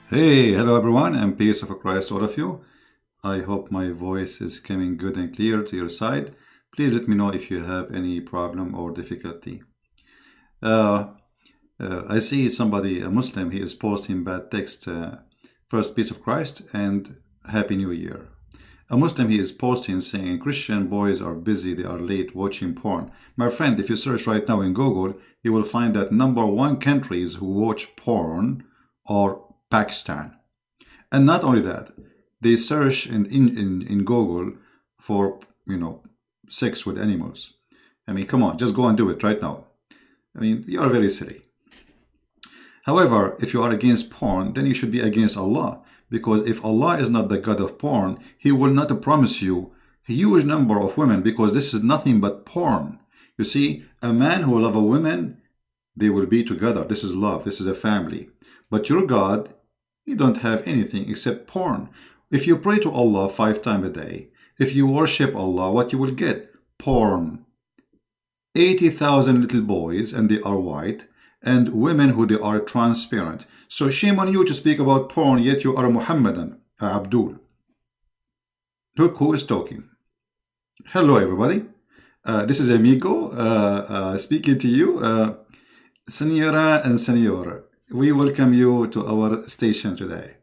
Hey, hello everyone, and peace of Christ, all of you. I hope my voice is coming good and clear to your side. Please let me know if you have any problem or difficulty. Uh, I see somebody, a Muslim, he is posting bad text, first peace of Christ and Happy New Year. A Muslim, he is posting saying Christian boys are busy, they are late watching porn. My friend, if you search right now in Google, you will find that number one countries who watch porn are Pakistan. And not only that, they search in Google for, sex with animals. I mean, come on, just go and do it right now. I mean, you are very silly. However, if you are against porn, then you should be against Allah. Because if Allah is not the God of porn, He will not promise you a huge number of women, because this is nothing but porn. You see, a man who loves a woman, they will be together. This is love. This is a family. But your God, you don't have anything except porn. If you pray to Allah 5 times a day, if you worship Allah, what you will get? Porn. 80,000 little boys, and they are white, and women who they are transparent. So shame on you to speak about porn, yet you are a Muhammadan, Abdul. Look who is talking. Hello, everybody. This is Amigo speaking to you. Senora and Senora, we welcome you to our station today.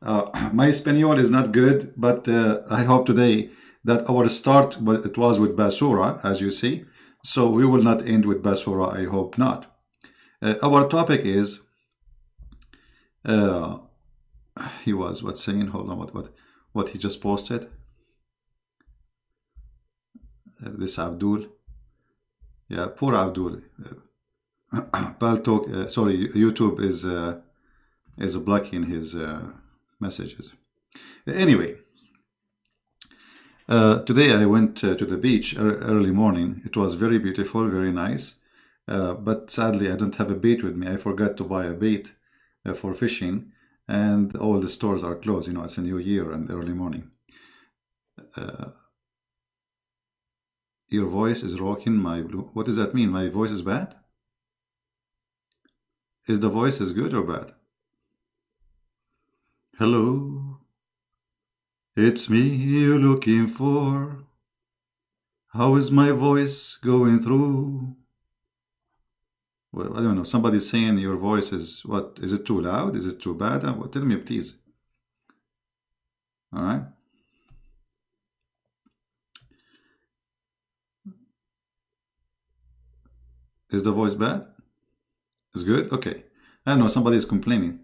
My Espanol is not good, but I hope today that our start, it was with Basura, as you see. So we will not end with Basura, I hope not. Our topic is, he was, what saying, hold on, what he just posted. This Abdul. Yeah, poor Abdul. Baltok, sorry, YouTube is blocking his messages. Anyway, today I went to the beach early morning. It was very beautiful, very nice. But sadly, I don't have a bait with me. I forgot to buy a bait for fishing, and all the stores are closed. You know, it's a new year and early morning. Your voice is rocking my blue. What does that mean? My voice is bad? Is the voice is good or bad? Hello, it's me you're looking for. How is my voice going through? Well, I don't know. Somebody's saying your voice is, what? Is it too loud? Is it too bad? Tell me, please. All right. Is the voice bad? It's good? Okay. I don't know. Somebody is complaining.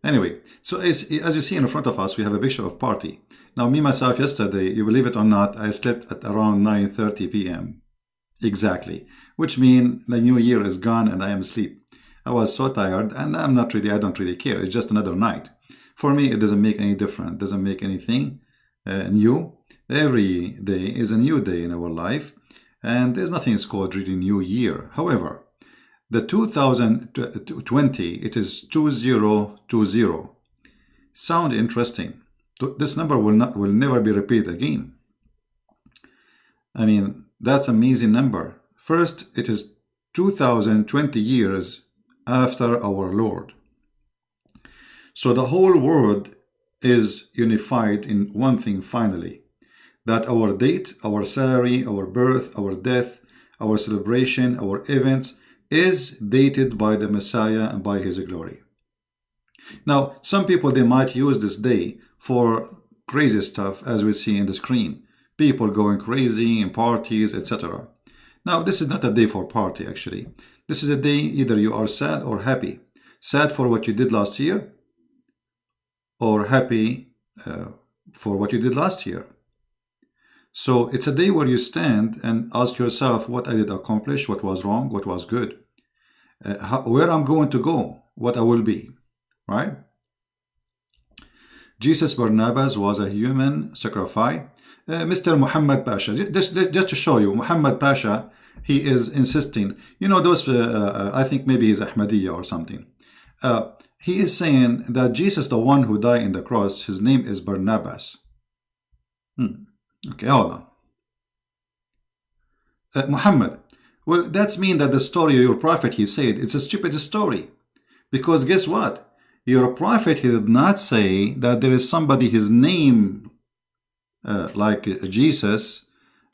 Anyway, so as you see in front of us, we have a picture of party. Now, me, myself, yesterday, you believe it or not, I slept at around 9:30 p.m. Exactly. Which means the new year is gone and I am asleep. I was so tired, and I don't really care. It's just another night. For me, it doesn't make any difference. It doesn't make anything new. Every day is a new day in our life. And there's nothing called really new year. However, the 2020, it is 2020. Sound interesting. This number will never be repeated again. I mean, that's an amazing number. First, it is 2020 years after our Lord. So the whole world is unified in one thing finally. That our date, our salary, our birth, our death, our celebration, our events is dated by the Messiah and by His glory. Now, some people, they might use this day for crazy stuff, as we see in the screen. People going crazy in parties, etc. Now, this is not a day for party, actually. This is a day either you are sad or happy. Sad for what you did last year, or happy for what you did last year. So it's a day where you stand and ask yourself what I did accomplish, what was wrong, what was good, where I'm going to go, what I will be, right? Jesus Barnabas was a human sacrifice. Mr. Muhammad Pasha, just to show you, Muhammad Pasha, he is insisting, those, I think maybe he's Ahmadiyya or something. He is saying that Jesus, the one who died in the cross, his name is Barnabas. Okay, hold on. Muhammad, well, that's mean that the story of your prophet, he said, it's a stupid story. Because guess what? your prophet, he did not say that there is somebody, his name, like Jesus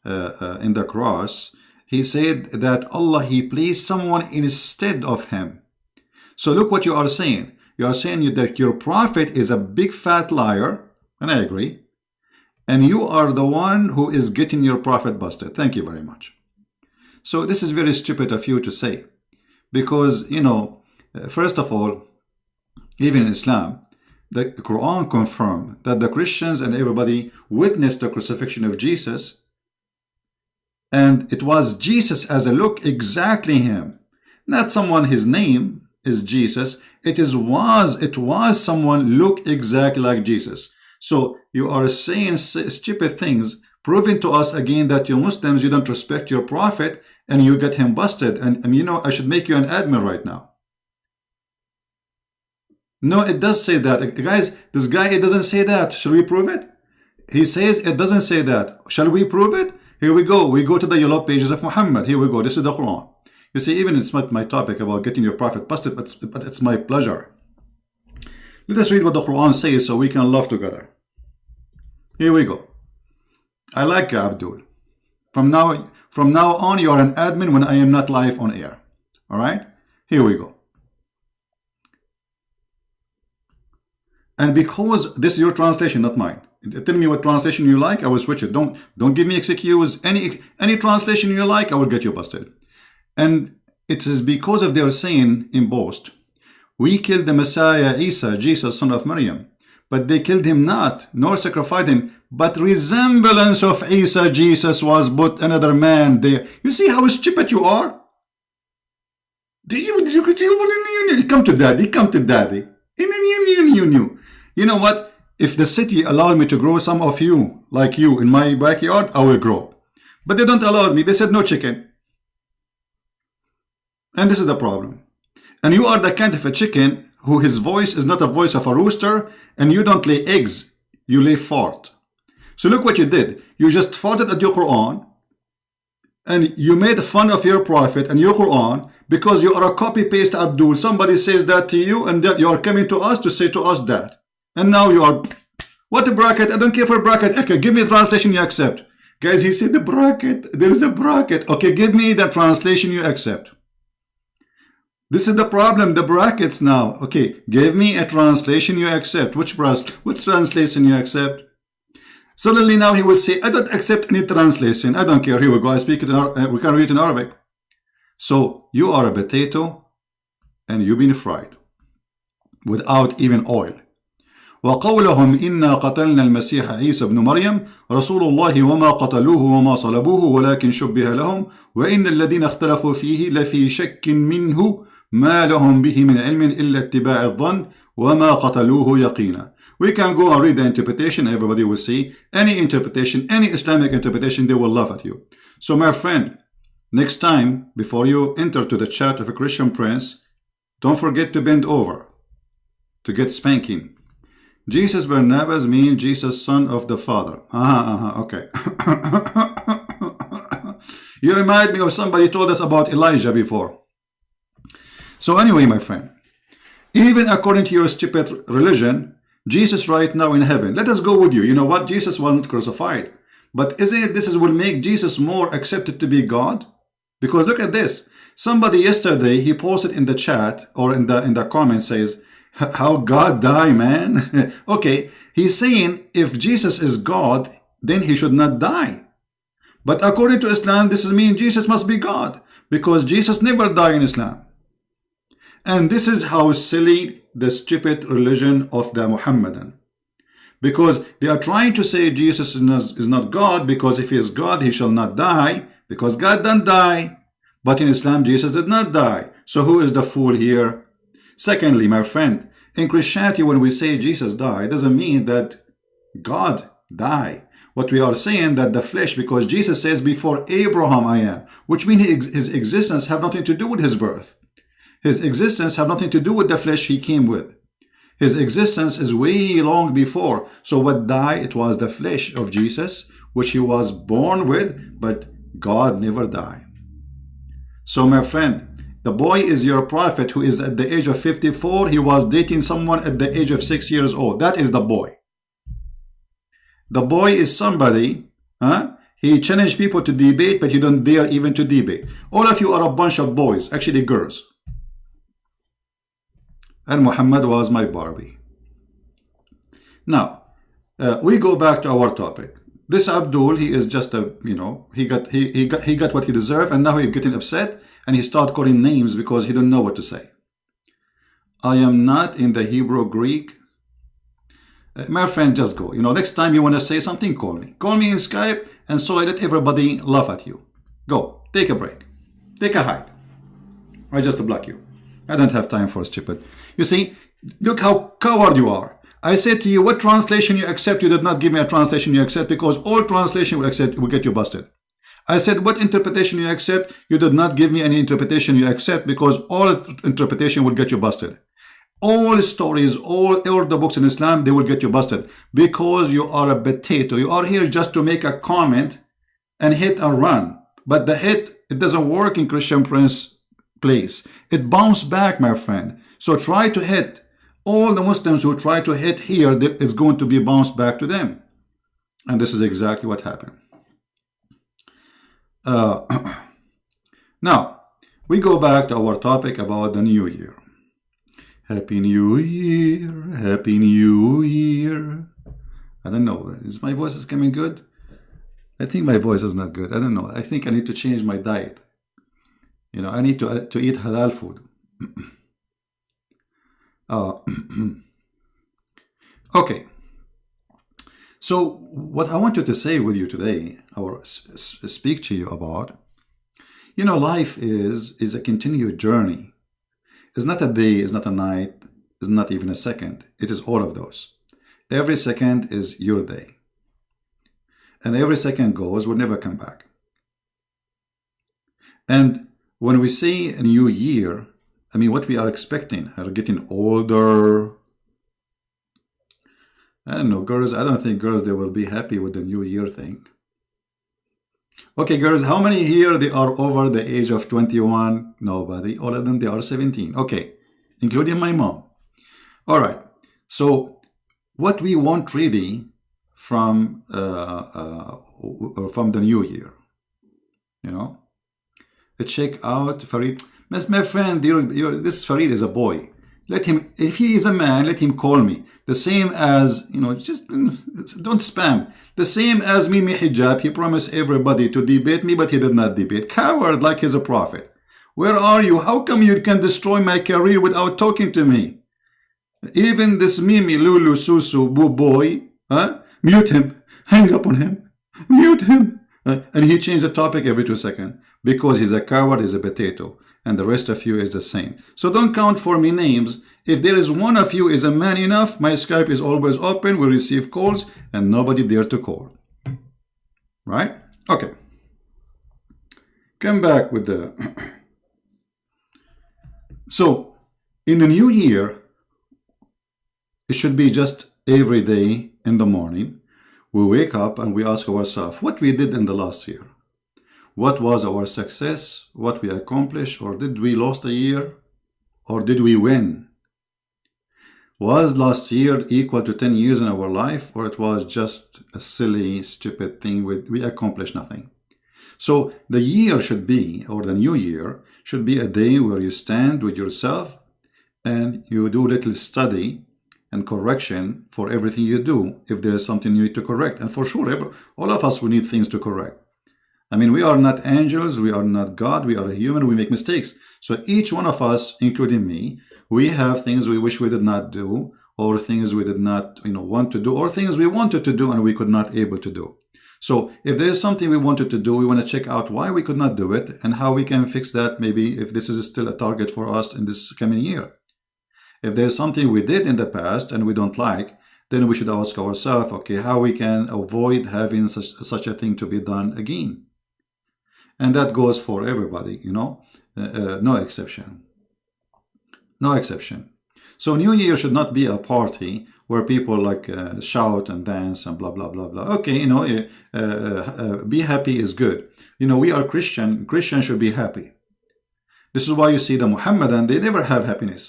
in the cross. He said that Allah, he placed someone instead of him. So look what you are saying. You are saying that your prophet is a big fat liar, and I agree. And you are the one who is getting your prophet busted. Thank you very much. So this is very stupid of you to say. Because, you know, first of all, even in Islam, the Quran confirmed that the Christians and everybody witnessed the crucifixion of Jesus. And it was Jesus as a look exactly him. Not someone, his name is Jesus. It was someone look exactly like Jesus. So you are saying stupid things, proving to us again that you Muslims, you don't respect your prophet and you get him busted. And you know, I should make you an admin right now. No, it does say that. Guys, this guy, it doesn't say that. Shall we prove it? He says it doesn't say that. Shall we prove it? Here we go. We go to the yellow pages of Muhammad. Here we go. This is the Quran. You see, even it's not my topic about getting your prophet busted, but it's my pleasure. Let us read what the Quran says so we can love together. Here we go. I like you, Abdul. From now on, you are an admin when I am not live on air. All right? Here we go. And because this is your translation, not mine. Tell me what translation you like, I will switch it. Don't give me excuse. Any translation you like, I will get you busted. And it is because of their saying in boast, we killed the Messiah Isa, Jesus, son of Maryam. But they killed him not, nor sacrificed him, but resemblance of Isa, Jesus, was but another man there. You see how stupid you are? Come to daddy, come to daddy. You know what? If the city allowed me to grow some of you, like you, in my backyard, I will grow. But they don't allow me. They said no chicken. And this is the problem. And you are the kind of a chicken who his voice is not a voice of a rooster, and you don't lay eggs, you lay fart. So look what you did. You just farted at your Quran, and you made fun of your prophet and your Quran because you are a copy-paste Abdul. Somebody says that to you, and that you are coming to us to say to us that. And now you are, what a bracket? I don't care for a bracket. Okay, give me a translation you accept. Guys, he said the bracket. There is a bracket. Okay, give me the translation you accept. This is the problem, the brackets now. Okay, give me a translation you accept. Which translation you accept? Suddenly now he will say, I don't accept any translation. I don't care. Here we go. I speak it in we can read it in Arabic. So you are a potato and you've been fried without even oil. وقولهم إنا قتلنا المسيح عيسى بن مريم رسول الله وما قتلوه وما صلبوه ولكن شبه لهم وإن الذين اختلفوا فيه لفي شك منه ما لهم به من علم إلا اتباع الظن وما قتلوه يقينا. We can go and read the interpretation. Everybody will see any interpretation, any Islamic interpretation, they will laugh at you. So my friend, next time before you enter to the chat of a Christian prince, don't forget to bend over to get spanking. Jesus Barnabas means Jesus, son of the Father. Okay. You remind me of somebody told us about Elijah before. So anyway, my friend, even according to your stupid religion, Jesus right now in heaven. Let us go with you. You know what? Jesus wasn't crucified. But isn't it this will make Jesus more accepted to be God? Because look at this. Somebody yesterday, he posted in the chat or in the comment says, how God die, man? Okay, he's saying if Jesus is God, then he should not die. But according to Islam, this means Jesus must be God because Jesus never died in Islam. And this is how silly the stupid religion of the Muhammadan. Because they are trying to say Jesus is not God because if he is God, he shall not die because God didn't die. But in Islam, Jesus did not die. So who is the fool here? Secondly, my friend, in Christianity, when we say Jesus died, it doesn't mean that God died. What we are saying that the flesh, because Jesus says, before Abraham I am, which means his existence have nothing to do with his birth. His existence have nothing to do with the flesh he came with. His existence is way long before. So what died? It was the flesh of Jesus, which he was born with, but God never died. So my friend, The boy is your prophet who is at the age of 54. He was dating someone at the age of 6 years old. That is the boy. The boy is somebody, he challenged people to debate, but you don't dare even to debate. All of you are a bunch of boys, actually girls. And Muhammad was my Barbie. Now, we go back to our topic. This Abdul, he is just a, he got what he deserved, and now he's getting upset, and he started calling names because he don't know what to say. I am not in the Hebrew Greek. My friend, just go. Next time you want to say something, call me. Call me in Skype, and so I let everybody laugh at you. Go. Take a break. Take a hike. I just block you. I don't have time for stupid. You see, look how coward you are. I said to you, what translation you accept? You did not give me a translation you accept, because all translation will get you busted. I said, what interpretation you accept? You did not give me any interpretation you accept, because all interpretation will get you busted. All stories, all the books in Islam, they will get you busted, because you are a potato. You are here just to make a comment and hit and run. But the hit, it doesn't work in Christian Prince place. It bounces back, my friend. So try to hit. All the Muslims who try to hit here, it's going to be bounced back to them. And this is exactly what happened. Now, we go back to our topic about the New Year. Happy New Year, Happy New Year. I don't know, is my voice is coming good? I think my voice is not good. I don't know. I think I need to change my diet. I need to eat halal food. Okay. So what I wanted to say with you today, or speak to you about, life is a continued journey. It's not a day, it's not a night, it's not even a second. It is all of those. Every second is your day. And every second goes, will never come back. And when we say a new year, I mean, what we are expecting, are getting older. I don't know, girls, I don't think girls, they will be happy with the new year thing. Okay, girls, how many here, they are over the age of 21? Nobody. All of them, they are 17. Okay, including my mom. All right. So what we want really from the new year, check out Farid. My friend, this Farid is a boy. Let him, if he is a man, let him call me. The same as, just don't spam. The same as Mimi Hijab, he promised everybody to debate me, but he did not debate. Coward, like he's a prophet. Where are you? How come you can destroy my career without talking to me? Even this Mimi, Lulu, Susu, Boo Boy, mute him, hang up on him, mute him. And he changed the topic every 2 seconds, because he's a coward, he's a potato. And the rest of you is the same. So don't count for me names. If there is one of you is a man enough, my Skype is always open. We receive calls and nobody dare to call. Right? Okay. Come back with the... So, in the new year, it should be just every day in the morning. We wake up and we ask ourselves what we did in the last year. What was our success? What we accomplished? Or did we lose a year? Or did we win? Was last year equal to 10 years in our life? Or it was just a silly, stupid thing we accomplished nothing? So the year should be, or the new year, should be a day where you stand with yourself and you do little study and correction for everything you do, if there is something you need to correct. And for sure, all of us will need things to correct. I mean, we are not angels, we are not God, we are a human, we make mistakes. So each one of us, including me, we have things we wish we did not do, or things we did not want to do, or things we wanted to do and we could not able to do. So if there is something we wanted to do, we want to check out why we could not do it and how we can fix that, maybe if this is still a target for us in this coming year. If there's something we did in the past and we don't like, then we should ask ourselves, okay, how we can avoid having such a thing to be done again. And that goes for everybody, no exception. No exception. So New Year should not be a party where people like shout and dance and blah, blah, blah, blah. Okay, be happy is good. We are Christian. Christians should be happy. This is why you see the Muhammadan, they never have happiness.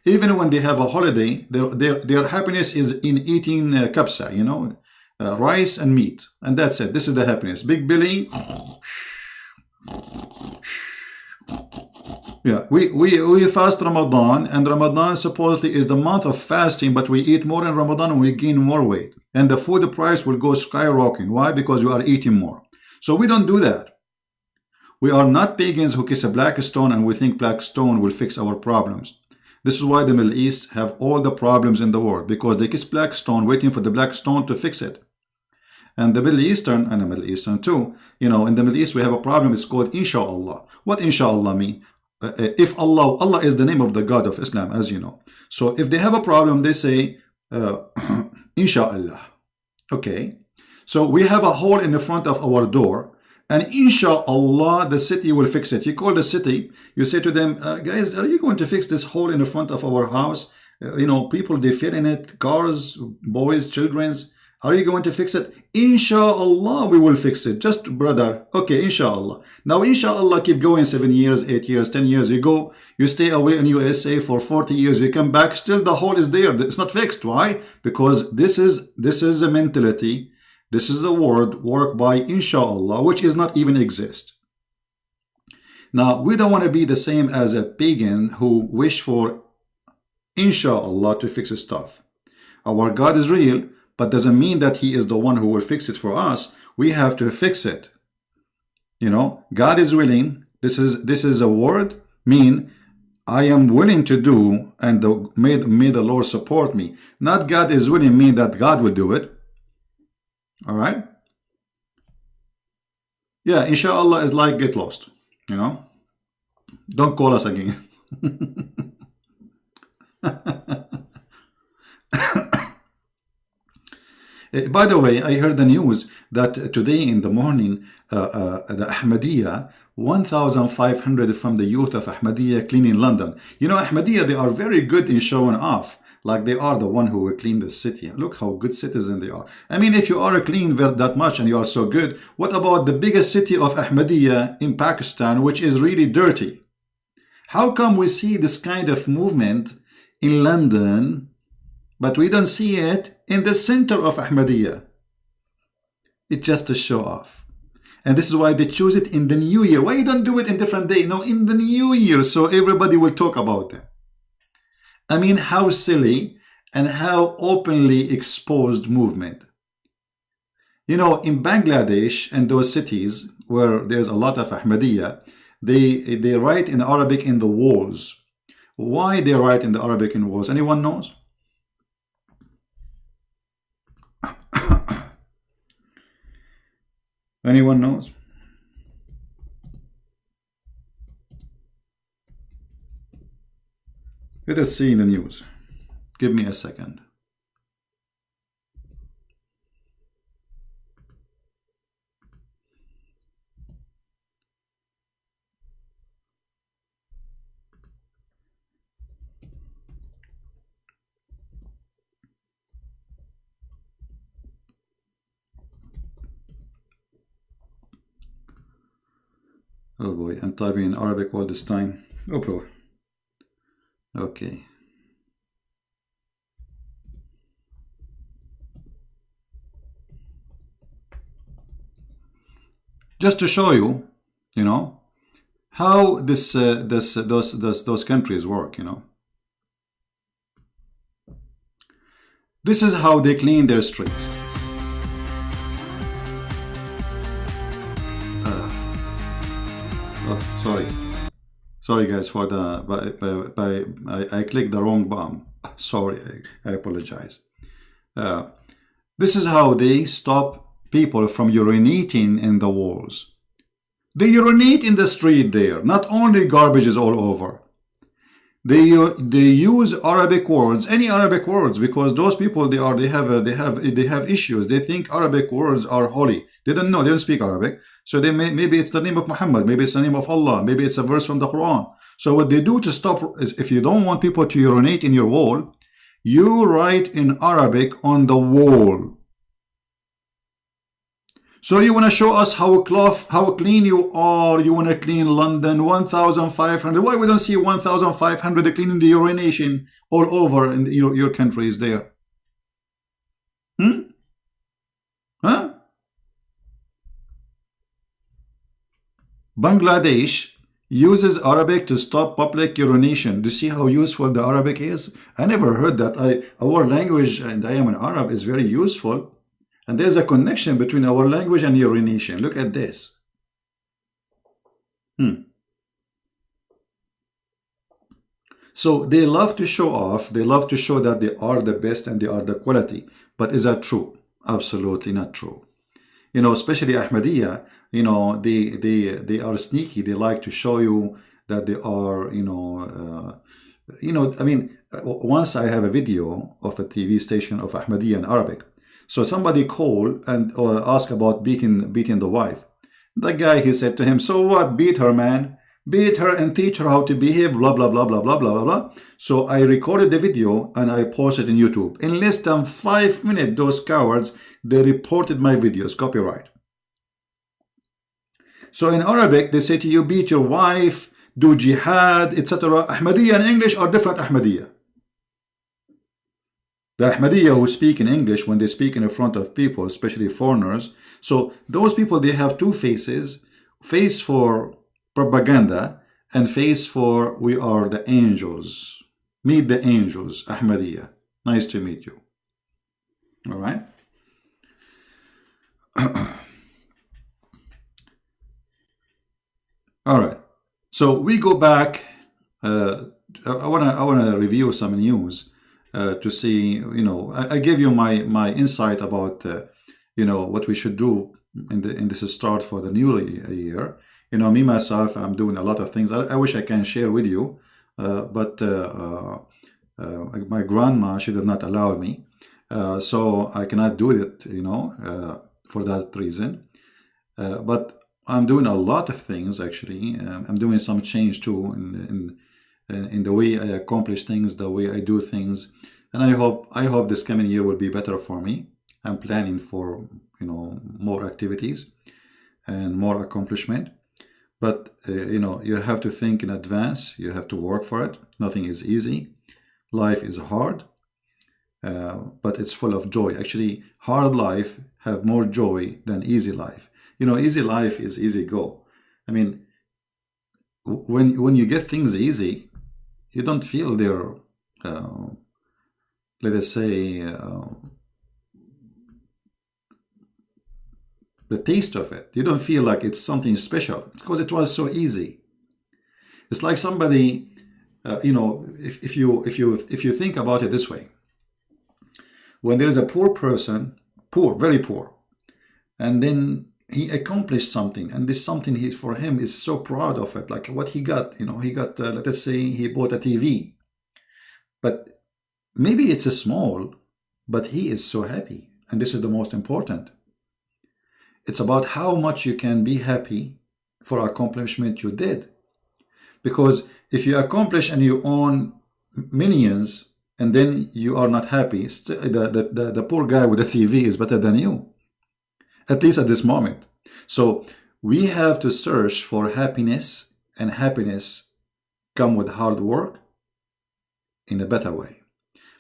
Even when they have a holiday, their happiness is in eating kabsa, you know, rice and meat. And that's it. This is the happiness. Big belly. Yeah, we fast Ramadan, and Ramadan supposedly is the month of fasting, but we eat more in Ramadan and we gain more weight. And the food price will go skyrocketing. Why? Because you are eating more. So we don't do that. We are not pagans who kiss a black stone and we think black stone will fix our problems. This is why the Middle East have all the problems in the world, because they kiss black stone waiting for the black stone to fix it. And the Middle Eastern, and the Middle Eastern too, you know, in the Middle East we have a problem, it's called Insha'Allah. What Insha'Allah mean? If Allah is the name of the God of Islam, as you know. So if they have a problem, they say, Insha'Allah. Okay. So we have a hole in the front of our door, and Insha'Allah, the city will fix it. You call the city, you say to them, guys, are you going to fix this hole in the front of our house? You know, people, they fit in it, cars, boys, children's. Are you going to fix it? Insha'Allah, we will fix it. Just brother, okay, Insha'Allah. Now, Insha'Allah, keep going 7 years, 8 years, 10 years. You go, you stay away in USA for 40 years. You come back, still the hole is there. It's not fixed. Why? Because this is a mentality. This is a word work by Insha'Allah, which is not even exist. Now, we don't want to be the same as a pagan who wish for Insha'Allah to fix stuff. Our God is real, but doesn't mean that he is the one who will fix it for us. We have to fix it. You know, God is willing. This is a word mean I am willing to do, and may the Lord support me. Not God is willing mean that God will do it. All right. Yeah, Insha'Allah is like get lost. You know, don't call us again. By the way, I heard the news that today in the morning, the Ahmadiyya, 1,500 from the youth of Ahmadiyya cleaning London. You know, Ahmadiyya, they are very good in showing off. Like they are the one who will clean the city. Look how good citizen they are. I mean, if you are clean that much and you are so good, what about the biggest city of Ahmadiyya in Pakistan, which is really dirty? How come we see this kind of movement in London, but we don't see it in the center of Ahmadiyya? It's just a show off. And this is why they choose it in the new year. Why you don't do it in different day? No, in the new year, so everybody will talk about them. I mean, how silly and how openly exposed movement. You know, in Bangladesh and those cities where there's a lot of Ahmadiyya, they write in Arabic in the walls. Why they write in the Arabic in walls? Anyone knows? Anyone knows? Let us see in the news. Give me a second. Oh boy, I'm typing in Arabic all this time. Oh boy. Okay. Just to show you, you know, how those countries work, you know. This is how they clean their streets. Oh, sorry. Sorry guys for the, I clicked the wrong button. Sorry, I apologize. This is how they stop people from urinating in the walls. They urinate in the street there. Not only garbage is all over. They use Arabic words, any Arabic words, because those people they have issues. They think Arabic words are holy. They don't know. They don't speak Arabic. So maybe it's the name of Muhammad, maybe it's the name of Allah, maybe it's a verse from the Quran. So what they do to stop, if you don't want people to urinate in your wall, you write in Arabic on the wall. So you want to show us how clean you are. You want to clean London 1,500. Why we don't see 1,500 cleaning the urination all over in your countries there? Huh? Bangladesh uses Arabic to stop public urination. Do you see how useful the Arabic is? I never heard that. Our language, and I am an Arab, is very useful. And there's a connection between our language and urination. Look at this. So they love to show off. They love to show that they are the best and they are the quality. But is that true? Absolutely not true. You know, especially Ahmadiyya, you know, they are sneaky. They like to show you that they are, I mean, once I have a video of a TV station of Ahmadiyya in Arabic. So somebody called and asked about beating the wife. The guy, he said to him, so what? Beat her, man. Beat her and teach her how to behave, blah, blah, blah, blah, blah, blah, blah, blah. So I recorded the video and I posted it on YouTube. In less than 5 minutes, those cowards, they reported my videos, copyright. So in Arabic, they say to you, beat your wife, do jihad, etc. Ahmadiyya and English are different Ahmadiyya. The Ahmadiyya who speak in English, when they speak in front of people, especially foreigners, so those people, they have two faces, face for propaganda and face for we are the angels. Meet the angels, Ahmadiyya. Nice to meet you. All right. All right. So we go back. I wanna review some news. To see, I gave you my insight about, what we should do in this start for the new year. Me myself, I'm doing a lot of things. I wish I can share with you, but my grandma, she did not allow me, so I cannot do it. For that reason. But I'm doing a lot of things actually. I'm doing some change too in the way I accomplish things, the way I do things, and I hope this coming year will be better for me. I'm planning for more activities and more accomplishment, but you have to think in advance. You have to work for it. Nothing is easy. Life is hard, but it's full of joy. Actually, hard life have more joy than easy life. Easy life is easy go. I mean, when you get things easy, you don't feel their, let us say, the taste of it. You don't feel like it's something special. It's because it was so easy. It's like somebody, if you think about it this way, when there is a poor person, very poor, and then he accomplished something, and this something for him is so proud of it, like what he got. He got, let us say, he bought a TV, but maybe it's a small, but he is so happy, and this is the most important. It's about how much you can be happy for accomplishment you did, because if you accomplish and you own millions, and then you are not happy, the poor guy with the TV is better than you. At least at this moment. So we have to search for happiness, and happiness come with hard work in a better way.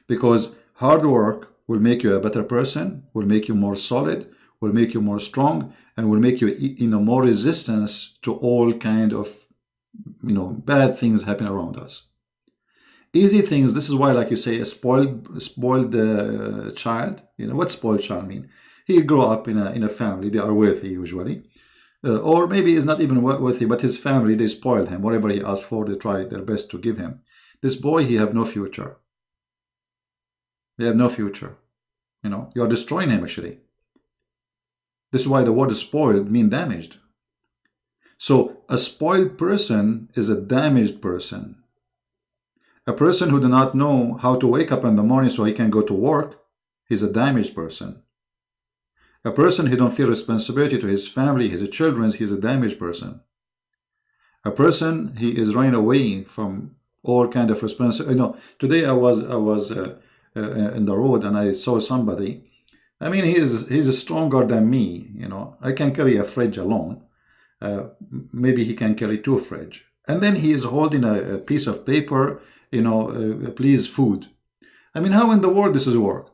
Because hard work will make you a better person, will make you more solid, will make you more strong, and will make you more resistance to all kind of bad things happen around us. Easy things. This is why, like you say, a spoiled child. What spoiled child mean? He grew up in a family, they are wealthy usually. Or maybe he's not even wealthy, but his family, they spoiled him. Whatever he asked for, they tried their best to give him. This boy, he have no future. They have no future. You are destroying him actually. This is why the word spoiled mean damaged. So a spoiled person is a damaged person. A person who do not know how to wake up in the morning so he can go to work, he's a damaged person. A person who don't feel responsibility to his family, his children, he's a damaged person. A person, he is running away from all kind of responsibility. Today I was in the road and I saw somebody I mean, he's stronger than me. I can carry a fridge alone. Maybe he can carry two fridge. And then he is holding a piece of paper, please food. I mean, how in the world this is work?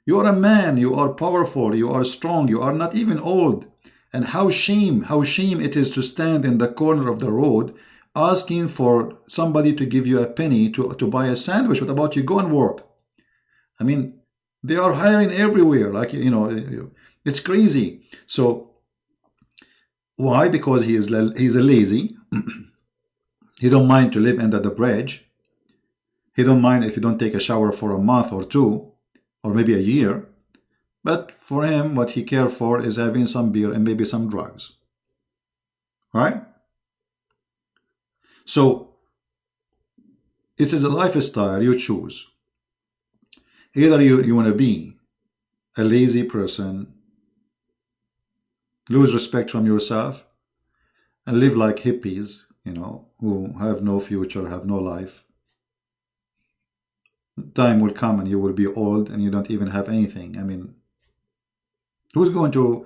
You are a man, you are powerful, you are strong, you are not even old. And how shame it is to stand in the corner of the road asking for somebody to give you a penny to buy a sandwich. What about you go and work? I mean, they are hiring everywhere. Like, it's crazy. So why? Because he's a lazy. He don't mind to live under the bridge. He don't mind if you don't take a shower for a month or two, or maybe a year. But for him, what he cares for is having some beer and maybe some drugs. Right? So it is a lifestyle you choose. Either you want to be a lazy person, lose respect from yourself, and live like hippies, who have no future, have no life. Time will come and you will be old and you don't even have anything. I mean, who's going to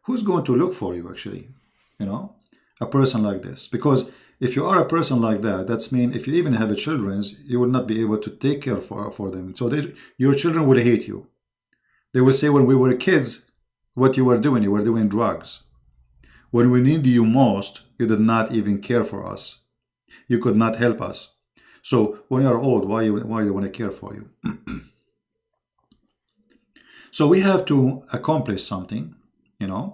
look for you, actually? A person like this. Because if you are a person like that, that's mean if you even have a children, you will not be able to take care for them. So your children will hate you. They will say, when we were kids, what you were doing drugs. When we needed you most, you did not even care for us. You could not help us. So when you are old, why do you want to care for you? So we have to accomplish something, and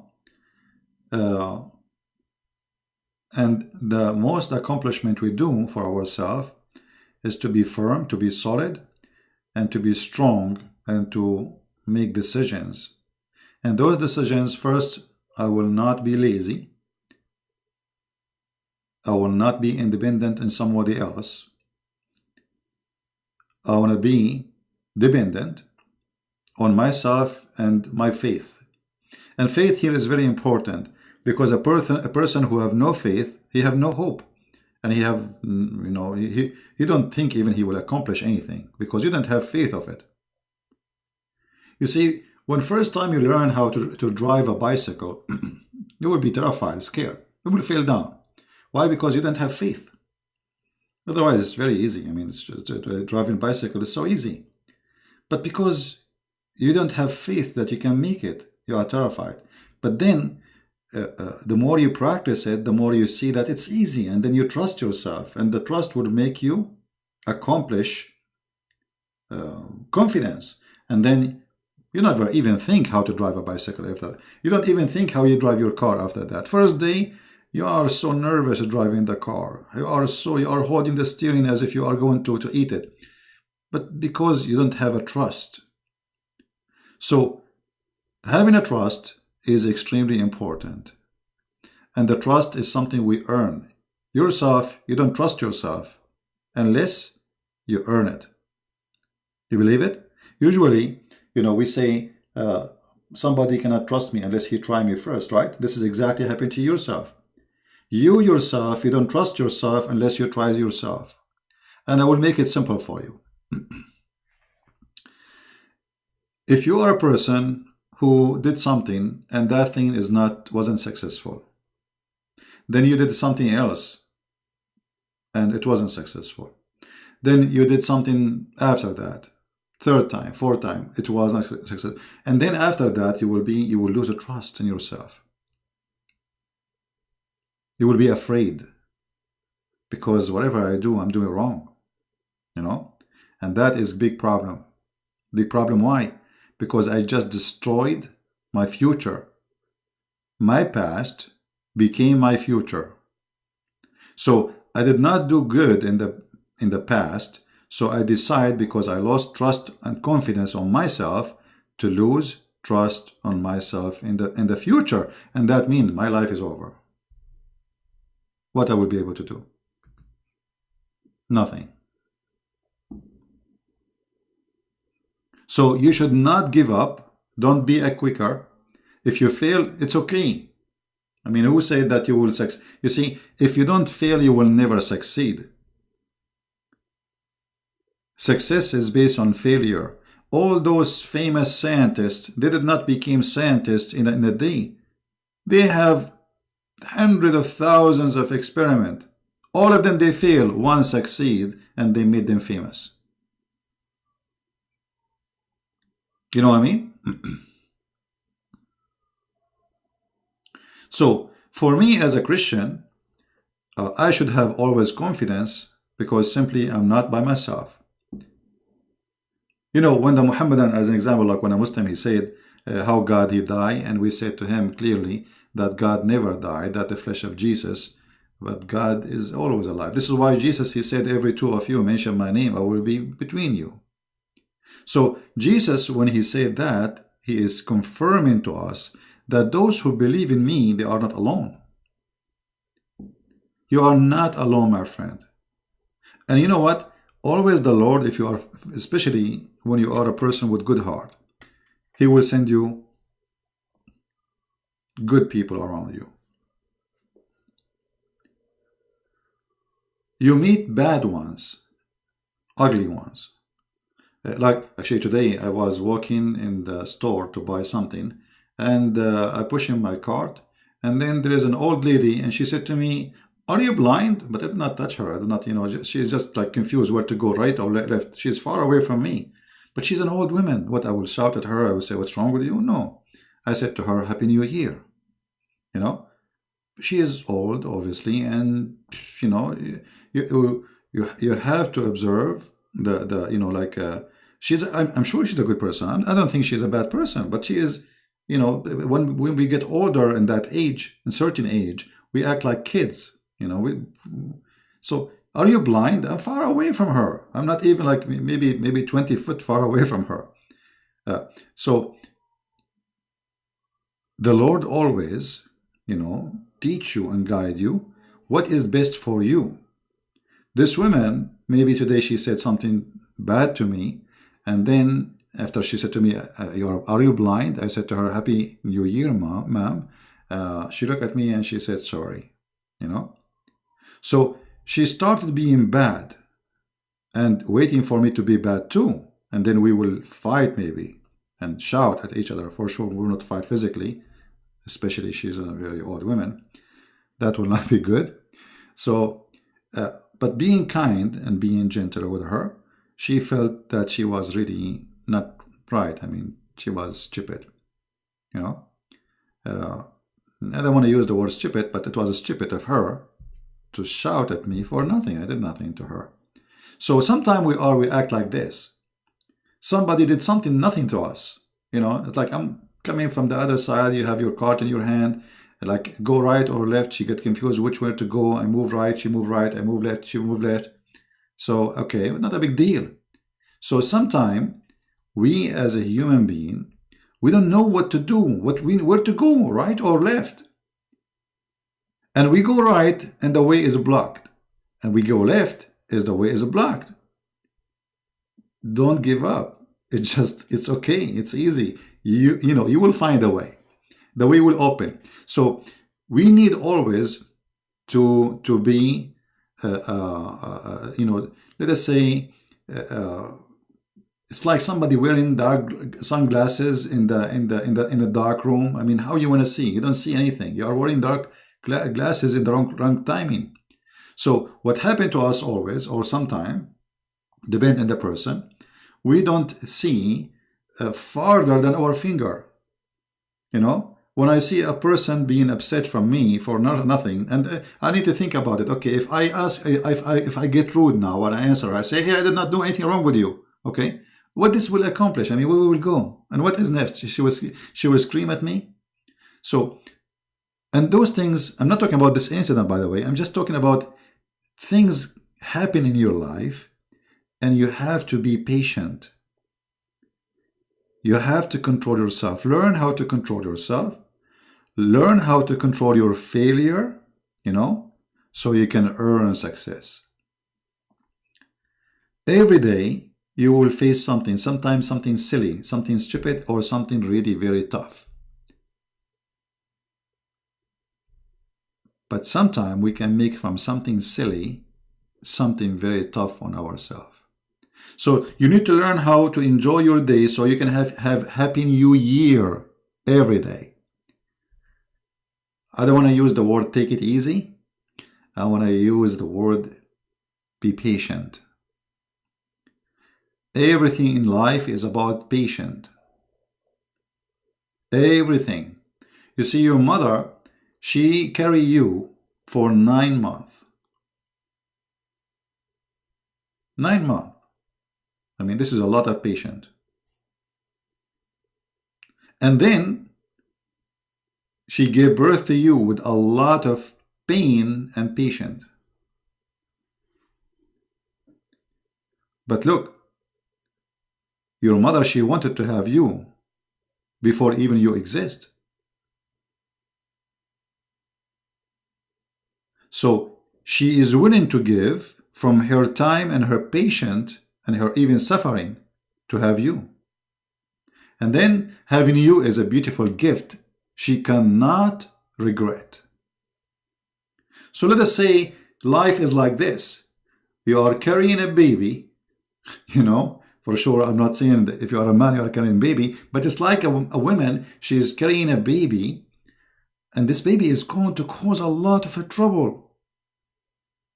the most accomplishment we do for ourselves is to be firm, to be solid, and to be strong, and to make decisions. And those decisions, first, I will not be lazy. I will not be independent in somebody else. I want to be dependent on myself and my faith. And faith here is very important, because a person who have no faith, he have no hope. And he have, he don't think even he will accomplish anything, because you don't have faith of it. You see, when first time you learn how to drive a bicycle, you will be terrified, scared. You will fall down. Why? Because you don't have faith. Otherwise, it's very easy. I mean, it's just driving a bicycle is so easy. But because you don't have faith that you can make it, you are terrified. But then, the more you practice it, the more you see that it's easy. And then you trust yourself. And the trust will make you accomplish confidence. And then you never even think how to drive a bicycle after that. You don't even think how you drive your car after that. First day, you are so nervous driving the car. You are holding the steering as if you are going to eat it. But because you don't have a trust. So having a trust is extremely important. And the trust is something we earn. Yourself, you don't trust yourself unless you earn it. You believe it? Usually, we say, somebody cannot trust me unless he try me first, right? This is exactly happening to yourself. You yourself, you don't trust yourself unless you try yourself. And I will make it simple for you. If you are a person who did something and that thing wasn't successful, then you did something else and it wasn't successful. Then you did something after that. Third time, fourth time, it was not successful. And then after that, you will lose a trust in yourself. You will be afraid because whatever I do, I'm doing wrong, and that is big problem. Big problem. Why? Because I just destroyed my future. My past became my future. So I did not do good in the past. So I decide, because I lost trust and confidence on myself, to lose trust on myself in the future. And that means my life is over. What I will be able to do? Nothing. So you should not give up. Don't be a quitter. If you fail, it's okay. I mean, who said that you will succeed? You see, if you don't fail, you will never succeed. Success is based on failure. All those famous scientists, they did not become scientists in a day. They have hundreds of thousands of experiments. All of them they fail, one succeed, and they made them famous. You know what I mean? So for me as a Christian, I should have always confidence because simply I'm not by myself. You know, when the Muhammadan, as an example, like when a Muslim, he said how God he died, and we said to him clearly that God never died, that the flesh of Jesus, but God is always alive. This is why Jesus, he said, every two of you mention my name, I will be between you. So Jesus, when he said that, he is confirming to us that those who believe in me, they are not alone. You are not alone, my friend. And you know what? Always the Lord, if you are, especially when you are a person with good heart, he will send you good people around you. You meet bad ones, ugly ones. Like actually today I was walking in the store to buy something, and I push in my cart, and then there is an old lady, and she said to me, "Are you blind?" But I did not touch her. I did not, you know, she's just like confused where to go, right or left. She's far away from me, but she's an old woman. What, I will shout at her? I will say, "What's wrong with you?" No, I said to her, "Happy New Year." You know, she is old, obviously, and you know, you have to observe the you know, like she's, I'm sure she's a good person. I don't think she's a bad person, but she is, you know, when we get older in that age, in certain age, we act like kids, you know. So are you blind? I'm far away from her. I'm not even like maybe 20 foot far away from her. So the Lord always, you know, teach you and guide you what is best for you. This woman, maybe today she said something bad to me, and then after she said to me, "Are you blind?" I said to her, "Happy New Year, ma'am." She looked at me and she said, "Sorry," you know. So she started being bad and waiting for me to be bad too, and then we will fight maybe and shout at each other. For sure, we will not fight physically, especially she's a very old woman. That will not be good. So, but being kind and being gentle with her, she felt that she was really not right. I mean, she was stupid, you know. I don't want to use the word stupid, but it was stupid of her to shout at me for nothing. I did nothing to her. So sometimes we act like this. Somebody did something, nothing to us. You know, it's like I'm coming from the other side, you have your cart in your hand, like go right or left, she get confused which way to go. I move right, she move right, I move left, she move left. So, okay, not a big deal. So sometimes we as a human being, we don't know what to do, where to go, right or left. And we go right and the way is blocked. And we go left as the way is blocked. Don't give up. It's okay. It's easy. You know, you will find a way. The way will open. So we need always to be, you know, let us say, it's like somebody wearing dark sunglasses in the dark room. I mean, how you want to see? You don't see anything. You are wearing dark glasses in the wrong timing. So what happened to us always, or sometime, depending on the person, we don't see farther than our finger. You know, when I see a person being upset from me for nothing, and I need to think about it. Okay, if I ask, if I get rude now and I answer, I say, "Hey, I did not do anything wrong with you." Okay, what this will accomplish? I mean, where we will go, and what is next? She will scream at me. So, and those things, I'm not talking about this incident, by the way. I'm just talking about things happen in your life, and you have to be patient. You have to control yourself. Learn how to control yourself. Learn how to control your failure, you know, so you can earn success. Every day, you will face something, sometimes something silly, something stupid, or something really very tough. But sometimes we can make from something silly something very tough on ourselves. So you need to learn how to enjoy your day so you can have Happy New Year every day. I don't want to use the word take it easy. I want to use the word be patient. Everything in life is about patience. Everything. You see, your mother, she carried you for 9 months. 9 months. I mean, this is a lot of patience. And then she gave birth to you with a lot of pain and patience. But look, your mother, she wanted to have you before even you exist. So she is willing to give from her time and her patience and her even suffering to have you. And then having you is a beautiful gift she cannot regret. So let us say life is like this. You are carrying a baby, you know, for sure, I'm not saying that if you are a man, you are carrying a baby, but it's like a woman, she is carrying a baby, and this baby is going to cause a lot of trouble.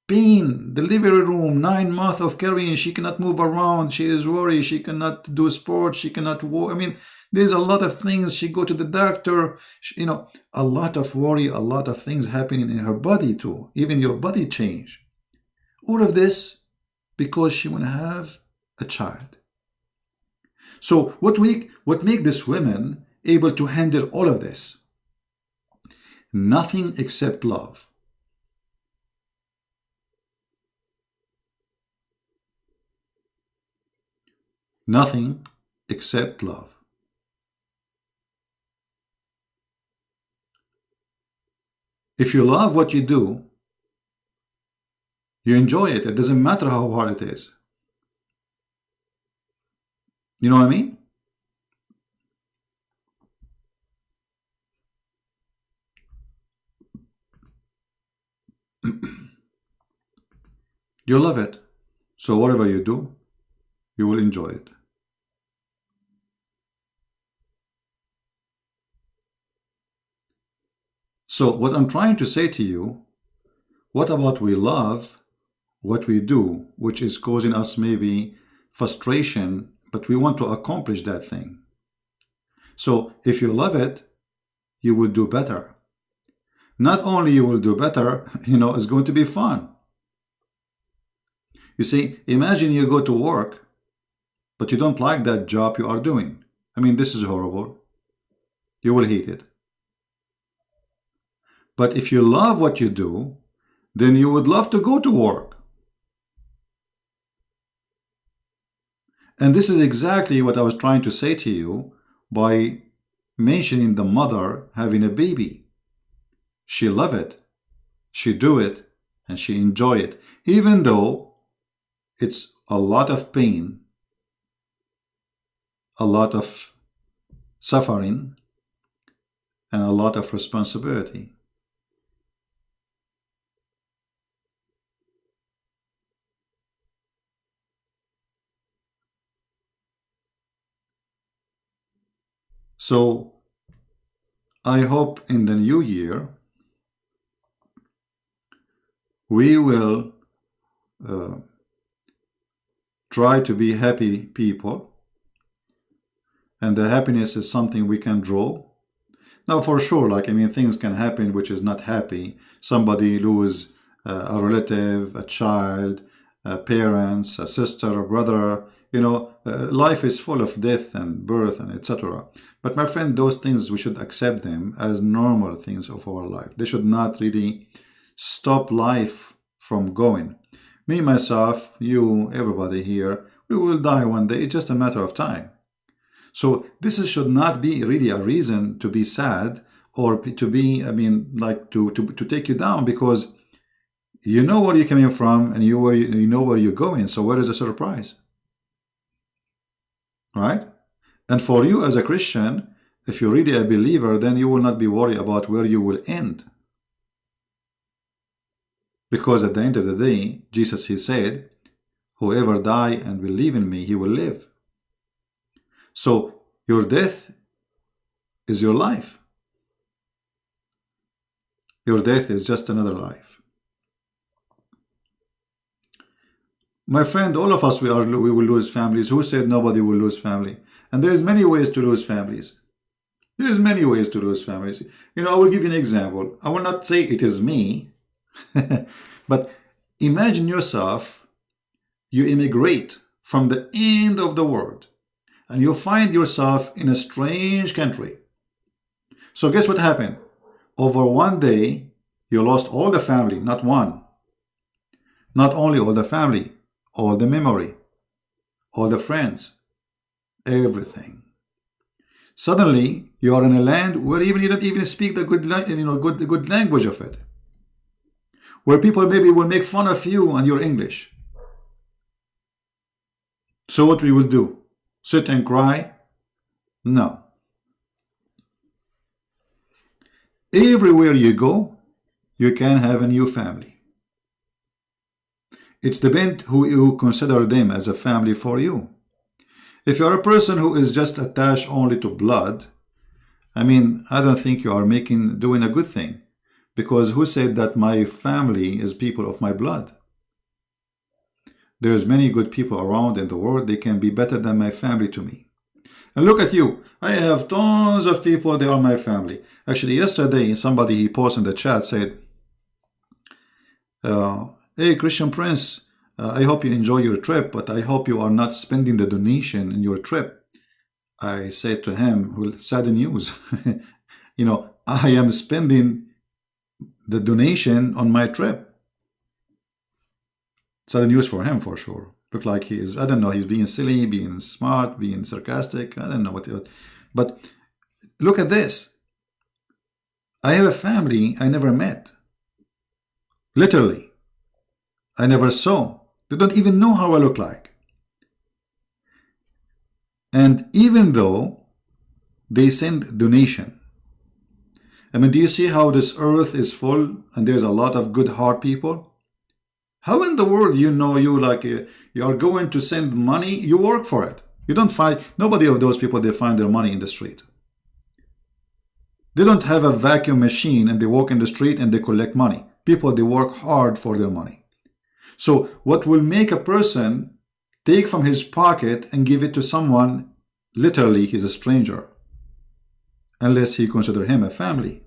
Pain, delivery room, 9 months of carrying, she cannot move around, she is worried, she cannot do sports, she cannot walk. I mean, there's a lot of things, she go to the doctor, you know, a lot of worry, a lot of things happening in her body too, even your body change. All of this because she want to have a child. So what make this woman able to handle all of this? Nothing except love. Nothing except love. If you love what you do, you enjoy it. It doesn't matter how hard it is. You know what I mean? You love it. So whatever you do, you will enjoy it. So what I'm trying to say to you, what about we love what we do, which is causing us maybe frustration, but we want to accomplish that thing. So if you love it, you will do better. Not only you will do better, you know, it's going to be fun. You see, imagine you go to work, but you don't like that job you are doing. I mean, this is horrible. You will hate it. But if you love what you do, then you would love to go to work. And this is exactly what I was trying to say to you by mentioning the mother having a baby. She love it, she do it, and she enjoy it, even though it's a lot of pain, a lot of suffering, and a lot of responsibility. So I hope in the new year we will try to be happy people, and the happiness is something we can draw. Now, for sure, like, I mean, things can happen which is not happy. Somebody lose a relative, a child, parents, a sister, a brother. You know, life is full of death and birth and etc. But my friend, those things, we should accept them as normal things of our life. They should not really stop life from going. Me, myself, you, everybody here, we will die one day. It's just a matter of time. So this should not be really a reason to be sad or to be, I mean, like to take you down, because you know where you're coming from and you know where you're going. So where is the surprise? Right? And for you as a Christian, if you're really a believer, then you will not be worried about where you will end. Because at the end of the day, Jesus, he said, Whoever die and believe in me, he will live. So your death is your life. Your death is just another life. My friend, all of us, we will lose families. Who said nobody will lose family? And there's many ways to lose families. There's many ways to lose families. You know, I will give you an example. I will not say it is me, but imagine yourself, you immigrate from the end of the world and you find yourself in a strange country. So guess what happened? Over one day, you lost all the family, not one. Not only all the family, all the memory, all the friends, everything. Suddenly, you are in a land where you don't even speak the good language of it. Where people maybe will make fun of you and your English. So what we will do? Sit and cry? No. Everywhere you go, you can have a new family. It's depends who you consider them as a family for you. If you're a person who is just attached only to blood, I mean, I don't think you are doing a good thing. Because who said that my family is people of my blood? There's many good people around in the world. They can be better than my family to me. And look at you. I have tons of people. They are my family. Actually, yesterday, somebody he posted in the chat said, hey, Christian Prince, I hope you enjoy your trip, but I hope you are not spending the donation in your trip. I said to him, well, sad news. You know, I am spending the donation on my trip. Sad news for him, for sure. Look like he is, I don't know, he's being silly, being smart, being sarcastic. I don't know what. But look at this. I have a family I never met. Literally. I never saw. They don't even know how I look like. And even though they send donation, I mean, do you see how this earth is full and there's a lot of good heart people? How in the world you are going to send money? You work for it. You don't find, nobody of those people, they find their money in the street. They don't have a vacuum machine and they walk in the street and they collect money. People, they work hard for their money. So what will make a person take from his pocket and give it to someone, literally he's a stranger, unless he consider him a family.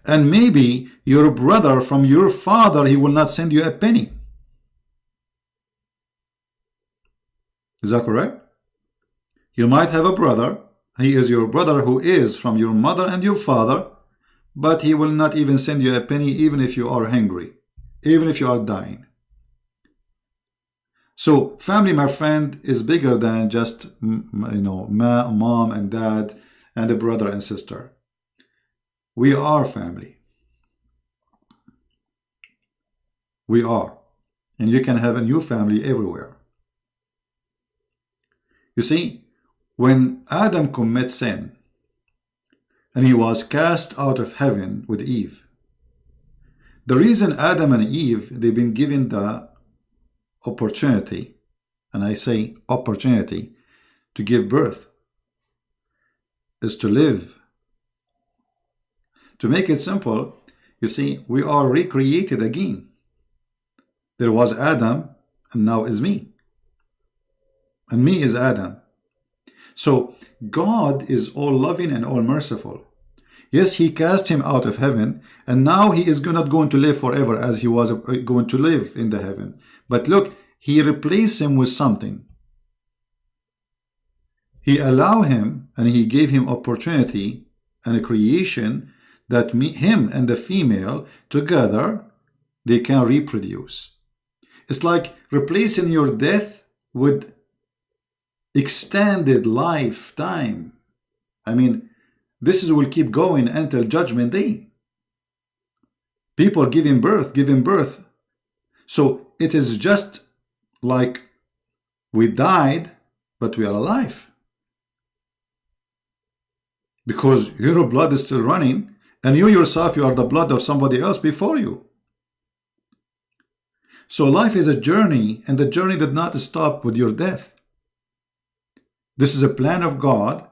And maybe your brother from your father, he will not send you a penny. Is that correct? You might have a brother, he is your brother who is from your mother and your father, but he will not even send you a penny even if you are hungry, even if you are dying. So family, my friend, is bigger than just, mom and dad and a brother and sister. We are family. We are. And you can have a new family everywhere. You see, when Adam committed sin and he was cast out of heaven with Eve, the reason Adam and Eve, they've been given the opportunity, and I say opportunity, to give birth, is to live. To make it simple, you see, we are recreated again. There was Adam, and now is me. And me is Adam. So God is all loving and all merciful. Yes, he cast him out of heaven, and now he is not going to live forever as he was going to live in the heaven. But look, he replaced him with something. He allowed him, and he gave him opportunity and a creation that him and the female together, they can reproduce. It's like replacing your death with extended lifetime. I mean, this will keep going until judgment day. People giving birth. So it is just like we died, but we are alive. Because your blood is still running, and you yourself, you are the blood of somebody else before you. So life is a journey, and the journey did not stop with your death. This is a plan of God,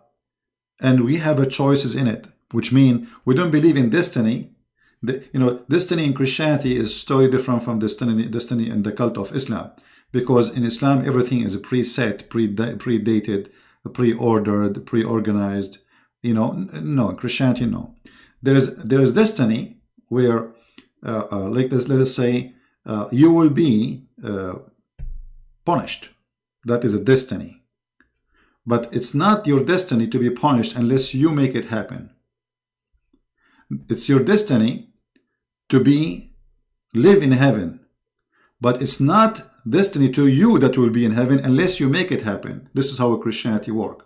and we have a choices in it, which mean we don't believe in destiny. Destiny in Christianity is totally different from destiny in the cult of Islam, because in Islam everything is preset, predated, pre-ordered, pre-organized. No, in Christianity, no. There is destiny where, let us say, you will be punished. That is a destiny. But it's not your destiny to be punished unless you make it happen. It's your destiny to live in heaven. But it's not destiny to you that will be in heaven unless you make it happen. This is how Christianity works.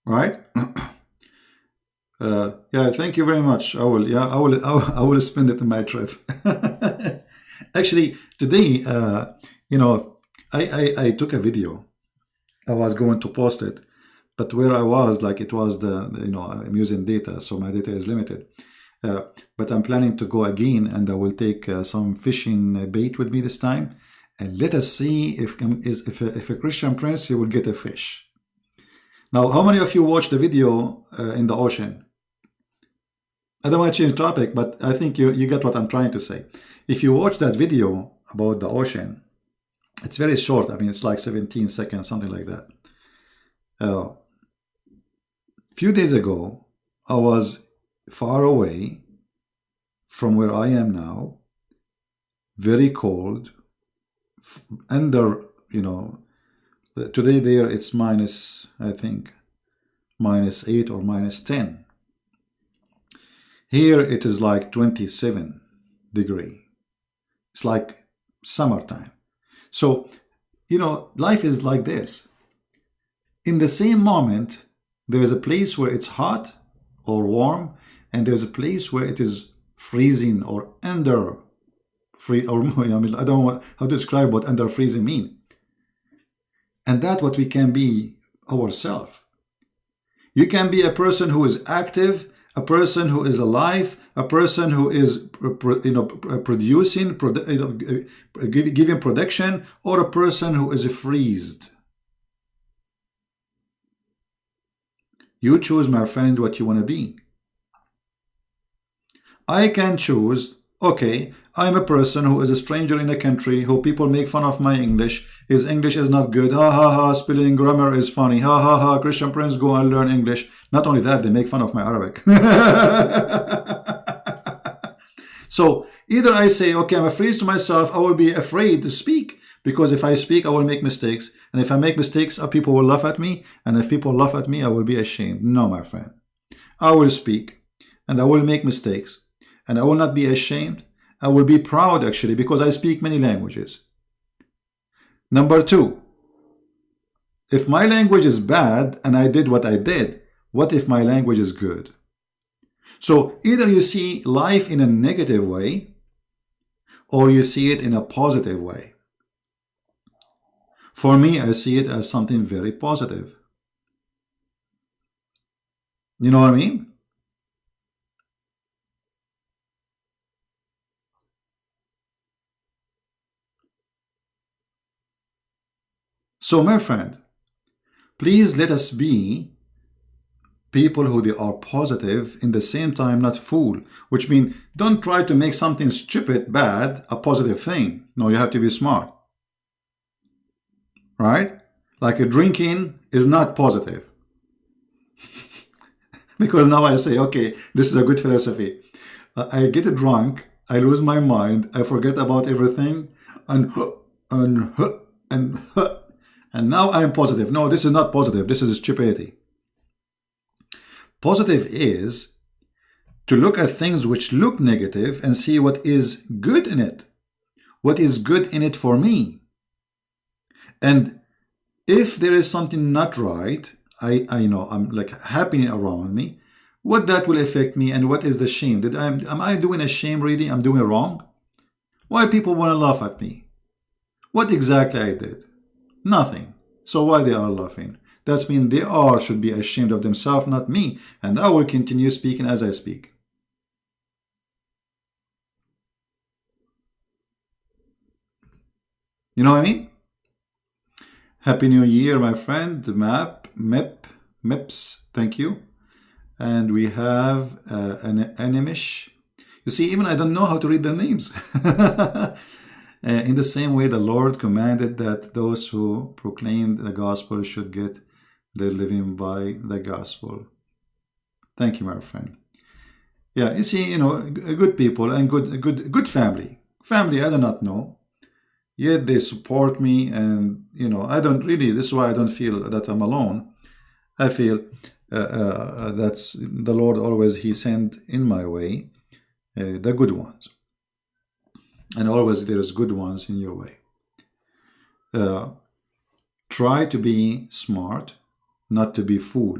Right? Yeah, thank you very much. I will spend it in my trip. Actually, today, I took a video. I was going to post it, but where I was, like, it was I'm using data, so my data is limited. But I'm planning to go again, and I will take some fishing bait with me this time, and let us see if a Christian prince, he will get a fish. Now, how many of you watched the video in the ocean? I don't want to change topic, but I think you get what I'm trying to say. If you watch that video about the ocean, it's very short. I mean, it's like 17 seconds, something like that. A few days ago, I was far away from where I am now, very cold, under, today there it's minus, I think, -8 or -10. Here it is like 27 degrees. It's like summertime. So, life is like this. In the same moment, there is a place where it's hot or warm, and there's a place where it is freezing or under free, or I don't know how to describe what under freezing mean. And that's what we can be ourselves. You can be a person who is active, a person who is alive, a person who is producing, giving production, or a person who is freezed. You choose, my friend, what you want to be. I can choose, okay, I'm a person who is a stranger in a country, who people make fun of my English. His English is not good. Ha ha ha, spelling grammar is funny. Ha ha ha, Christian Prince, go and learn English. Not only that, they make fun of my Arabic. So either I say, okay, I'm afraid to myself, I will be afraid to speak, because if I speak, I will make mistakes. And if I make mistakes, people will laugh at me. And if people laugh at me, I will be ashamed. No, my friend. I will speak, and I will make mistakes, and I will not be ashamed. I will be proud, actually, because I speak many languages. Number two, if my language is bad and I did what I did, what if my language is good? So either you see life in a negative way, or you see it in a positive way. For me, I see it as something very positive. You know what I mean? So, my friend, please let us be people who they are positive, in the same time not fool, which means don't try to make something stupid, bad, a positive thing. No, you have to be smart. Right? Like drinking is not positive. Because now I say, okay, this is a good philosophy. I get drunk, I lose my mind, I forget about everything, and now I am positive. No, this is not positive. This is stupidity. Positive is to look at things which look negative and see what is good in it. What is good in it for me? And if there is something not right, I'm like happening around me, what that will affect me, and what is the shame? Am I doing a shame really? I'm doing wrong? Why people want to laugh at me? What exactly I did? Nothing. So why they are laughing? That means they should be ashamed of themselves, not me. And I will continue speaking as I speak. You know what I mean? Happy New Year, my friend. Meps, thank you. And we have an Animish. You see, even I don't know how to read the names. In the same way, the Lord commanded that those who proclaimed the gospel should get their living by the gospel. Thank you, my friend. Yeah, you see, good people and good family. Family, I do not know. Yet they support me, and I don't really. This is why I don't feel that I'm alone. I feel that's the Lord always He sent in my way the good ones, and always there is good ones in your way. Try to be smart, not to be fool.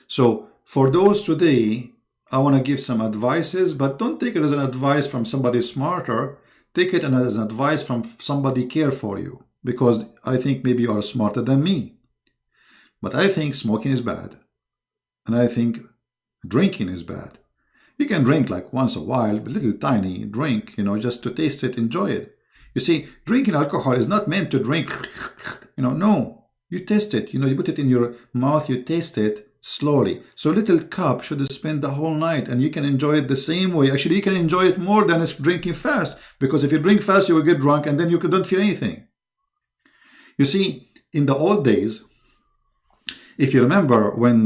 So for those today, I want to give some advices, but don't take it as an advice from somebody smarter. Take it as an advice from somebody care for you, because I think maybe you are smarter than me. But I think smoking is bad, and I think drinking is bad. You can drink like once a while, a little tiny drink, just to taste it, enjoy it. You see, drinking alcohol is not meant to drink, no. You taste it, you put it in your mouth, you taste it slowly. So a little cup should spend the whole night, and you can enjoy it the same way. Actually, you can enjoy it more than drinking fast, because if you drink fast, you will get drunk, and then you don't feel anything. You see, in the old days, if you remember when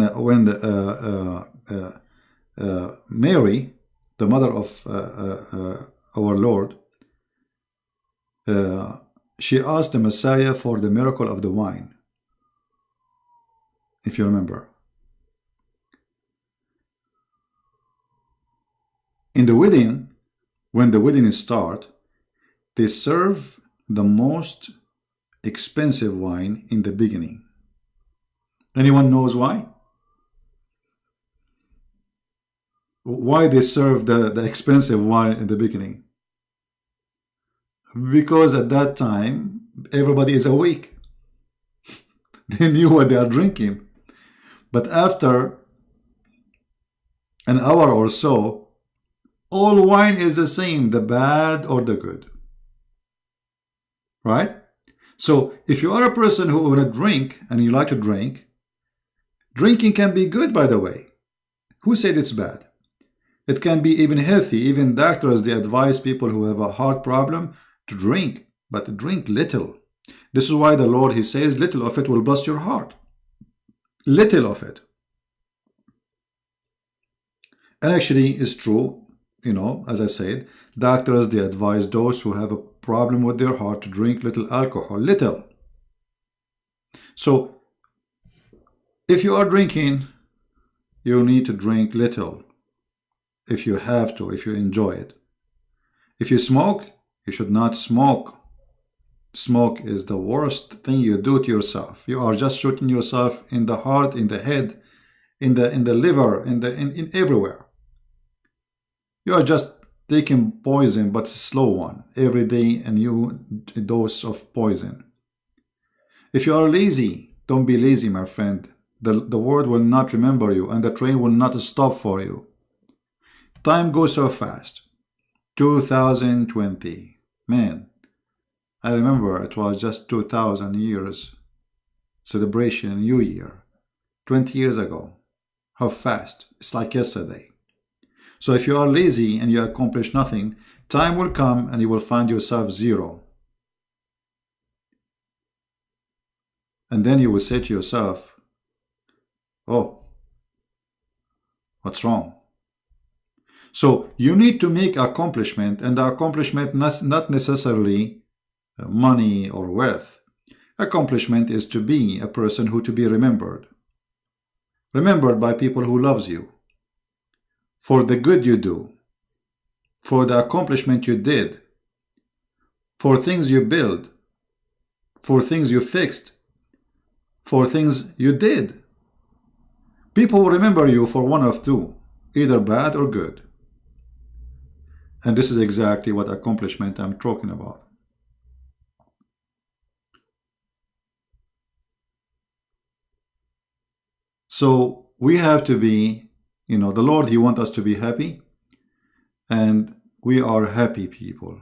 Mary, the mother of our Lord, she asked the Messiah for the miracle of the wine, if you remember. In the wedding, when the wedding starts, they serve the most expensive wine in the beginning. Anyone knows why? Why they serve the expensive wine in the beginning? Because at that time, everybody is awake. They knew what they are drinking. But after an hour or so, all wine is the same, the bad or the good. Right? So if you are a person who want to drink and you like to drink, drinking can be good, by the way. Who said it's bad? It can be even healthy. Even doctors, they advise people who have a heart problem to drink, but drink little. This is why the Lord, He says, little of it will bust your heart. Little of it. And actually, it's true. As I said, doctors, they advise those who have a problem with their heart to drink little alcohol, little. So, if you are drinking, you need to drink little. If you have to, if you enjoy it. If you smoke, you should not smoke. Smoke is the worst thing you do to yourself. You are just shooting yourself in the heart, in the head, in the liver, in everywhere. You are just taking poison, but slow one, every day, a new dose of poison. If you are lazy, don't be lazy, my friend. The world will not remember you, and the train will not stop for you. Time goes so fast. 2020. Man, I remember it was just 2000 years celebration, New Year. 20 years ago. How fast. It's like yesterday. So if you are lazy and you accomplish nothing, time will come and you will find yourself zero. And then you will say to yourself, oh, what's wrong? So you need to make accomplishment, and the accomplishment not necessarily money or wealth. Accomplishment is to be a person who to be remembered. Remembered by people who loves you. For the good you do. For the accomplishment you did. For things you build. For things you fixed. For things you did. People will remember you for one of two, either bad or good. And this is exactly what accomplishment I'm talking about. So we have to be, the Lord, He wants us to be happy. And we are happy people.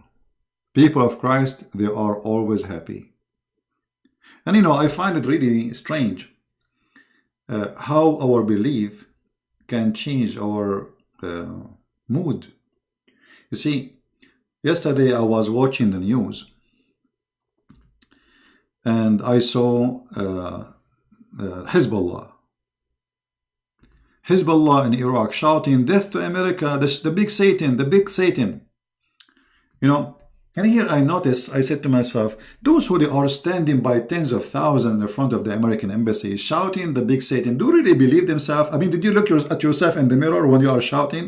People of Christ, they are always happy. And I find it really strange how our belief can change our mood. You see, yesterday I was watching the news and I saw Hezbollah in Iraq shouting, "Death to America, the big Satan, the big Satan." And here I said to myself, those who are standing by tens of thousands in front of the American embassy shouting the big Satan, do you really believe themselves? I mean, did you look at yourself in the mirror when you are shouting?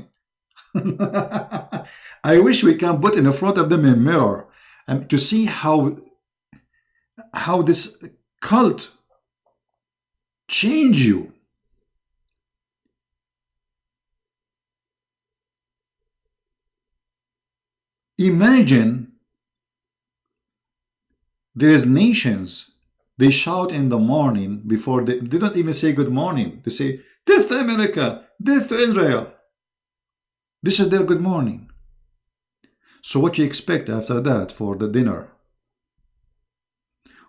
I wish we can put in front of them a mirror and to see how this cult change you. Imagine there's nations, they shout in the morning before they don't even say good morning. They say, "Death to America, death to Israel." This is their good morning. So what you expect after that for the dinner?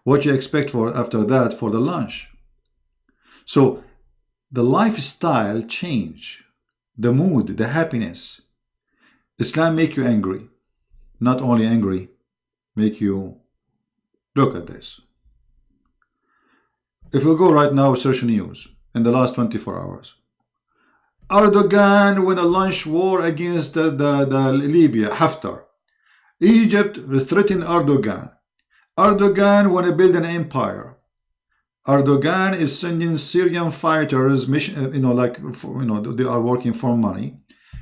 What you expect for after that for the lunch? So the lifestyle change, the mood, the happiness. Islam make you angry. Not only angry, make you look at this. If we go right now, search news in the last 24 hours. Erdogan win a lunch war against the Libya, Haftar. Egypt threatened Erdogan. Erdogan want to build an empire. Erdogan is sending Syrian fighters, mission, they are working for money.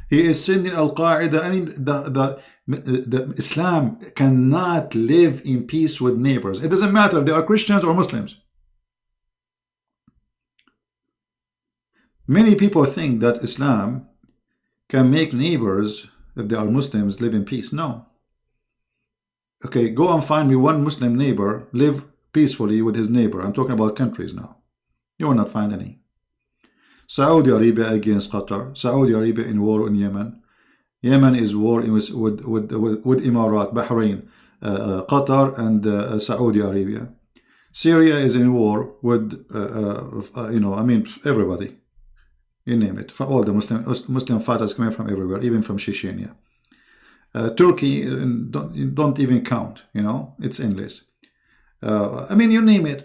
He is sending Al-Qaeda. I mean, the Islam cannot live in peace with neighbors. It doesn't matter if they are Christians or Muslims. Many people think that Islam can make neighbors, if they are Muslims, live in peace. No. Okay, go and find me one Muslim neighbor live peacefully with his neighbor. I'm talking about countries now. You will not find any. Saudi Arabia against Qatar. Saudi Arabia in war in Yemen. Yemen is war with Emirat, Bahrain, Qatar, and Saudi Arabia. Syria is in war with, everybody. You name it. For all the Muslim fighters coming from everywhere, even from Chechnya. Turkey, don't even count. It's endless. You name it.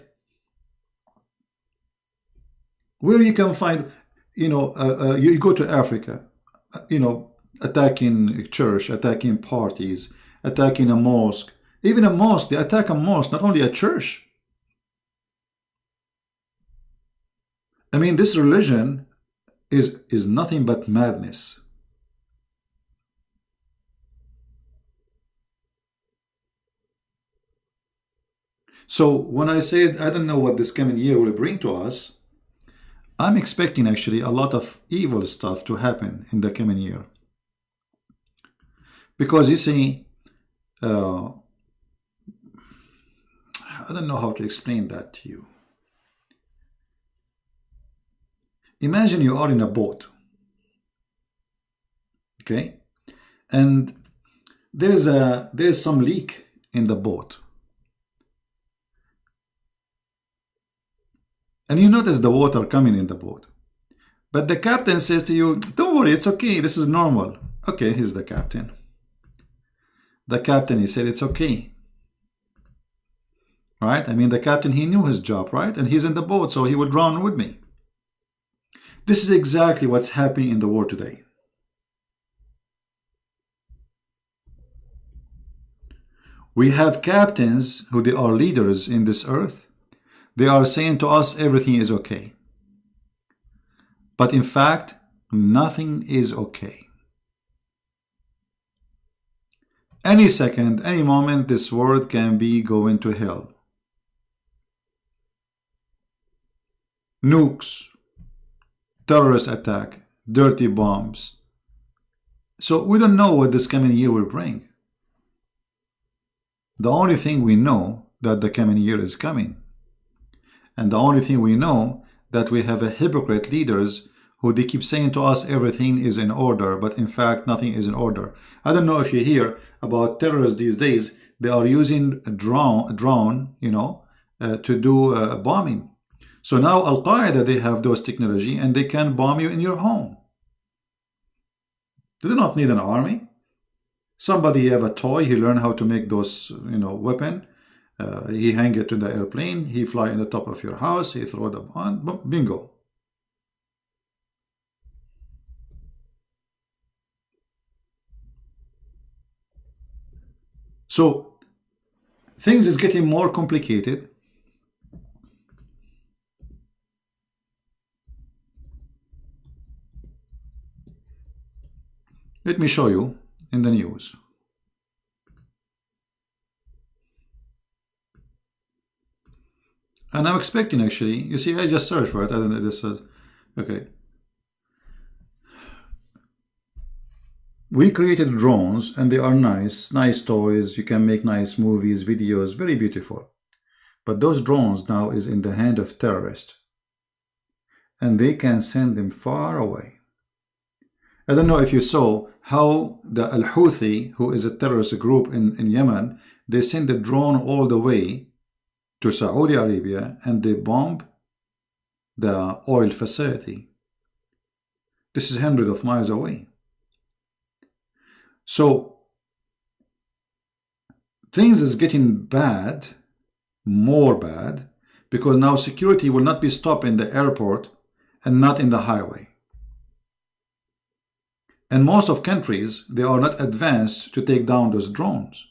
Where you can find, you go to Africa, attacking a church, attacking parties, attacking a mosque. Even a mosque, they attack a mosque, not only a church. This religion is nothing but madness. So when I said I don't know what this coming year will bring to us, I'm expecting actually a lot of evil stuff to happen in the coming year. Because you see, I don't know how to explain that to you. Imagine you are in a boat, okay, and there is some leak in the boat, and you notice the water coming in the boat, but the captain says to you, "Don't worry, it's okay. This is normal." Okay, he's the captain. The captain, he said, "It's okay." Right? The captain, he knew his job, right? And he's in the boat, so he would drown with me. This is exactly what's happening in the world today. We have captains who they are leaders in this earth. They are saying to us everything is okay. But in fact, nothing is okay. Any second, any moment, this world can be going to hell. Nukes, terrorist attack, dirty bombs. So we don't know what this coming year will bring. The only thing we know that the coming year is coming. And the only thing we know that we have a hypocrite leaders who they keep saying to us everything is in order, but in fact nothing is in order. I don't know if you hear about terrorists these days. They are using a drone, to do bombing. So now Al-Qaeda, they have those technology and they can bomb you in your home. They do not need an army. Somebody have a toy, he learn how to make those, weapon. He hang it to the airplane, he fly in the top of your house, he throw the bomb, bingo. So things is getting more complicated. Let me show you in the news. And I'm expecting, actually, you see, I just searched for it. I don't know, this is, okay. We created drones and they are nice toys. You can make nice movies, videos, very beautiful. But those drones now is in the hand of terrorists. And they can send them far away. I don't know if you saw how the Al-Houthi, who is a terrorist group in Yemen, they send a drone all the way to Saudi Arabia and they bomb the oil facility. This is hundreds of miles away. So things is getting bad, more bad, because now security will not be stopped in the airport and not in the highway. And most of countries, they are not advanced to take down those drones.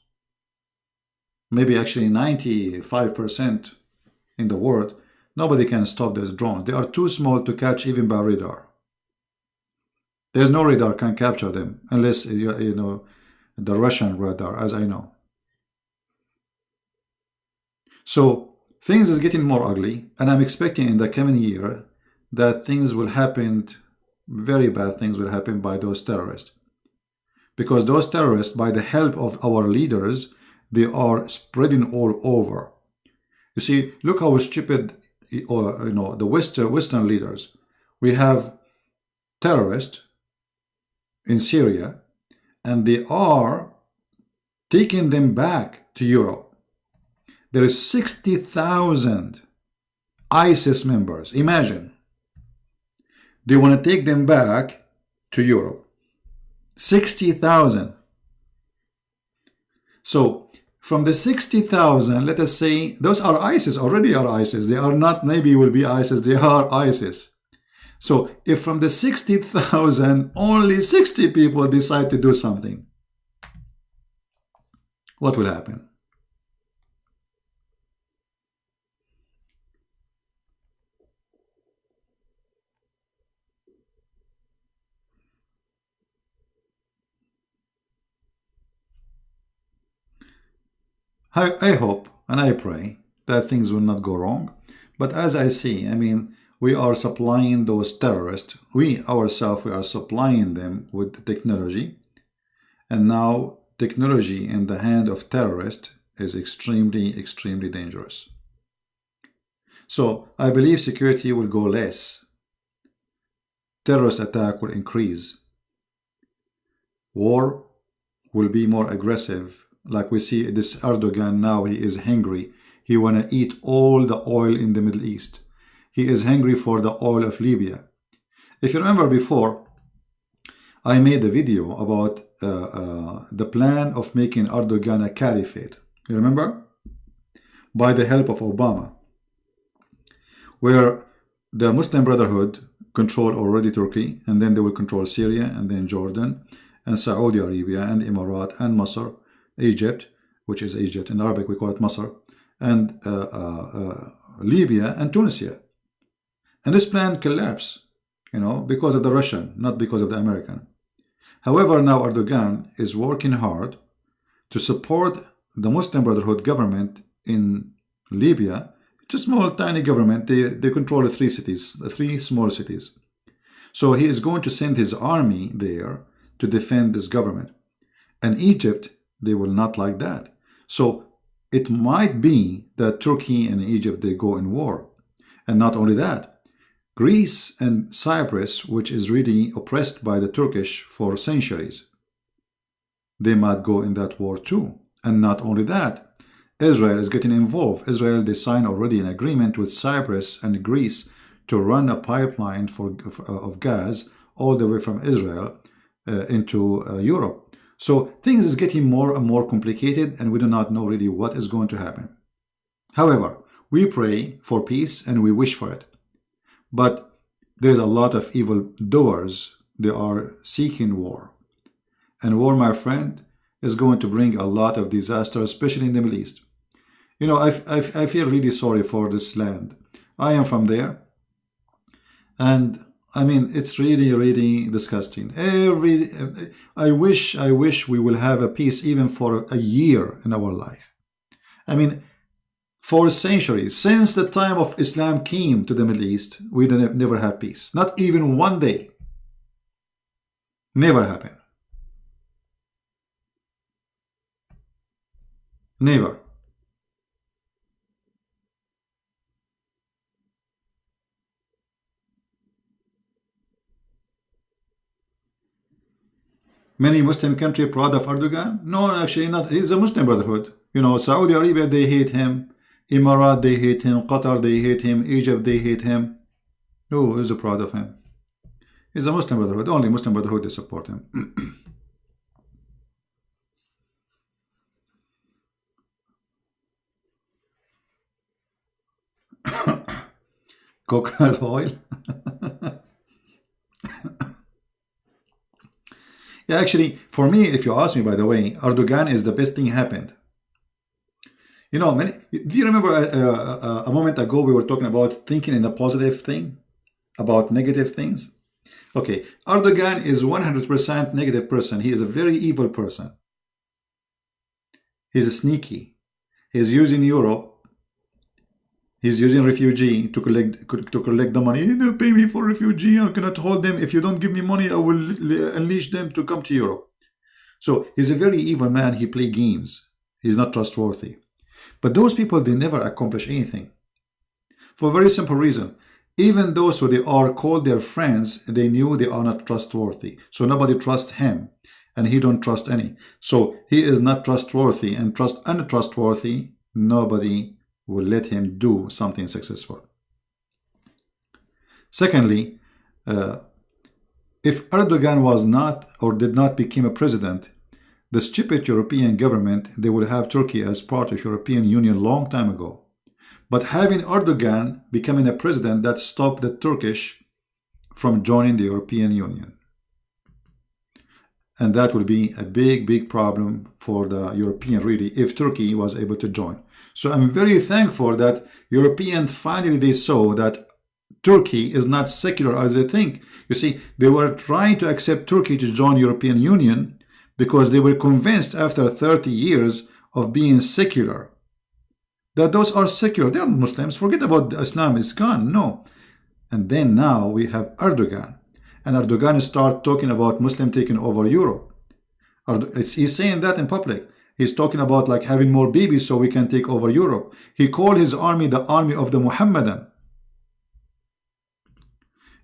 Maybe actually 95% in the world, nobody can stop those drones. They are too small to catch even by radar. There's no radar can capture them unless, the Russian radar, as I know. So things is getting more ugly, and I'm expecting in the coming year that things will happen, very bad things will happen by those terrorists. Because those terrorists, by the help of our leaders, they are spreading all over. You see, look how stupid, the Western leaders. We have terrorists in Syria, and they are taking them back to Europe. There is 60,000 ISIS members. Imagine. They want to take them back to Europe. 60,000. So from the 60,000, let us say, those are ISIS, already are ISIS. They are not, maybe will be ISIS, they are ISIS. So if from the 60,000, only 60 people decide to do something, what will happen? I hope and I pray that things will not go wrong. But as I see, we are supplying those terrorists. We ourselves, we are supplying them with the technology. And now technology in the hand of terrorists is extremely, extremely dangerous. So I believe security will go less. Terrorist attack will increase. War will be more aggressive. Like we see this Erdogan now, he is hungry. He want to eat all the oil in the Middle East. He is hungry for the oil of Libya. If you remember before, I made a video about the plan of making Erdogan a caliphate. You remember? By the help of Obama. Where the Muslim Brotherhood control already Turkey, and then they will control Syria, and then Jordan, and Saudi Arabia, and Emirat, and Masr, Egypt, which is Egypt. In Arabic we call it Masr, and Libya and Tunisia. And this plan collapsed, because of the Russian, not because of the American. However, now Erdogan is working hard to support the Muslim Brotherhood government in Libya. It's a small, tiny government. They control three small cities. So he is going to send his army there to defend this government. And Egypt, they will not like that. So it might be that Turkey and Egypt, they go in war. And not only that, Greece and Cyprus, which is really oppressed by the Turkish for centuries, they might go in that war too. And not only that, Israel is getting involved. Israel, they signed already an agreement with Cyprus and Greece to run a pipeline of gas all the way from Israel into Europe. So things is getting more and more complicated, and we do not know really what is going to happen. However, we pray for peace and we wish for it. But there's a lot of evil doers. They are seeking war. And war, my friend, is going to bring a lot of disaster, especially in the Middle East. You know, I feel really sorry for this land. I am from there. And I mean, it's really, really disgusting. I wish we will have a peace even for a year in our life. I mean, for centuries, since the time of Islam came to the Middle East, we never have peace. Not even one day. Never happened. Never. Many Muslim countries proud of Erdogan? No, actually not. He's a Muslim Brotherhood. You know, Saudi Arabia, they hate him. Emirat, they hate him. Qatar, they hate him. Egypt, they hate him. Who is proud of him? He's a Muslim Brotherhood. Only Muslim Brotherhood, they support him. Coconut oil. Yeah, actually, for me, if you ask me, by the way, Erdogan is the best thing happened. You know, do you remember a moment ago we were talking about thinking in a positive thing, about negative things? Okay, Erdogan is 100% negative person. He is a very evil person. He's sneaky. He's using Europe. He's using refugee to collect the money. You pay me for refugee. I cannot hold them. If you don't give me money, I will unleash them to come to Europe. So he's a very evil man. He plays games. He's not trustworthy. But those people, they never accomplish anything. For a very simple reason. Even those who they are called their friends, they knew they are not trustworthy. So nobody trusts him. And he don't trust any. So he is not trustworthy, and untrustworthy, nobody will let him do something successful. Secondly, if Erdogan was not or did not become a president, the stupid European government, they will have Turkey as part of European Union long time ago. But having Erdogan becoming a president, that stopped the Turkish from joining the European Union. And that will be a big, big problem for the European really if Turkey was able to join. So I'm very thankful that Europeans finally they saw that Turkey is not secular as they think. You see, they were trying to accept Turkey to join European Union because they were convinced after 30 years of being secular that those are secular. They are Muslims. Forget about Islam. It's gone. No. And then now we have Erdogan. And Erdogan start talking about Muslim taking over Europe. He's saying that in public. He's talking about like having more babies so we can take over Europe. He called his army the army of the Muhammadan.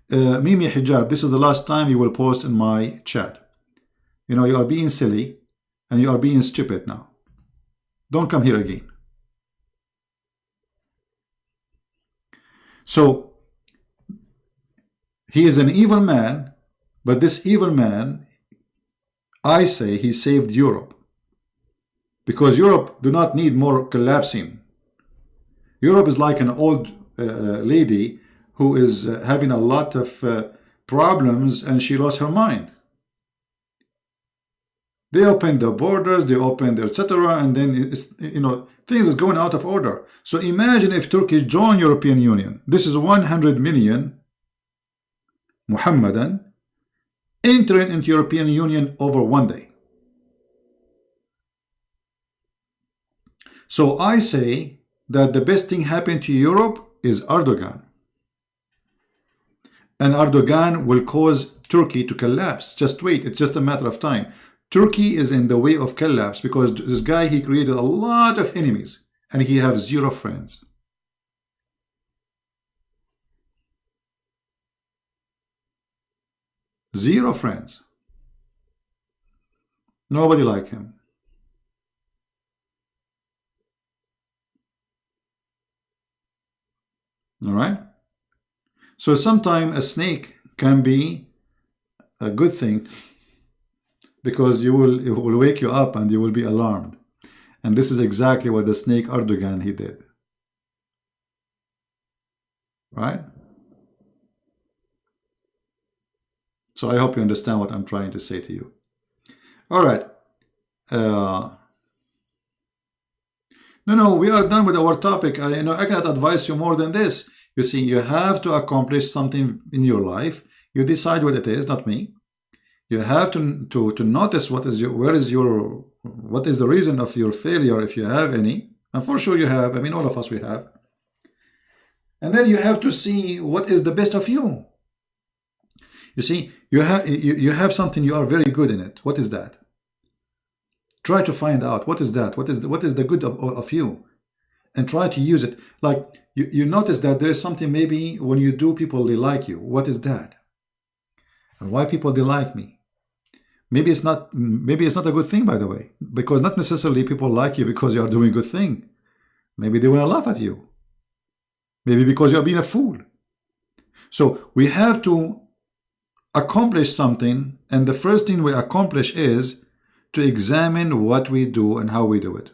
Mimi Hijab, this is the last time you will post in my chat. You know, you are being silly and you are being stupid now. Don't come here again. So, he is an evil man, but this evil man, I say he saved Europe. Because Europe do not need more collapsing. Europe is like an old lady who is having a lot of problems and she lost her mind. They opened the borders, they opened etc. And then, you know, things is going out of order. So imagine if Turkey joined European Union. This is 100 million Muhammadan entering into European Union over one day. So I say that the best thing happened to Europe is Erdogan. And Erdogan will cause Turkey to collapse. Just wait, it's just a matter of time. Turkey is in the way of collapse because this guy, he created a lot of enemies and he has zero friends. Zero friends. Nobody like him. All right? So sometimes a snake can be a good thing because it will wake you up and you will be alarmed. And this is exactly what the snake Erdogan he did. Right? So I hope you understand what I'm trying to say to you. All right. No, we are done with our topic. I cannot advise you more than this. You see, you have to accomplish something in your life. You decide what it is, not me. You have to notice what is the reason of your failure, if you have any. And for sure you have. I mean, all of us, we have. And then you have to see what is the best of you. You see, you have something, you are very good in it. What is that? Try to find out what is that. What is the good of you, and try to use it. Like you notice that there is something, maybe when you do, people they like you. What is that? And why people they like me? Maybe it's not a good thing, by the way, because not necessarily people like you because you are doing a good thing. Maybe they want to laugh at you. Maybe because you are being a fool. So we have to accomplish something, and the first thing we accomplish is to examine what we do and how we do it.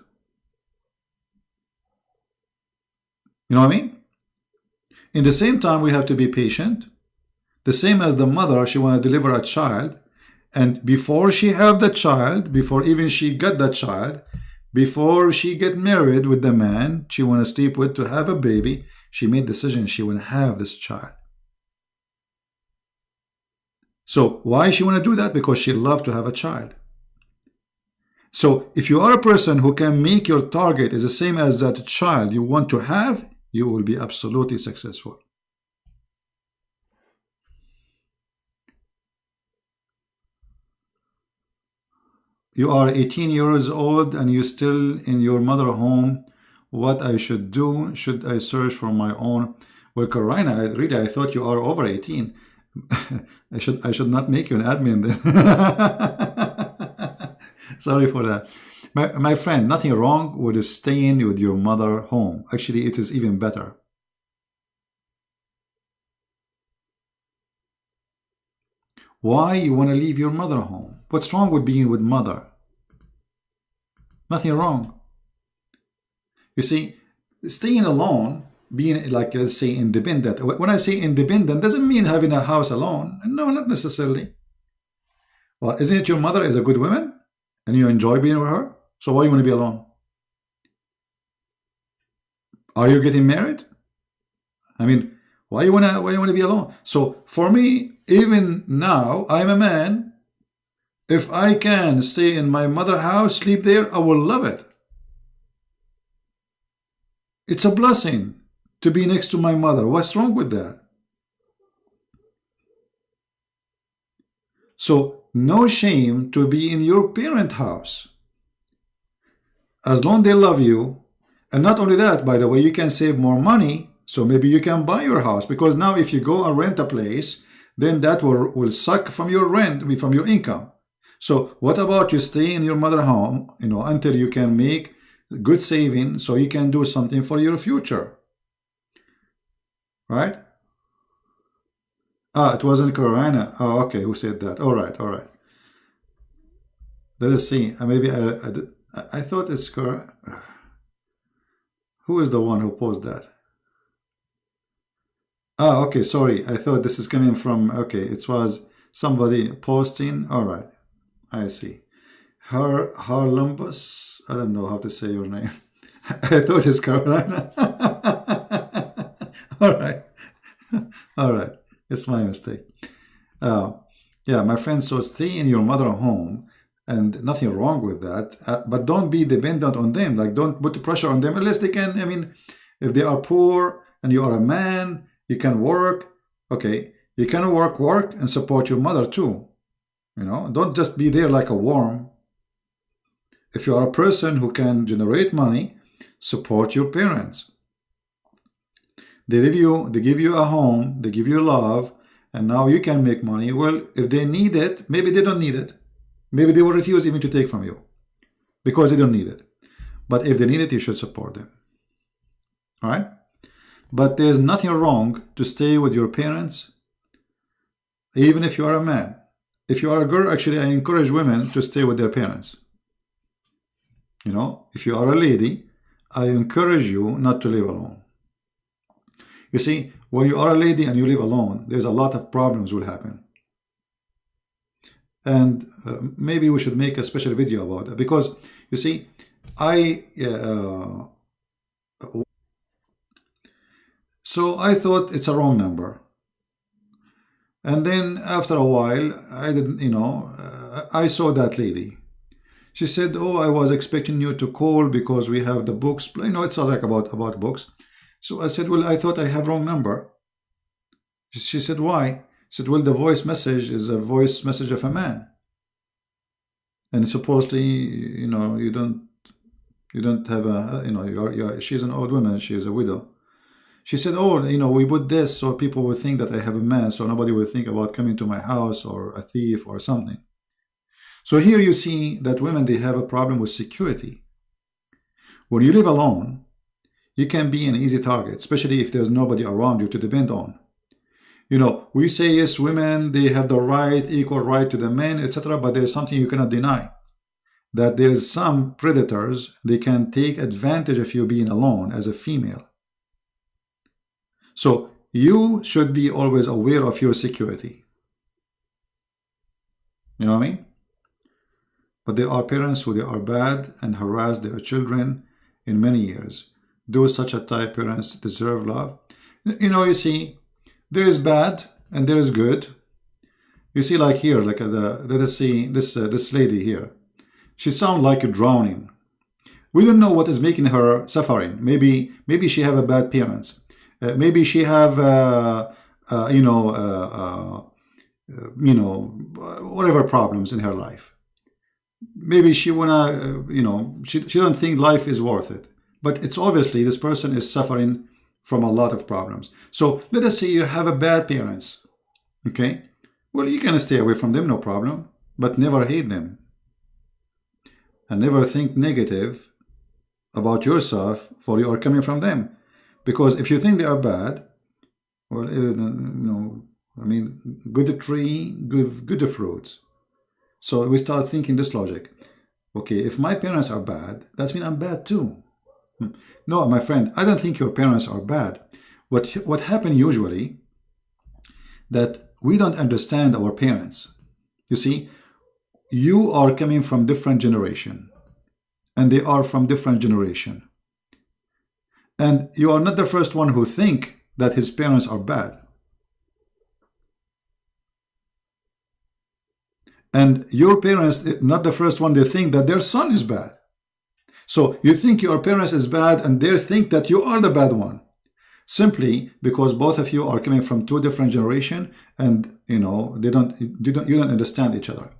You know what I mean? In the same time, we have to be patient. The same as the mother, she want to deliver a child, and before she have the child, before even she got the child, before she get married with the man she want to sleep with to have a baby, she made decision she want to have this child. So why she want to do that? Because she love to have a child. So if you are a person who can make your target is the same as that child you want to have, you will be absolutely successful. You are 18 years old and you still in your mother home. What I should do? Should I search for my own? Well, Karina, I thought you are over 18. I should not make you an admin then. Sorry for that. My friend, nothing wrong with staying with your mother home. Actually, it is even better. Why you want to leave your mother home? What's wrong with being with mother? Nothing wrong. You see, staying alone, being like, let's say, independent. When I say independent, doesn't mean having a house alone. No, not necessarily. Well, isn't it your mother is a good woman? And you enjoy being with her? So why you want to be alone? Are you getting married? I mean, why you want to be alone? So for me, even now, I'm a man. If I can stay in my mother's house, sleep there, I will love it. It's a blessing to be next to my mother. What's wrong with that? So no shame to be in your parent house. As long as they love you. And not only that, by the way, you can save more money. So maybe you can buy your house. Because now if you go and rent a place, then that will suck from your rent, from your income. So what about you stay in your mother home, until you can make good saving so you can do something for your future. Right? It wasn't Carolina. Oh, okay. Who said that? All right. Let us see. Maybe I thought it's Carolina. Who is the one who posted that? Okay. Sorry. I thought this is coming from, okay. It was somebody posting. All right. I see. Harlumbus. I don't know how to say your name. I thought it's Carolina. All right. It's my mistake. Yeah, my friend, so stay in your mother home, and nothing wrong with that. But don't be dependent on them. Like, don't put the pressure on them unless they can. I mean, if they are poor and you are a man, you can work. Okay, you can work and support your mother too. Don't just be there like a worm. If you are a person who can generate money, support your parents. They give you a home, they give you love, and now you can make money. Well, if they need it, maybe they don't need it. Maybe they will refuse even to take from you because they don't need it. But if they need it, you should support them. All right? But there's nothing wrong to stay with your parents, even if you are a man. If you are a girl, actually, I encourage women to stay with their parents. You know, if you are a lady, I encourage you not to live alone. You see, when you are a lady and you live alone, there's a lot of problems will happen. And maybe we should make a special video about it, because you see, so I thought it's a wrong number. And then after a while, I didn't, you know, I saw that lady. She said, oh, I was expecting you to call because we have the books. You know, it's all like about books. So I said, well, I thought I have wrong number. She said, why? She said, well, the voice message is a voice message of a man. And supposedly, you know, you don't have a, you know, she's an old woman, she is a widow. She said, oh, you know, we put this so people will think that I have a man, so nobody will think about coming to my house or a thief or something. So here you see that women, they have a problem with security. When you live alone, you can be an easy target, especially if there's nobody around you to depend on. You know, we say, yes, women, they have the right, equal right to the men, etc., but there's something you cannot deny. That there is some predators, they can take advantage of you being alone as a female. So you should be always aware of your security. You know what I mean? But there are parents who they are bad and harass their children in many years. Those such a type parents deserve love. You know, you see, there is bad and there is good. You see, like here, like let us see this lady here. She sounds like drowning. We don't know what is making her suffering. Maybe she have a bad parents. Maybe she have whatever problems in her life. Maybe she wanna she don't think life is worth it. But it's obviously this person is suffering from a lot of problems. So let us say you have a bad parents. Okay, well, you can stay away from them, no problem, but never hate them. And never think negative about yourself for you are coming from them. Because if you think they are bad, well, I mean, good tree, good fruits. So we start thinking this logic. Okay, if my parents are bad, that means I'm bad too. No, my friend, I don't think your parents are bad. What happens usually, that we don't understand our parents. You see, you are coming from different generation, and they are from different generation. And you are not the first one who think that his parents are bad. And your parents, not the first one, they think that their son is bad. So you think your parents is bad and they think that you are the bad one. Simply because both of you are coming from two different generations and you don't understand each other.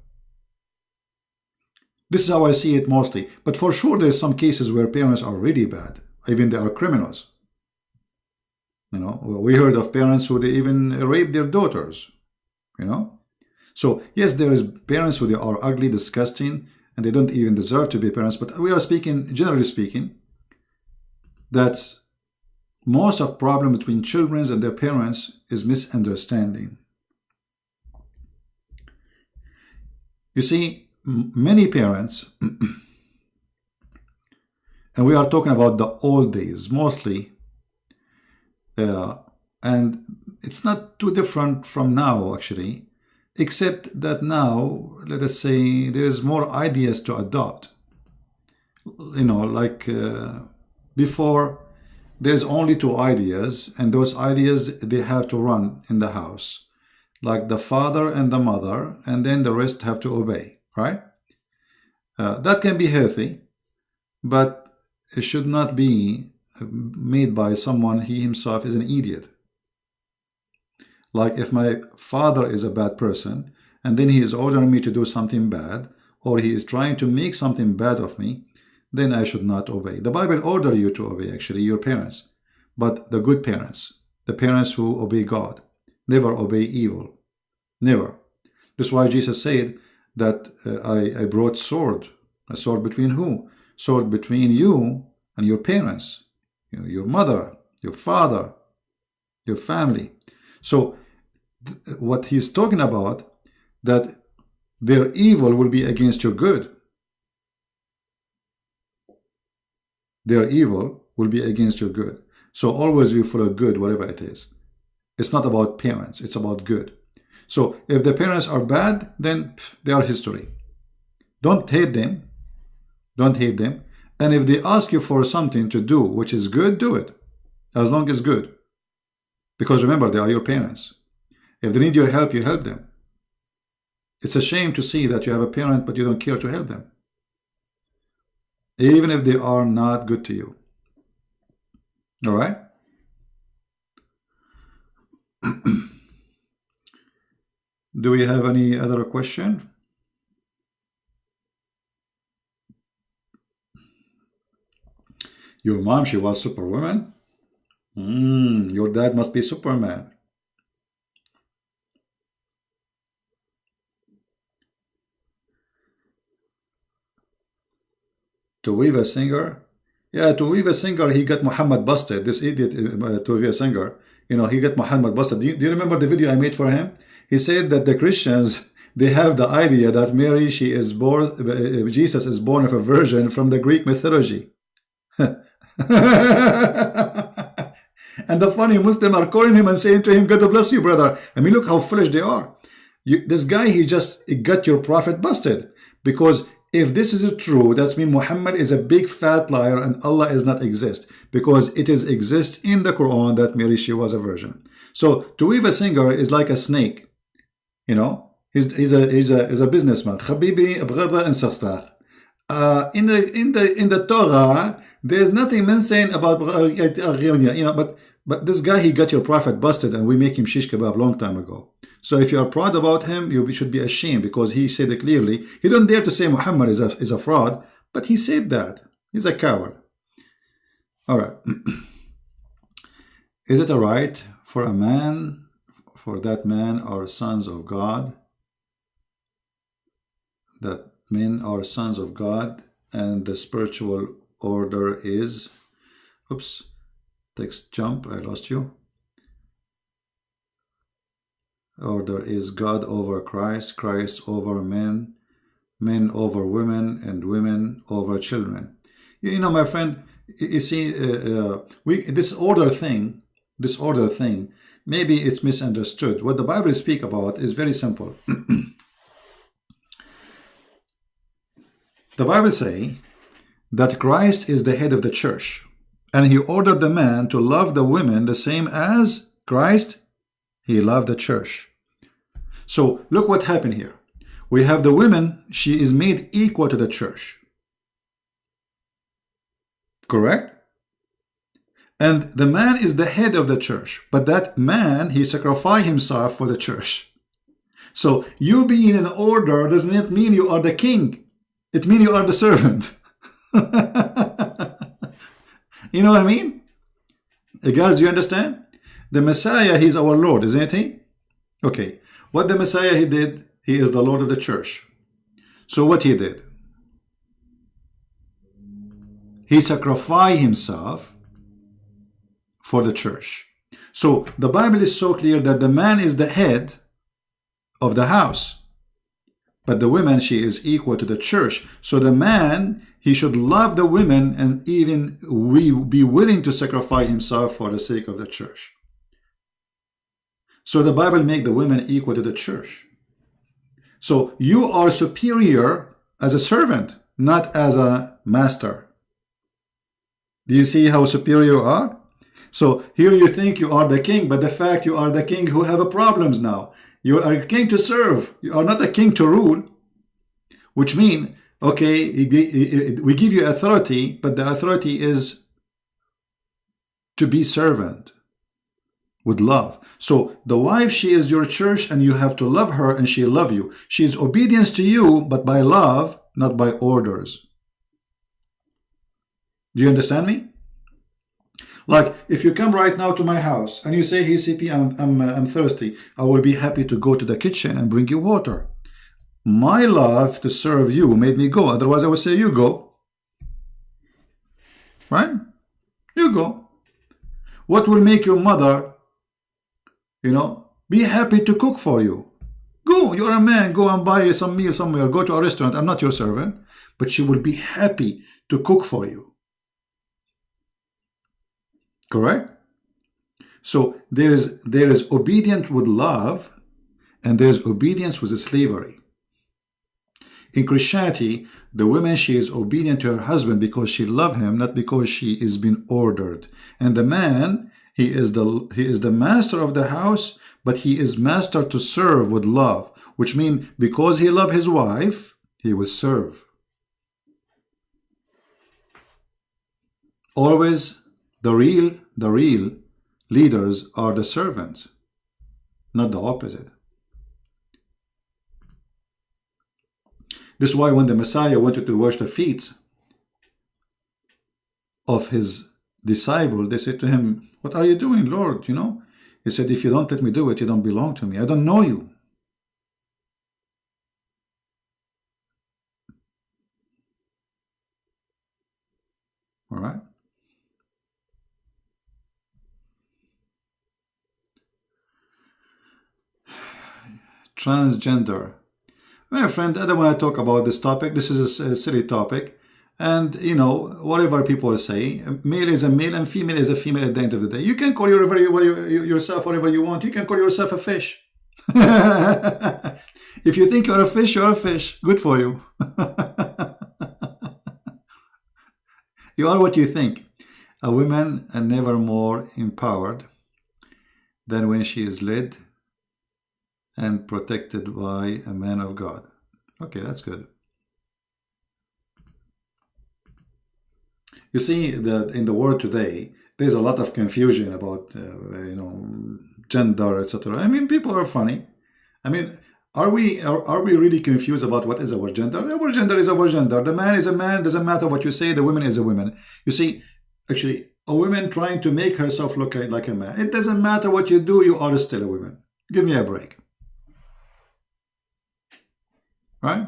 This is how I see it mostly. But for sure there's some cases where parents are really bad. Even they are criminals. We heard of parents who they even rape their daughters. So yes, there is parents who they are ugly, disgusting, and they don't even deserve to be parents. But we are speaking, generally speaking, that most of problem between children and their parents is misunderstanding. You see, many parents, and we are talking about the old days mostly, and it's not too different from now actually, except that now, let us say, there is more ideas to adopt. Like before, there's only two ideas, and those ideas, they have to run in the house, like the father and the mother, and then the rest have to obey, right? That can be healthy, but it should not be made by someone, he himself is an idiot. Like if my father is a bad person, and then he is ordering me to do something bad, or he is trying to make something bad of me, then I should not obey. The Bible orders you to obey, actually, your parents, but the good parents, the parents who obey God. Never obey evil. Never. That's why Jesus said that I brought sword. A sword between who? Sword between you and your parents, your mother, your father, your family. So what he's talking about, that their evil will be against your good. Their evil will be against your good. So always you follow good, whatever it is. It's not about parents, it's about good. So if the parents are bad, then they are history. Don't hate them. Don't hate them. And if they ask you for something to do which is good, do it. As long as good. Because remember, they are your parents. If they need your help, you help them. It's a shame to see that you have a parent but you don't care to help them, even if they are not good to you. All right? Do we have any other question? Your mom, she was Superwoman? Your dad must be Superman. To weave a singer? Yeah, to weave a singer, he got Muhammad busted. This idiot, to weave a singer, he got Muhammad busted. Do you remember the video I made for him? He said that the Christians, they have the idea that Mary, she is born, Jesus is born of a virgin from the Greek mythology. And the funny Muslims are calling him and saying to him, God bless you, brother. I mean, look how foolish they are. This guy, he got your prophet busted. Because if this is true, that means Muhammad is a big fat liar and Allah is not exist. Because it is exist in the Quran that Mary, she was a virgin. So to weave a singer is like a snake. He's a businessman. Habibi abghada insastar. In the Torah, there's nothing mentioned about but this guy, he got your prophet busted, and we make him shish kebab long time ago. So if you are proud about him, you should be ashamed, because he said it clearly. He don't dare to say Muhammad is a fraud, but he said that. He's a coward. All right. Is it all right for a man, for that man are sons of God, that men are sons of God, and the spiritual order is, oops, text jump, I lost you. Order is God over Christ, Christ over men, men over women, and women over children. My friend, you see, this order thing, maybe it's misunderstood. What the Bible speaks about is very simple. The Bible says that Christ is the head of the church, and he ordered the man to love the women the same as Christ, he loved the church. So look what happened here. We have the women, she is made equal to the church. Correct? And the man is the head of the church, but that man, he sacrificed himself for the church. So you being in order does not mean you are the king. It means you are the servant. You know what I mean? Guys, you understand? The Messiah, he's our Lord, isn't he? Okay. What the Messiah, he did, he is the Lord of the church. So what he did? He sacrificed himself for the church. So the Bible is so clear that the man is the head of the house. But the woman, she is equal to the church. So the man, he should love the women and even be willing to sacrifice himself for the sake of the church. So the Bible makes the women equal to the church. So you are superior as a servant, not as a master. Do you see how superior you are? So here you think you are the king, but the fact you are the king who have problems now. You are a king to serve. You are not a king to rule. Which means, okay, we give you authority, but the authority is to be servant with love. So the wife, she is your church, and you have to love her, and she love you. She is obedience to you, but by love, not by orders. Do you understand me? Like, if you come right now to my house and you say, hey, CP, I'm thirsty, I will be happy to go to the kitchen and bring you water. My love to serve you made me go. Otherwise, I would say, you go. Right? You go. What will make your mother, be happy to cook for you? Go. You're a man. Go and buy some meal somewhere. Go to a restaurant. I'm not your servant. But she will be happy to cook for you. Correct? So there is obedience with love, and there's obedience with slavery. In Christianity, the woman, she is obedient to her husband because she loves him, not because she is being ordered. And the man, he is the master of the house, but he is master to serve with love, which means because he loves his wife, he will serve. Always the real leaders are the servants, not the opposite. This is why when the Messiah wanted to wash the feet of his disciple, they said to him, what are you doing, Lord? He said, if you don't let me do it, you don't belong to me. I don't know you. All right? Transgender. My friend, I don't want to talk about this topic. This is a silly topic. And, whatever people say, male is a male and female is a female at the end of the day. You can call yourself whatever you want. You can call yourself a fish. If you think you're a fish, you're a fish. Good for you. You are what you think. A woman is never more empowered than when she is led and protected by a man of God. Okay, that's good. You see that in the world today, there's a lot of confusion about, gender, etc. I mean, people are funny. I mean, are we really confused about what is our gender? Our gender is our gender. The man is a man. Doesn't matter what you say. The woman is a woman. You see, actually, a woman trying to make herself look like a man. It doesn't matter what you do. You are still a woman. Give me a break. Right?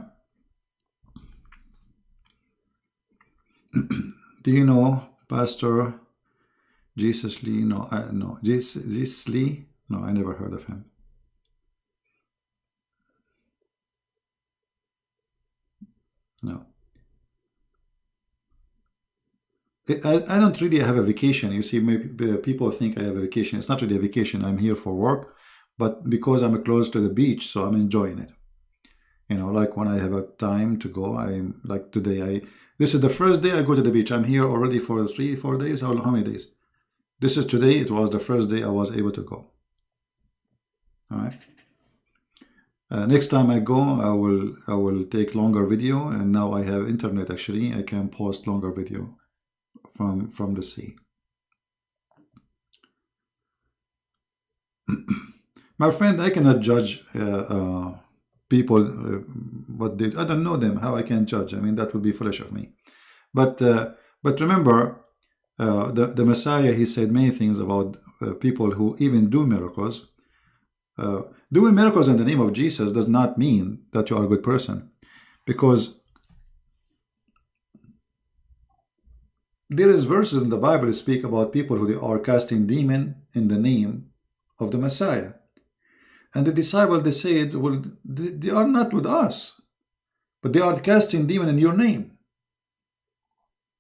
Do you know Pastor Jesus Lee? No, Jesus Lee? No, I never heard of him. No. I don't really have a vacation. You see, maybe people think I have a vacation. It's not really a vacation. I'm here for work, but because I'm close to the beach, so I'm enjoying it. Like when I have a time to go, I'm like today, this is the first day I go to the beach. I'm here already for 3-4 days. How many days? This is today. It was the first day I was able to go. All right. Next time I go, I will take longer video, and now I have internet. Actually, I can post longer video from the sea. My friend, I cannot judge people what they. I don't know them. How I can judge? I mean, that would be foolish of me. But remember, the Messiah, he said many things about people who even do miracles. Doing miracles in the name of Jesus does not mean that you are a good person, because there is verses in the Bible that speak about people who they are casting demon in the name of the Messiah. And the disciples, they said, well, they are not with us, but they are casting demon in your name.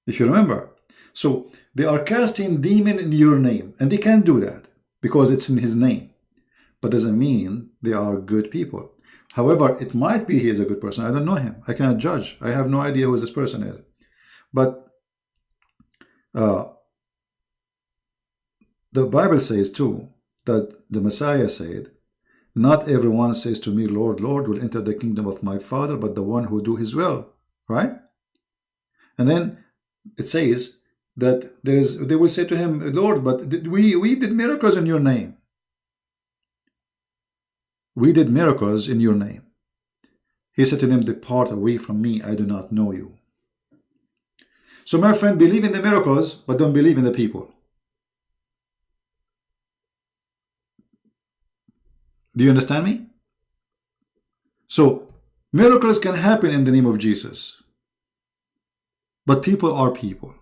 If you remember. So they are casting demon in your name, and they can't do that because it's in his name. But doesn't mean they are good people. However, it might be he is a good person. I don't know him. I cannot judge. I have no idea who this person is. But the Bible says too that the Messiah said, not everyone says to me, Lord, Lord, will enter the kingdom of my Father, but the one who do his will. Right? And then it says that they will say to him, Lord, but we did miracles in your name. We did miracles in your name. He said to them, depart away from me, I do not know you. So my friend, believe in the miracles, but don't believe in the people. Do you understand me? So miracles can happen in the name of Jesus, but people are people.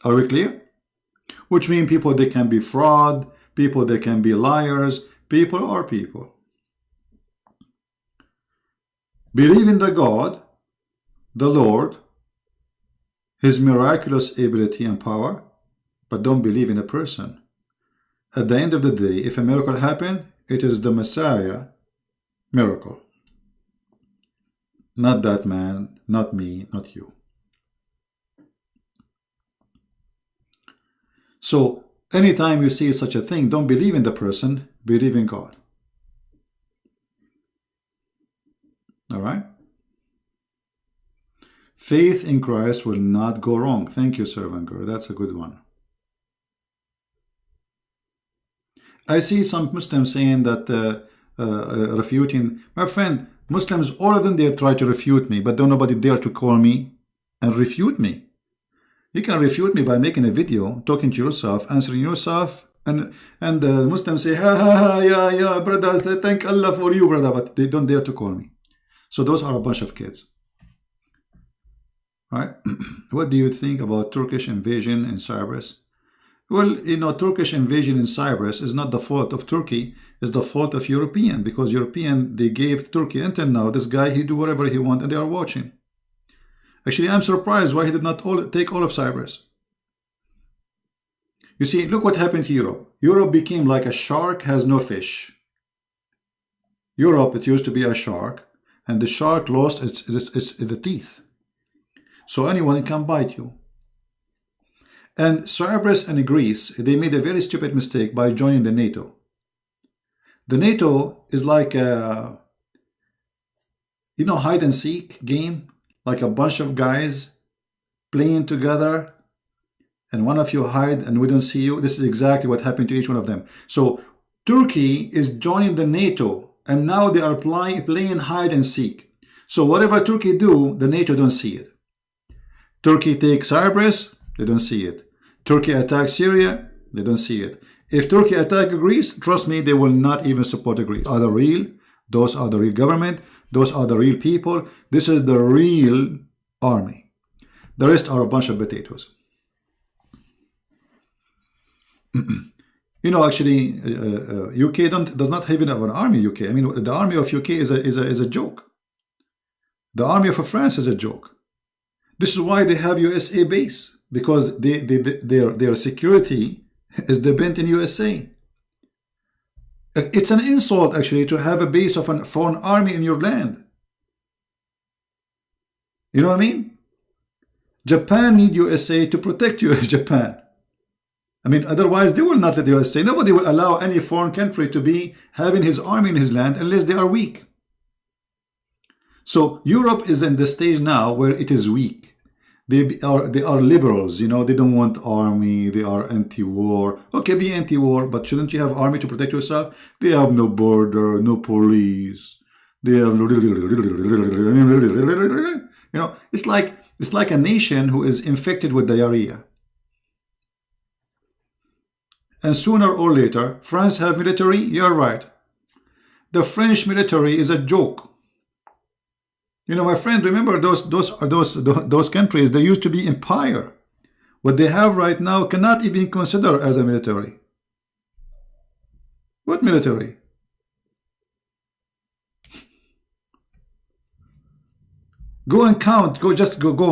Are we clear? Which means people, they can be fraud, people, they can be liars, people are people. Believe in the God, the Lord, His miraculous ability and power, but don't believe in a person. At the end of the day, if a miracle happens, it is the Messiah miracle. Not that man, not me, not you. So, anytime you see such a thing, don't believe in the person, believe in God. All right? Faith in Christ will not go wrong. Thank you, Servant Girl. That's a good one. I see some Muslims saying that refuting. My friend, Muslims, all of them, they try to refute me, but don't nobody dare to call me and refute me. You can refute me by making a video, talking to yourself, answering yourself, and Muslims say, ha ha ha, yeah, brother, thank Allah for you, brother, but they don't dare to call me. So those are a bunch of kids. Right? What do you think about Turkish invasion in Cyprus? Well, you know, Turkish invasion in Cyprus is not the fault of Turkey, it's the fault of European, because European, they gave Turkey until now, this guy, he do whatever he want, and they are watching. Actually, I'm surprised why he did not take all of Cyprus. You see, look what happened to Europe. Europe became like a shark has no fish. Europe, it used to be a shark, and the shark lost the teeth. So anyone can bite you. And Cyprus and Greece, they made a very stupid mistake by joining the NATO. The NATO is like a, you know, hide and seek game, like a bunch of guys playing together, and one of you hide and we don't see you. This is exactly what happened to each one of them. So Turkey is joining the NATO, and now they are playing hide and seek. So whatever Turkey do, the NATO don't see it. Turkey takes Cyprus, they don't see it. Turkey attacks Syria, they don't see it. If Turkey attack Greece, trust me, they will not even support Greece. Those are the real government, those are the real people. This is the real army. The rest are a bunch of potatoes. You know, actually, UK does not even have an army. UK, I mean, the army of UK is a joke. The army of France is a joke. This is why they have USA base, because their security is dependent in USA. It's an insult, actually, to have a base of a foreign army in your land. You know what I mean? Japan need USA to protect you, Japan. I mean, otherwise they will not let the USA. Nobody will allow any foreign country to be having his army in his land unless they are weak. So Europe is in the stage now where it is weak. They are liberals, you know, they don't want army, they are anti-war. Okay, be anti-war, but shouldn't you have army to protect yourself? They have no border, no police. They have, you know, it's like a nation who is infected with diarrhea. And sooner or later, France have military, you're right. The French military is a joke. You know, my friend, remember those countries, they used to be empire. What they have right now cannot even consider as a military. What military? Go and count, go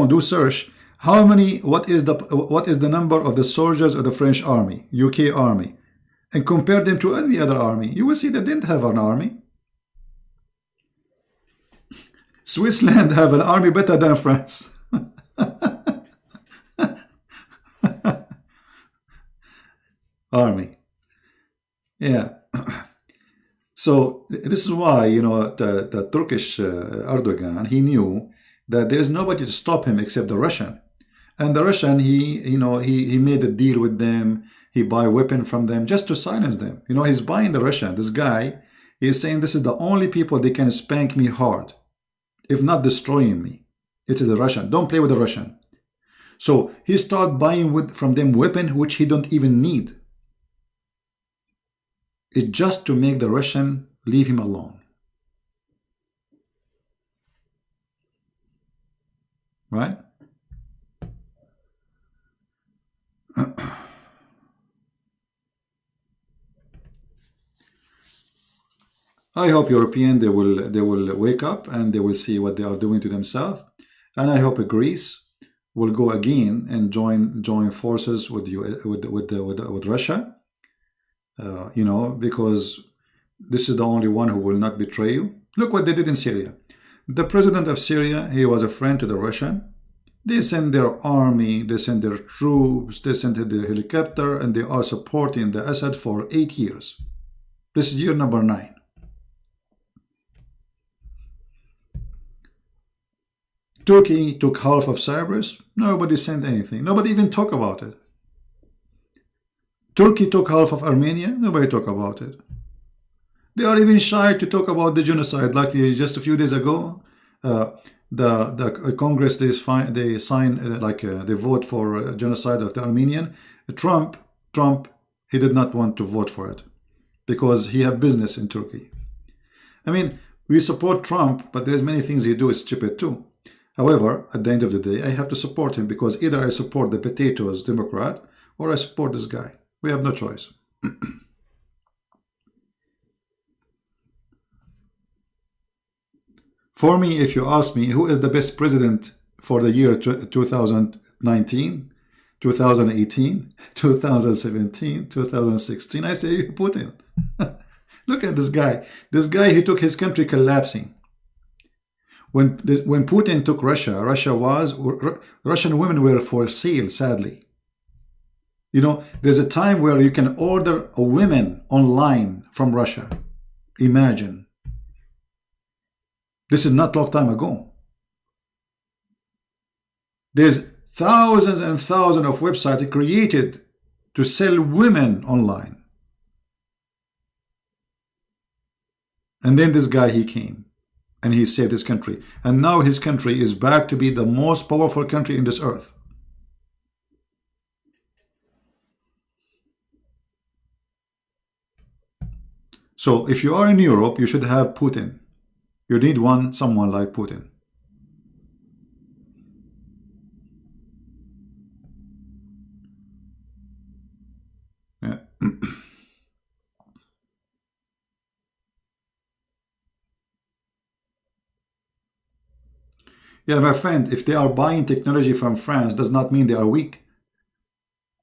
and do search. How many, what is the number of the soldiers of the French army, UK army, and compare them to any other army. You will see they didn't have an army. Switzerland have an army better than France. Army. Yeah. So this is why, you know, the Turkish Erdogan, he knew that there is nobody to stop him except the Russian. And the Russian, he made a deal with them. He buy weapon from them just to silence them. You know, he's buying the Russian. This guy, he is saying this is the only people they can spank me hard, if not destroying me. It is the Russian. Don't play with the Russian. So he start buying from them weapon which he don't even need. It's just to make the Russian leave him alone. Right? I hope European they will wake up and they will see what they are doing to themselves, and I hope Greece will go again and join forces with with Russia. Because this is the only one who will not betray you. Look what they did in Syria. The president of Syria, he was a friend to the Russian. They send their army, they send their troops, they send their helicopter, and they are supporting the Assad for 8 years. This is year number 9. Turkey took half of Cyprus. Nobody sent anything. Nobody even talked about it. Turkey took half of Armenia. Nobody talked about it. They are even shy to talk about the genocide. Like just a few days ago, the Congress they vote for genocide of the Armenian. Trump he did not want to vote for it because he have business in Turkey. I mean, we support Trump, but there's many things he do is stupid too. However, at the end of the day, I have to support him because either I support the potatoes Democrat or I support this guy. We have no choice. For me, if you ask me who is the best president for the year 2019, 2018, 2017, 2016, I say Putin. Look at this guy. This guy, he took his country collapsing. When Putin took Russia, Russian women were for sale, sadly. You know, there's a time where you can order a woman online from Russia. Imagine. This is not a long time ago. There's thousands and thousands of websites created to sell women online. And then this guy, he came and he saved his country. And now his country is back to be the most powerful country in this earth. So if you are in Europe, you should have Putin. You need someone like Putin. Yeah. Yeah, my friend, if they are buying technology from France, does not mean they are weak.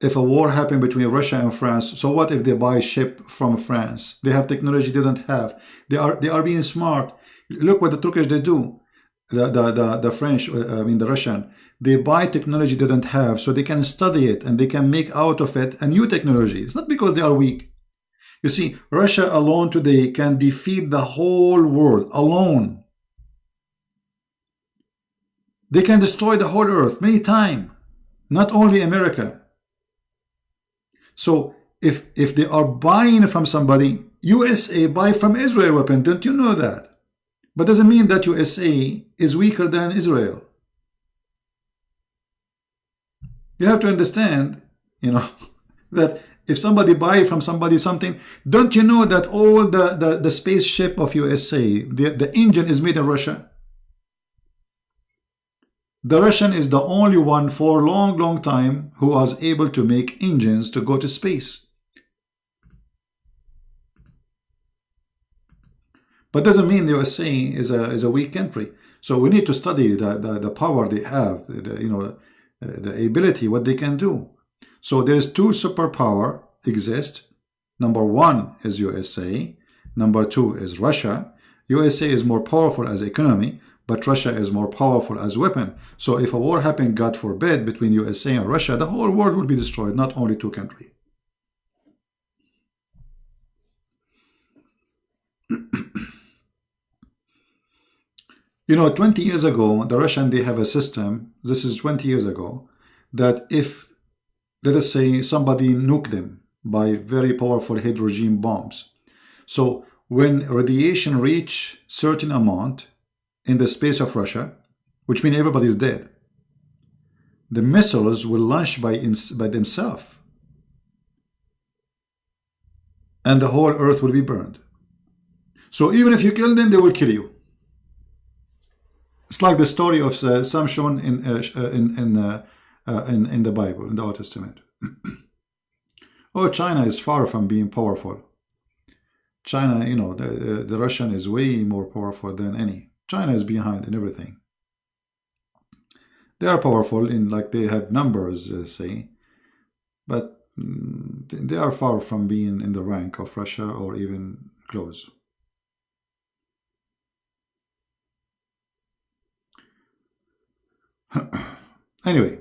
If a war happened between Russia and France, so what if they buy ship from France? They have technology they don't have. They are being smart. Look what the Turkish they do. The French, I mean the Russian, they buy technology they don't have, so they can study it and they can make out of it a new technology. It's not because they are weak. You see, Russia alone today can defeat the whole world alone. They can destroy the whole earth many times, not only America. So if they are buying from somebody, USA buy from Israel weapon, don't you know that? But doesn't mean that USA is weaker than Israel. You have to understand, that if somebody buy from somebody something, don't you know that all the spaceship of USA, the engine is made in Russia? The Russian is the only one for a long time who was able to make engines to go to space. But doesn't mean the USA is a weak country. So we need to study the power they have, the ability, what they can do. So there's two superpower exist. Number one is USA. Number two is Russia. USA is more powerful as economy, but Russia is more powerful as weapon. So if a war happened, God forbid, between USA and Russia, the whole world will be destroyed, not only two countries. 20 years ago, the Russian, they have a system, this is 20 years ago, that if, let us say, somebody nuked them by very powerful hydrogen bombs. So when radiation reach certain amount in the space of Russia, which means everybody is dead, the missiles will launch by themselves, and the whole earth will be burned. So even if you kill them, they will kill you. It's like the story of Samson in the Bible, in the Old Testament. Oh, China is far from being powerful. China, you know, the Russian is way more powerful than any. China is behind in everything. They are powerful in, like, they have numbers, say, but they are far from being in the rank of Russia or even close. Anyway,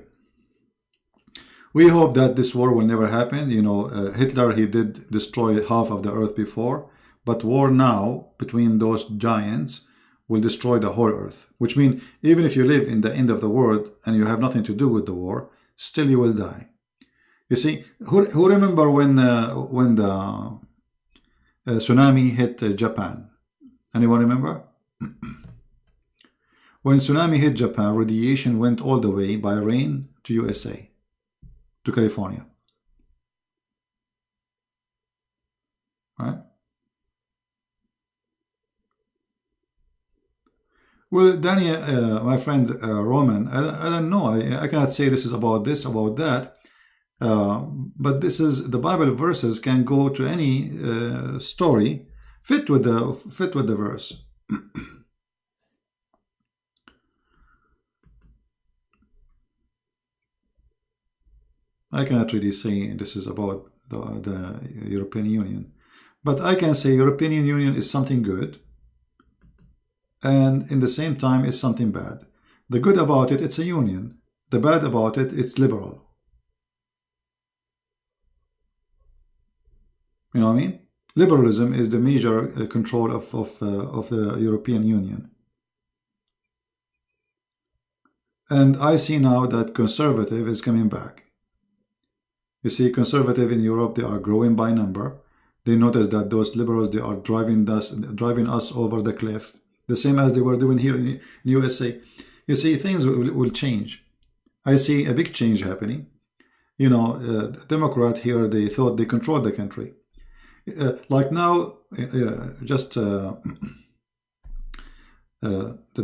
we hope that this war will never happen. You know, Hitler, he did destroy half of the earth before, but war now between those giants will destroy the whole earth, which means even if you live in the end of the world and you have nothing to do with the war, still you will die. You see, who remember when the tsunami hit Japan? Anyone remember? When tsunami hit Japan, radiation went all the way by rain to USA, to California. Right? Well, Danny, my friend Roman, I don't know. I cannot say this is about this, about that. But this is, the Bible verses can go to any story, fit with the verse. I cannot really say this is about the European Union, but I can say European Union is something good, and in the same time it's something bad. The good about it, it's a union. The bad about it, it's liberal. You know what I mean? Liberalism is the major control of the European Union. And I see now that conservative is coming back. You see, conservative in Europe, they are growing by number. They notice that those liberals, they are driving us over the cliff, the same as they were doing here in USA. You see, things will change. I see a big change happening. You know, Democrat here, they thought they controlled the country. Like now, just the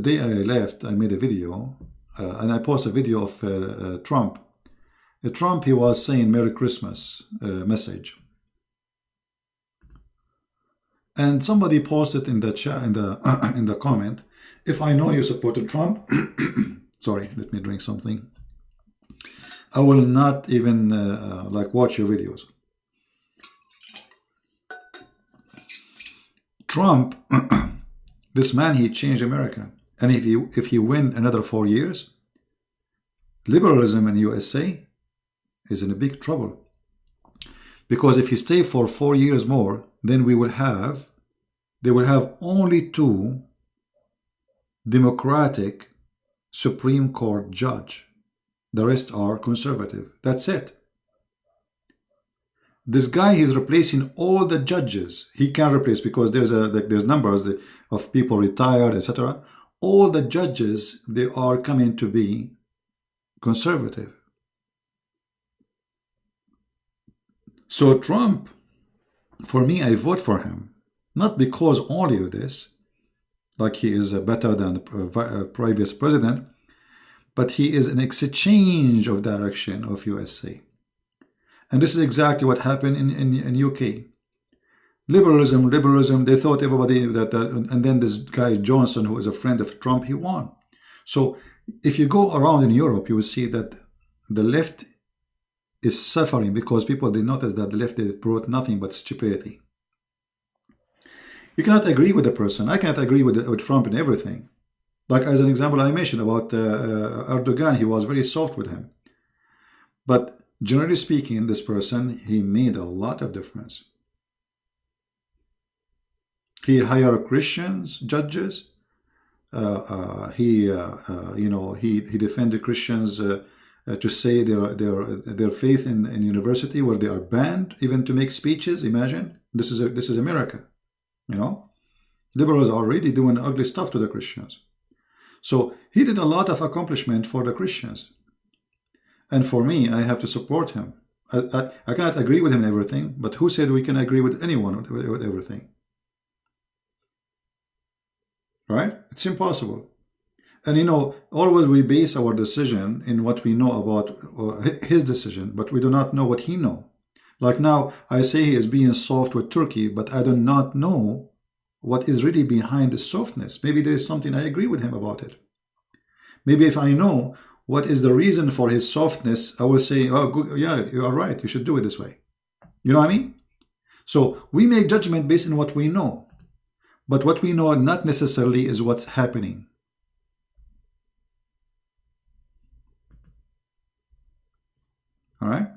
day I left, I made a video, and I posted a video of Trump. Trump, he was saying Merry Christmas message, and somebody posted in the chat, in the comment, if I know you supported Trump, sorry, let me drink something, I will not even like watch your videos. Trump, this man, he changed America, and if he win another 4 years, liberalism in USA is in a big trouble, because if he stay for 4 years more, then they will have only 2 Democratic Supreme Court judge. The rest are conservative. That's it. This guy is replacing all the judges he can replace, because there's numbers of people retired, etc. All the judges, they are coming to be conservative. So Trump, for me, I vote for him, not because only of this, like he is better than the previous president, but he is an exchange of direction of USA. And this is exactly what happened in UK. Liberalism, they thought everybody and then this guy Johnson, who is a friend of Trump, he won. So if you go around in Europe, you will see that the left is suffering, because people, they notice that the left, they brought nothing but stupidity. You cannot agree with the person. I cannot agree with Trump in everything. Like, as an example, I mentioned about Erdogan, he was very soft with him. But generally speaking, this person, he made a lot of difference. He hired Christians, judges. He defended Christians to say their faith in university, where they are banned even to make speeches. Imagine, this is America. You know, liberals are really doing ugly stuff to the Christians. So he did a lot of accomplishment for the Christians. And for me, I have to support him. I cannot agree with him in everything, but who said we can agree with anyone with everything? Right? It's impossible. And always we base our decision in what we know about his decision, but we do not know what he know. Like now, I say he is being soft with Turkey, but I do not know what is really behind the softness. Maybe there is something I agree with him about it. Maybe if I know what is the reason for his softness, I will say, oh, good, yeah, you are right. You should do it this way. You know what I mean? So we make judgment based on what we know. But what we know not necessarily is what's happening. All right?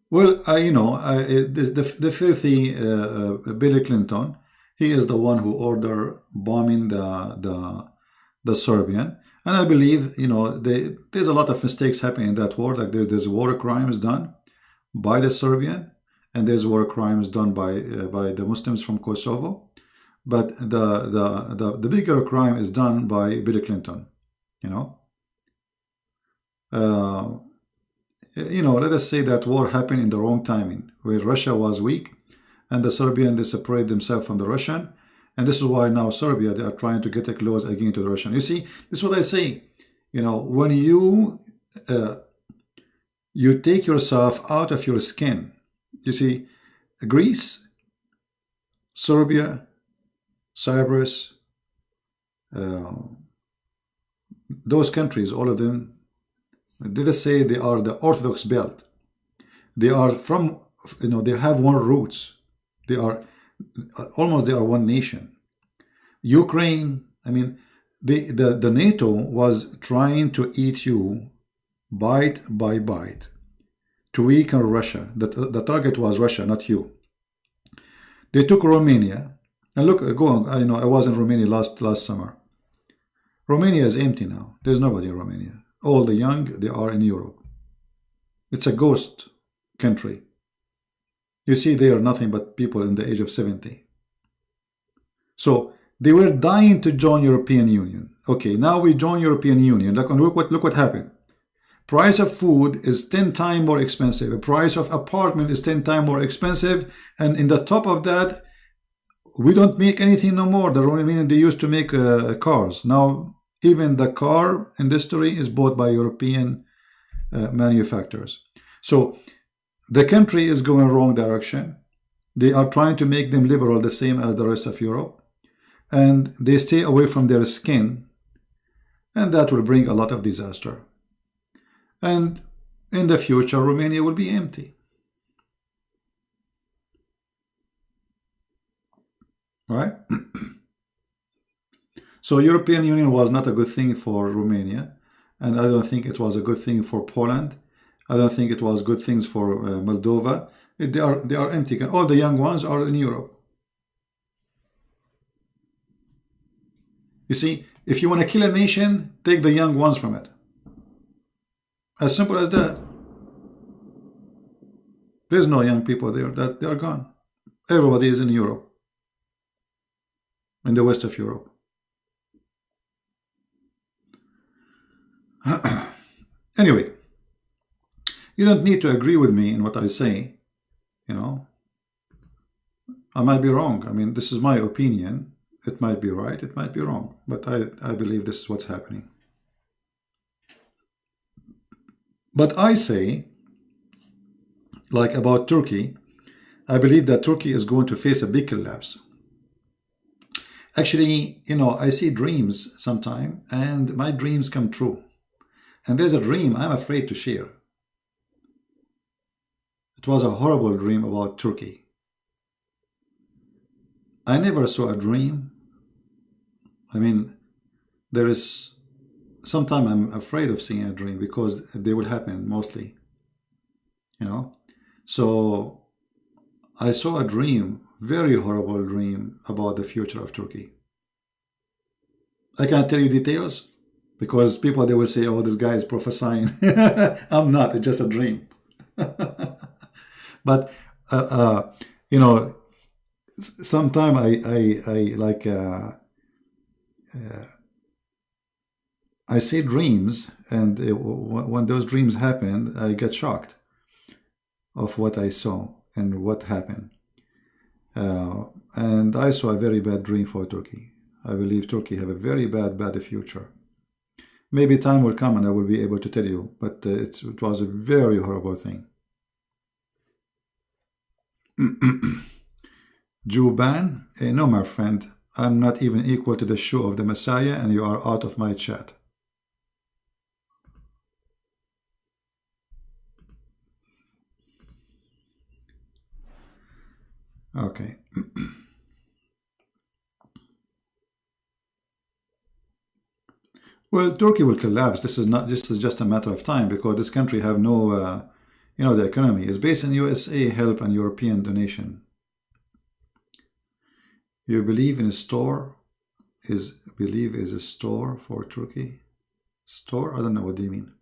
Well, the filthy Bill Clinton, he is the one who ordered bombing the Serbian, and I believe there's a lot of mistakes happening in that war. Like there's war crimes done by the Serbian, and there's war crimes done by the Muslims from Kosovo, but the bigger crime is done by Bill Clinton. Uh, let us say that war happened in the wrong timing, where Russia was weak, and the Serbian, they separate themselves from the Russian, and this is why now Serbia, they are trying to get close again to the Russian. You see, this is what I say. When you take yourself out of your skin, you see, Greece, Serbia, Cyprus, those countries, all of them, let us say they are the Orthodox belt. They are from, they have one roots. They are one nation. Ukraine, I mean, the NATO was trying to eat you bite by bite to weaken Russia. The target was Russia, not you. They took Romania. And look, go on. I was in Romania last summer. Romania is empty now. There's nobody in Romania. All the young, they are in Europe. It's a ghost country. You see, they are nothing but people in the age of 70. So they were dying to join European Union. Okay, now we join European Union. Look what happened. Price of food is 10 times more expensive. The price of apartment is 10 times more expensive. And in the top of that, we don't make anything no more. The Romanian, they used to make cars. Now, even the car industry is bought by European manufacturers. So the country is going wrong direction. They are trying to make them liberal, the same as the rest of Europe. And they stay away from their skin. And that will bring a lot of disaster. And in the future, Romania will be empty. Right? So European Union was not a good thing for Romania, and I don't think it was a good thing for Poland. I don't think it was good things for Moldova. They are empty. All the young ones are in Europe. You see, if you want to kill a nation, take the young ones from it. As simple as that. There's no young people there. That they are gone. Everybody is in Europe, in the west of Europe. Anyway, you don't need to agree with me in what I say. I might be wrong. I mean, this is my opinion. It might be right, it might be wrong, but I believe this is what's happening. But I say, like about Turkey, I believe that Turkey is going to face a big collapse. Actually, I see dreams sometime, and my dreams come true. And there's a dream I'm afraid to share. It was a horrible dream about Turkey. I never saw a dream. I mean, there is sometimes I'm afraid of seeing a dream because they will happen mostly. So I saw a dream, very horrible dream about the future of Turkey. I can't tell you details because people, they will say, oh, this guy is prophesying. I'm not, it's just a dream. But sometimes I like I see dreams, and when those dreams happen, I get shocked of what I saw and what happened. Uh, and I saw a very bad dream for Turkey. I believe Turkey have a very bad future. Maybe time will come and I will be able to tell you, but it was a very horrible thing. Juban, no, my friend, I'm not even equal to the shoe of the Messiah, and you are out of my chat. Okay. Well, Turkey will collapse. This is not. This is just a matter of time because this country have no. The economy is based on USA help and European donation. You believe in a store? Is a store for Turkey? Store? I don't know what they mean.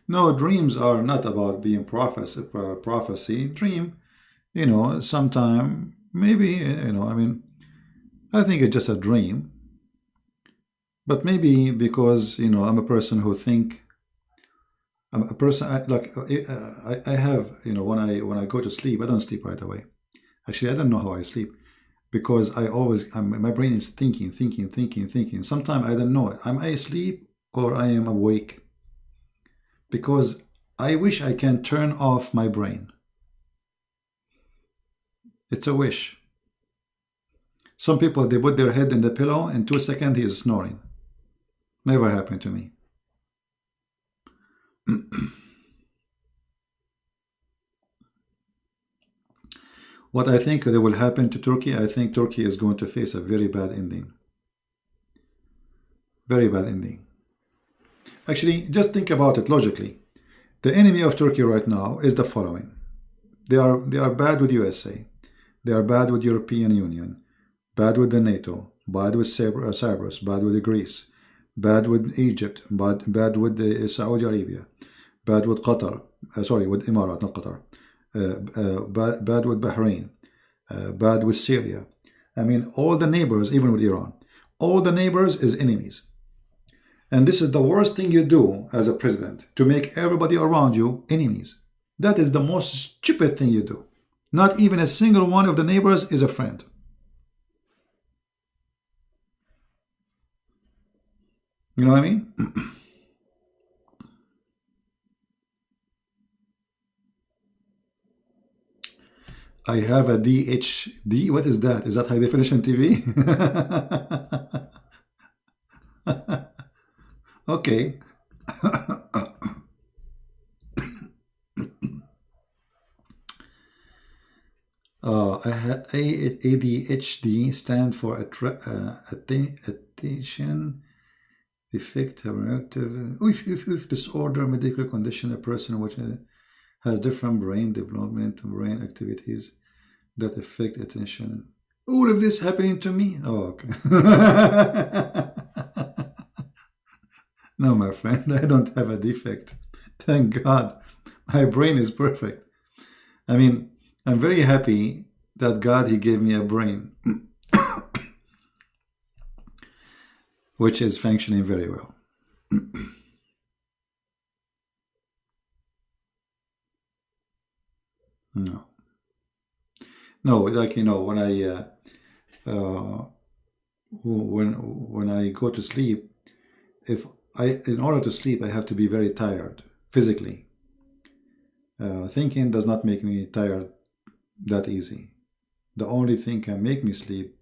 No, dreams are not about being prophecy. Dream, sometime maybe, I mean, I think it's just a dream. But maybe because, I'm a person who think, I'm a person, I have, when I go to sleep, I don't sleep right away. Actually, I don't know how I sleep because my brain is thinking. Sometimes I don't know, am I asleep or I am awake? Because I wish I can turn off my brain. It's a wish. Some people, they put their head in the pillow, in 2 seconds he is snoring. Never happened to me. What I think that will happen to Turkey, I think Turkey is going to face a very bad ending. Very bad ending. Actually, just think about it logically. The enemy of Turkey right now is the following. They are bad with USA. They are bad with European Union. Bad with the NATO. Bad with Cyprus. Bad with Greece. Bad with Egypt. Bad with Saudi Arabia. Bad with Qatar. With Emirat, not Qatar. Bad with Bahrain. Bad with Syria. I mean, all the neighbors, even with Iran, all the neighbors is enemies. And this is the worst thing you do as a president, to make everybody around you enemies. That is the most stupid thing you do. Not even a single one of the neighbors is a friend. You know what I mean? I have a DHD. What is that? Is that high definition TV? Okay. ADHD stand for attention defect, hyperactive disorder, medical condition, a person which has different brain development, brain activities that affect attention. All of this happening to me? Oh, okay. No, my friend, I don't have a defect. Thank God. My brain is perfect. I mean, I'm very happy that God, He gave me a brain which is functioning very well. No. No, like, when I go to sleep, in order to sleep, I have to be very tired physically. Thinking does not make me tired that easy. The only thing can make me sleep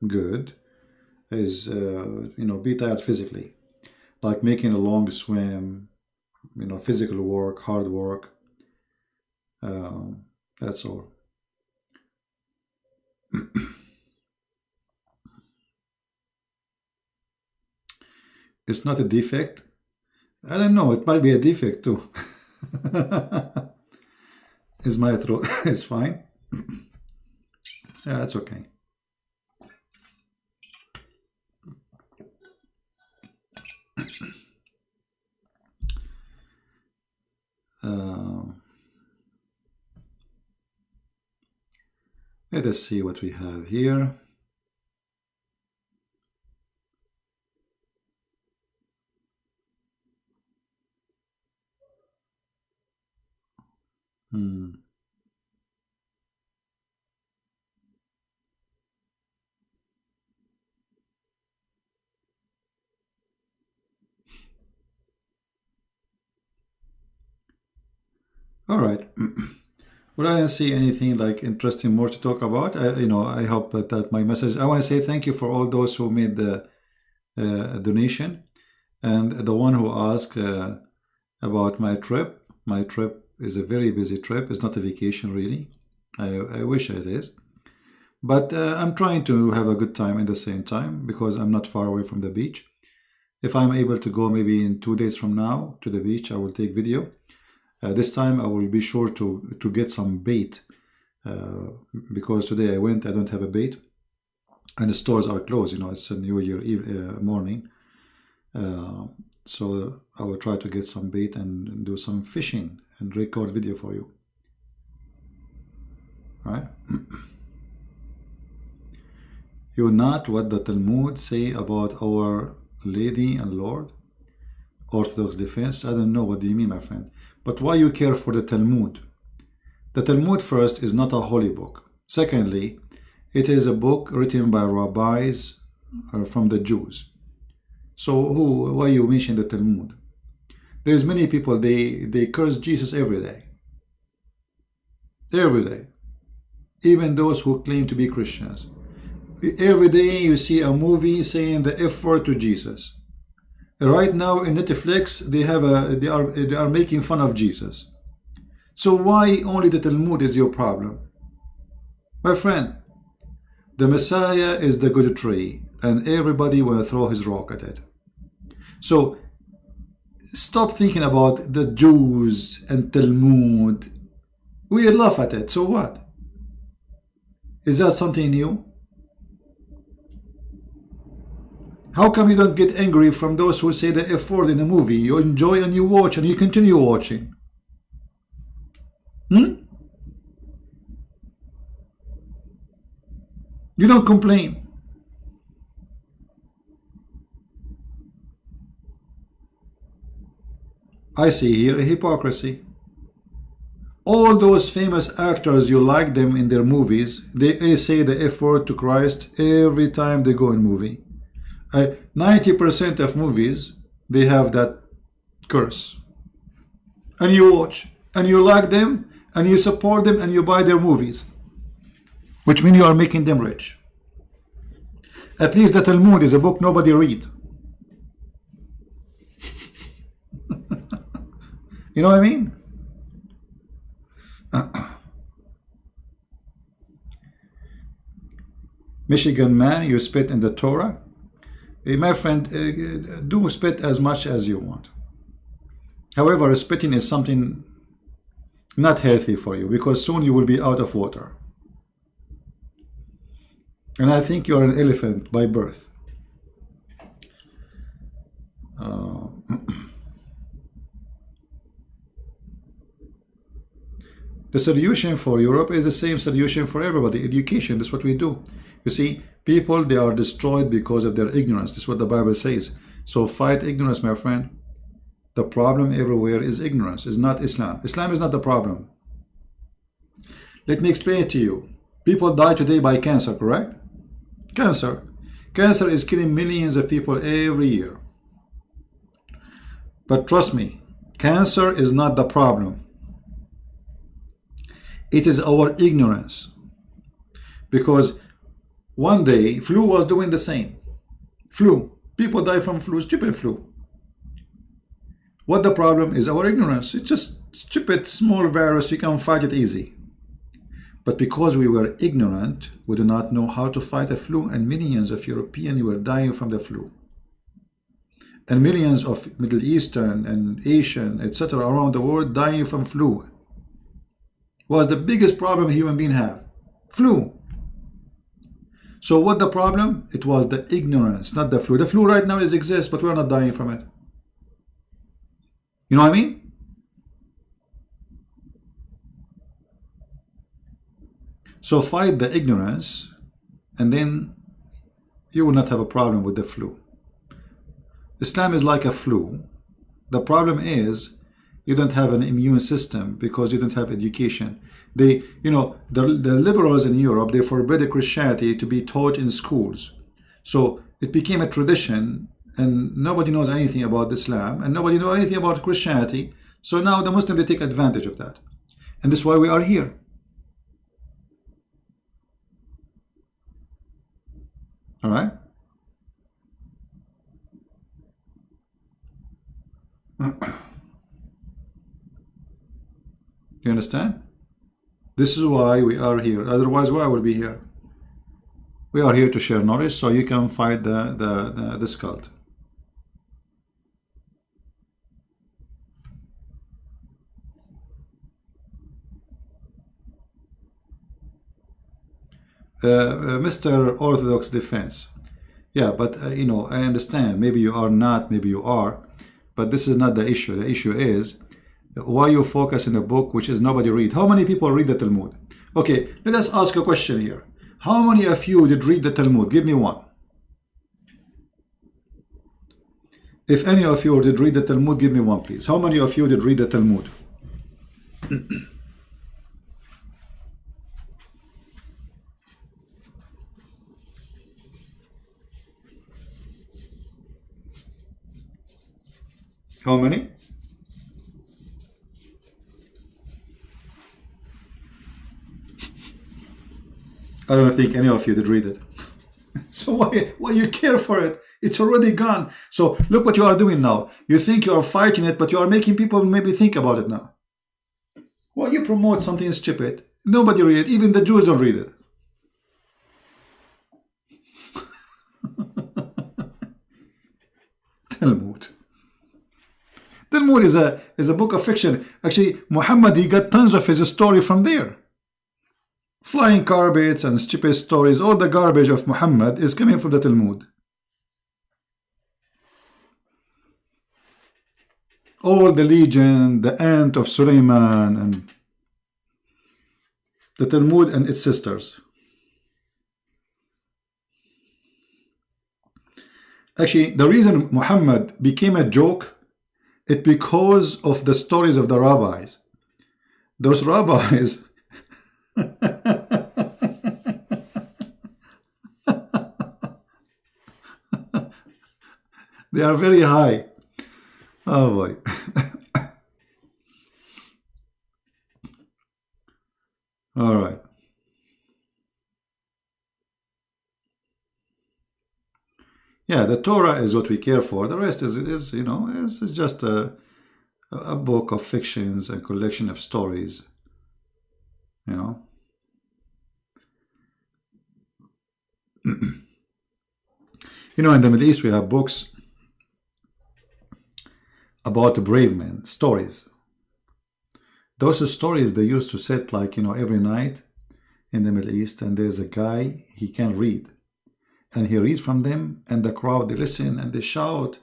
good is, be tired physically, like making a long swim, physical work, hard work. That's all. It's not a defect. I don't know. It might be a defect too. Is my throat? It's fine. Yeah, that's okay. Uh, Let us see what we have here. All right. Well, I don't see anything like interesting more to talk about. I hope that my message. I want to say thank you for all those who made the donation, and the one who asked about my trip. My trip is a very busy trip. It's not a vacation, really. I wish it is, but I'm trying to have a good time at the same time because I'm not far away from the beach. If I'm able to go maybe in 2 days from now to the beach, I will take video. This time I will be sure to get some bait because today I went, I don't have a bait and the stores are closed. It's a New Year Eve morning. So I will try to get some bait and do some fishing and record video for you. Right? You're not what the Talmud say about our Lady and Lord? Orthodox defense? I don't know. What do you mean, my friend? But why you care for the Talmud? The Talmud, first, is not a holy book. Secondly, it is a book written by rabbis from the Jews. So why you mention the Talmud? There's many people, they curse Jesus every day. Every day. Even those who claim to be Christians. Every day you see a movie saying the F word to Jesus. Right now in Netflix, they are making fun of Jesus. So why only the Talmud is your problem? My friend, the Messiah is the good tree, and everybody will throw his rock at it. So stop thinking about the Jews and Talmud. We laugh at it. So what? Is that something new? How come you don't get angry from those who say the F word in a movie? You enjoy and you watch and you continue watching. You don't complain. I see here a hypocrisy. All those famous actors, you like them in their movies, they say the F word to Christ every time they go in movie. 90% of movies, they have that curse. And you watch, and you like them, and you support them, and you buy their movies. Which means you are making them rich. At least the Talmud is a book nobody read. You know what I mean? Michigan man, you spit in the Torah. My friend, do spit as much as you want. However, spitting is something not healthy for you because soon you will be out of water. And I think you're an elephant by birth. The solution for Europe is the same solution for everybody. Education, that's what we do. You see, people, they are destroyed because of their ignorance. That's what the Bible says. So fight ignorance, my friend. The problem everywhere is ignorance. It's not Islam. Islam is not the problem. Let me explain it to you. People die today by cancer, correct? Cancer. Cancer is killing millions of people every year. But trust me, cancer is not the problem. It is our ignorance. Because one day, flu was doing the same. Flu. People die from flu, stupid flu. What the problem is our ignorance. It's just stupid small virus, you can fight it easy. But because we were ignorant, we do not know how to fight a flu, and millions of Europeans were dying from the flu. And millions of Middle Eastern and Asian, etc. around the world dying from flu. Was the biggest problem human beings have. Flu. So what the problem? It was the ignorance, not the flu. The flu right now exists, but we're not dying from it. You know what I mean? So fight the ignorance, and then you will not have a problem with the flu. Islam is like a flu. The problem is you don't have an immune system because you don't have education. They, the liberals in Europe, they forbid Christianity to be taught in schools. So it became a tradition, and nobody knows anything about Islam, and nobody knows anything about Christianity. So now the Muslims, they take advantage of that. And this is why we are here. All right? You understand? This is why we are here. Otherwise, why would we be here? We are here to share knowledge so you can fight this cult. Mr. Orthodox Defense. Yeah, but I understand. Maybe you are not, maybe you are. But this is not the issue. The issue is why you focus in a book which is nobody read. How many people read the Talmud? Okay, let us ask a question here. How many of you did read the Talmud? Give me one. If any of you did read the Talmud, give me one, please. How many of you did read the Talmud? How many? I don't think any of you did read it. So why you care for it? It's already gone. So look what you are doing now. You think you are fighting it, but you are making people maybe think about it now. Why you promote something stupid? Nobody read it. Even the Jews don't read it. Talmud. Talmud is a book of fiction. Actually, Muhammad, he got tons of his story from there. Flying carpets and stupid stories, all the garbage of Muhammad is coming from the Talmud. All the legend, the aunt of Suleiman, and the Talmud and its sisters. Actually, the reason Muhammad became a joke, it's because of the stories of the rabbis. Those rabbis they are very high. Oh boy. All right. Yeah, the Torah is what we care for. The rest is just a book of fictions, a collection of stories. In the Middle East, we have books about the brave men, stories. Those stories, they used to sit every night in the Middle East, and there's a guy, he can read. And he reads from them, and the crowd, they listen and they shout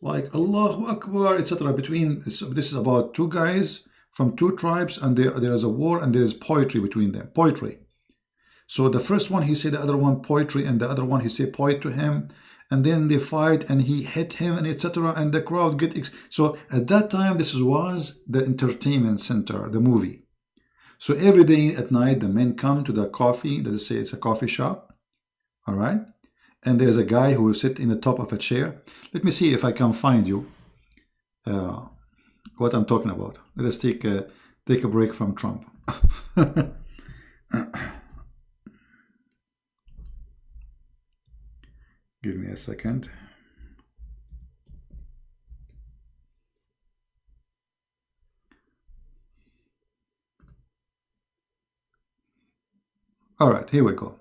like Allahu Akbar, etc. This is about two guys from two tribes, and there is a war, and there is poetry between them. Poetry. So the first one, he said the other one poetry, and the other one, he said poet to him, and then they fight, and he hit him, and etc. And the crowd so at that time, this was the entertainment center, the movie. So every day at night, the men come to the coffee. Let's say it's a coffee shop. All right. And there's a guy who will sit in the top of a chair. Let me see if I can find you what I'm talking about. Let's take a break from Trump. Give me a second. All right, here we go.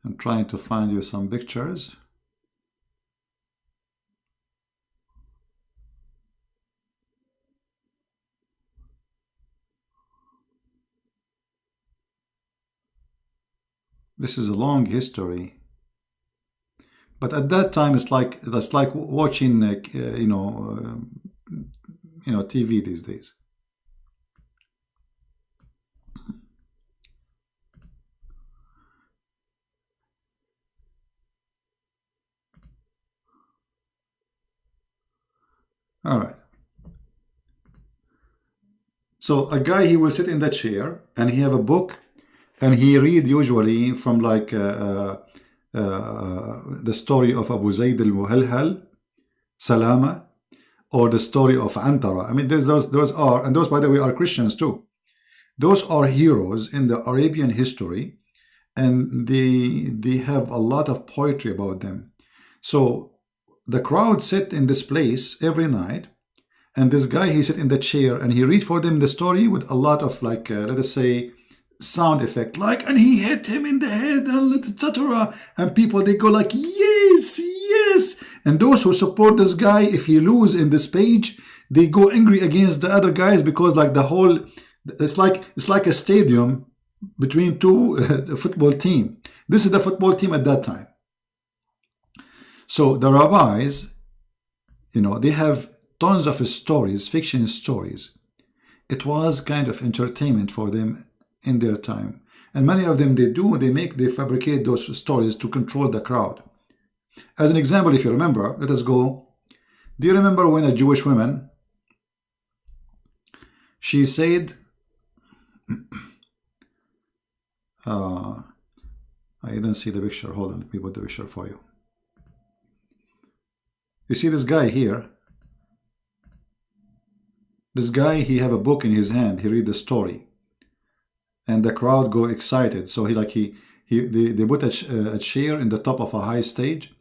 I'm I'm trying to find you some pictures. This is a long history, but at that time it's like watching TV these days. All right. So a guy, he will sit in that chair and he have a book, and he read usually from like the story of Abu Zayd al-Muhalhal, Salama, or the story of Antara. I mean, those are, and those, by the way, are Christians too. Those are heroes in the Arabian history, and they have a lot of poetry about them. So the crowd sit in this place every night, and this guy, he sit in the chair and he read for them the story with a lot of like let us say sound effect, like, and he hit him in the head and etc. And people, they go like, yes, yes. And those who support this guy, if he lose in this page, they go angry against the other guys, because like the whole, it's like a stadium between two football team. This is the football team at that time. So the rabbis, they have tons of stories, fiction stories. It was kind of entertainment for them in their time. And many of them, they fabricate those stories to control the crowd. As an example, if you remember, let us go. Do you remember when a Jewish woman, she said, I didn't see the picture. Hold on, let me put the picture for you. You see this guy here? This guy, he have a book in his hand. He read the story, and the crowd go excited. So they put a chair in the top of a high stage,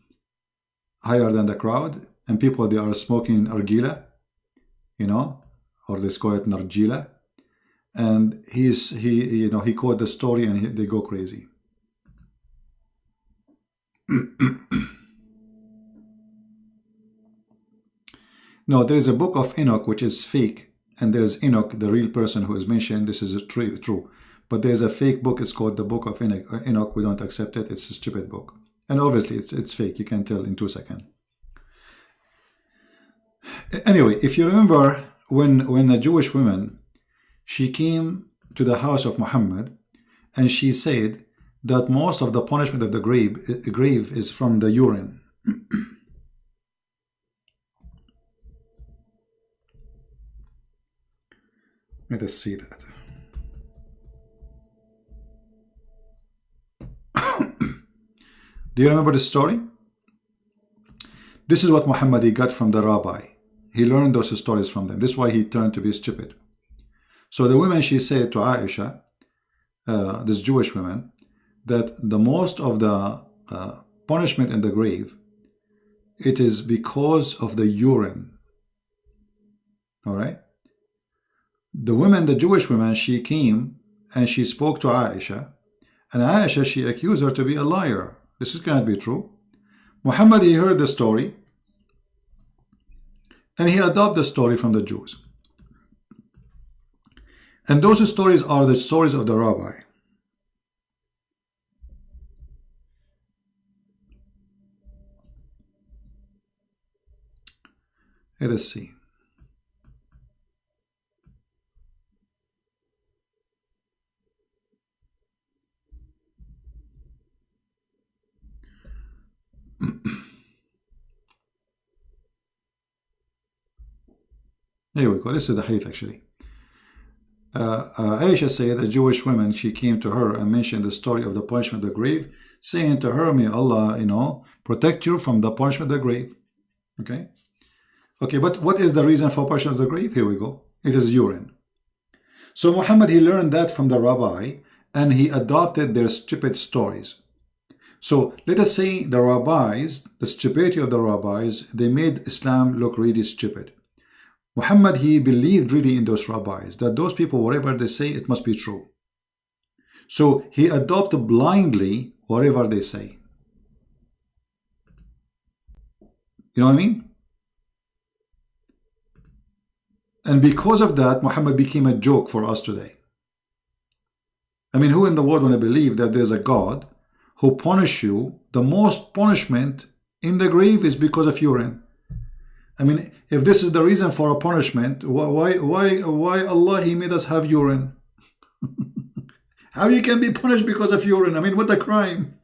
higher than the crowd, and people, they are smoking argila, or let's call it nargila, and he quote the story, and they go crazy. No, there is a book of Enoch which is fake, and there's Enoch, the real person who is mentioned. This is true. But there's a fake book. It's called the Book of Enoch. We don't accept it. It's a stupid book. And obviously it's fake. You can tell in 2 seconds. Anyway, if you remember when a Jewish woman, she came to the house of Muhammad, and she said that most of the punishment of the grave is from the urine. Let us see that. Do you remember the story? This is what Muhammad got from the rabbi. He learned those stories from them. This is why he turned to be stupid. So the woman, she said to Aisha, this Jewish woman, that the most of the punishment in the grave, it is because of the urine. All right? The Jewish woman, she came and she spoke to Aisha, and Aisha, she accused her to be a liar. This is going to be true. Muhammad, he heard the story, and he adopted the story from the Jews. And those stories are the stories of the rabbi. Let us see. There we go. This is the hadith actually. Aisha said, a Jewish woman, she came to her and mentioned the story of the punishment of the grave, saying to her, may Allah, protect you from the punishment of the grave. Okay, but what is the reason for punishment of the grave? Here we go. It is urine. So Muhammad, he learned that from the rabbi, and he adopted their stupid stories. So let us say the rabbis, the stupidity of the rabbis, they made Islam look really stupid. Muhammad, he believed really in those rabbis, that those people, whatever they say, it must be true. So he adopted blindly whatever they say. You know what I mean? And because of that, Muhammad became a joke for us today. I mean, who in the world want to believe that there's a God who punish you? The most punishment in the grave is because of urine. I mean, if this is the reason for a punishment, why Allah He made us have urine? How you can be punished because of urine? I mean, what a crime,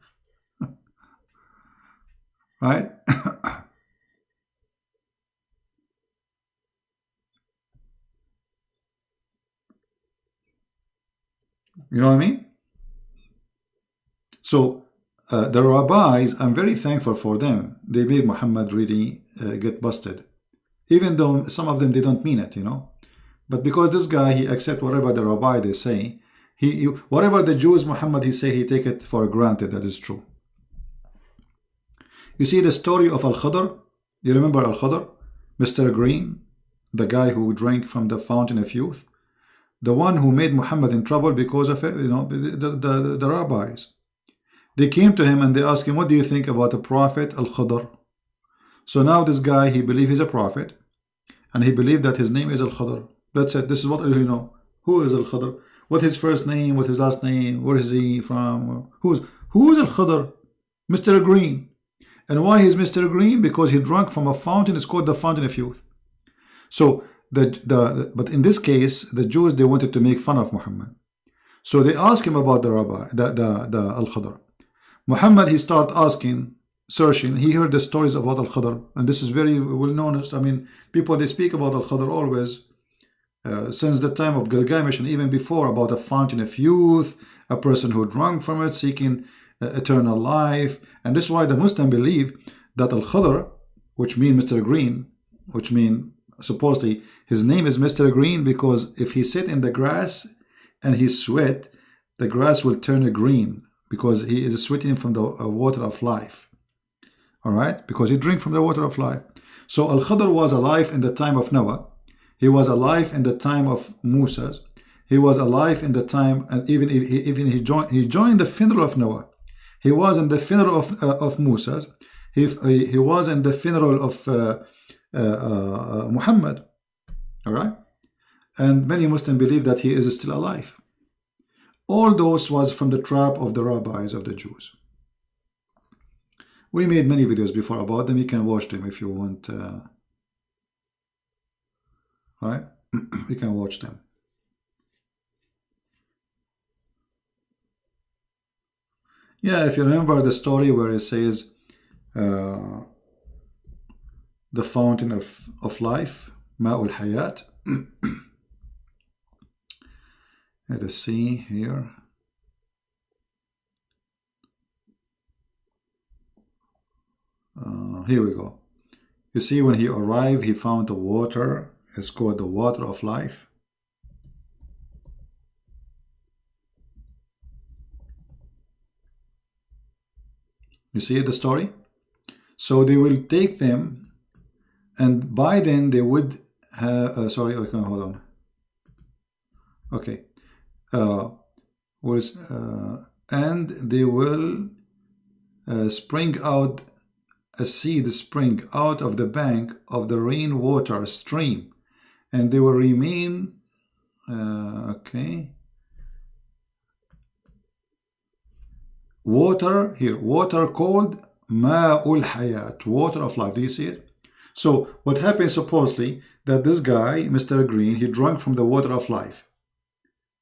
right? You know what I mean? So the rabbis, I'm very thankful for them. They made Muhammad really get busted, even though some of them they don't mean it, you know. But because this guy, he accept whatever the rabbi they say, whatever the Jews Muhammad he say, he take it for granted that is true. You see the story of Al-Khadr? You remember Al-Khadr? Mr. Green, the guy who drank from the fountain of youth, the one who made Muhammad in trouble because of it, you know, the rabbis. They came to him and they asked him, what do you think about the prophet Al-Khadr? So now this guy, he believed he's a prophet, and he believed that his name is Al-Khadr. That's it. This is what you know. Who is Al-Khadr? What his first name? What his last name? Where is he from? Who is Al-Khadr? Mr. Green. And why is Mr. Green? Because he drank from a fountain. It's called the fountain of youth. So but in this case, the Jews, they wanted to make fun of Muhammad. So they asked him about the rabbi, the Al-Khadr. Muhammad, he started asking, searching. He heard the stories about Al-Khadr, and this is very well known. I mean, people, they speak about Al-Khadr always, since the time of Gilgamesh and even before, about a fountain of youth, a person who drank from it, seeking eternal life. And this is why the Muslim believe that Al-Khadr, which means Mr. Green, which means supposedly his name is Mr. Green, because if he sit in the grass and he sweat, the grass will turn green, because he is sweating from the water of life. All right, because he drink from the water of life. So Al-Khadr was alive in the time of Noah. He was alive in the time of Musa. He was alive in the time, and even he joined the funeral of Noah. He was in the funeral of Musa. He was in the funeral of Muhammad. All right, and many Muslims believe that he is still alive. All those was from the trap of the rabbis of the Jews. We made many videos before about them. You can watch them if you want. Right? You can watch them. Yeah, if you remember the story where it says the fountain of life, Ma'ul Hayat. Let us see here. Here we go. You see, when he arrived, he found the water. It's called the water of life. You see the story? So they will take them, and by then they would have, sorry, okay, hold on. Okay. And they will spring out a seed spring out of the bank of the rainwater stream, and they will remain okay, water here, water called Ma'ul Hayat, water of life. Do you see it? So what happened supposedly that this guy, Mr. Green, he drank from the water of life,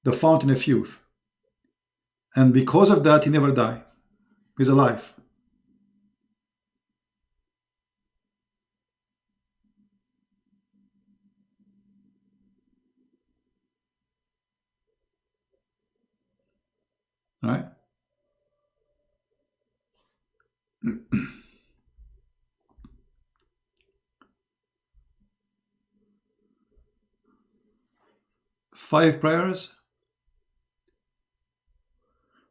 the fountain of youth, and because of that he never died. He's alive. Right? Five prayers?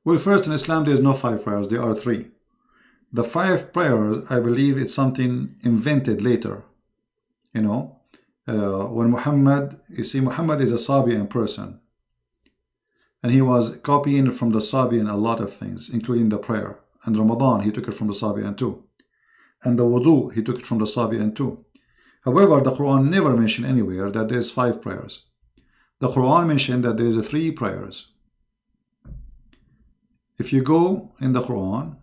Well, first, in Islam there is no five prayers, there are three. The five prayers, I believe it's something invented later. You know, when Muhammad, you see, Muhammad is a Sabian person. And he was copying from the Sabian a lot of things, including the prayer. And Ramadan, he took it from the Sabian too. And the wudu, he took it from the Sabian too. However, the Quran never mentioned anywhere that there's 5 prayers. The Quran mentioned that there's 3 prayers. If you go in the Quran,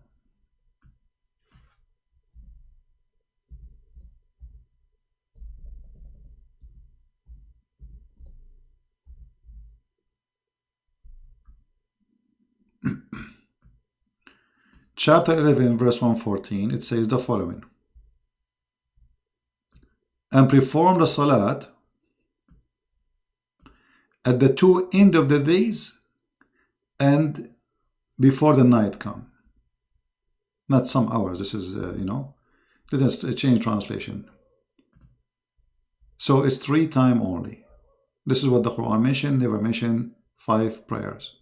chapter 11, verse 114, it says the following. And perform the salat at the 2 end of the days and before the night come. Not some hours. This is, let us change translation. So it's 3 times only. This is what the Quran mentioned, never mentioned 5 prayers.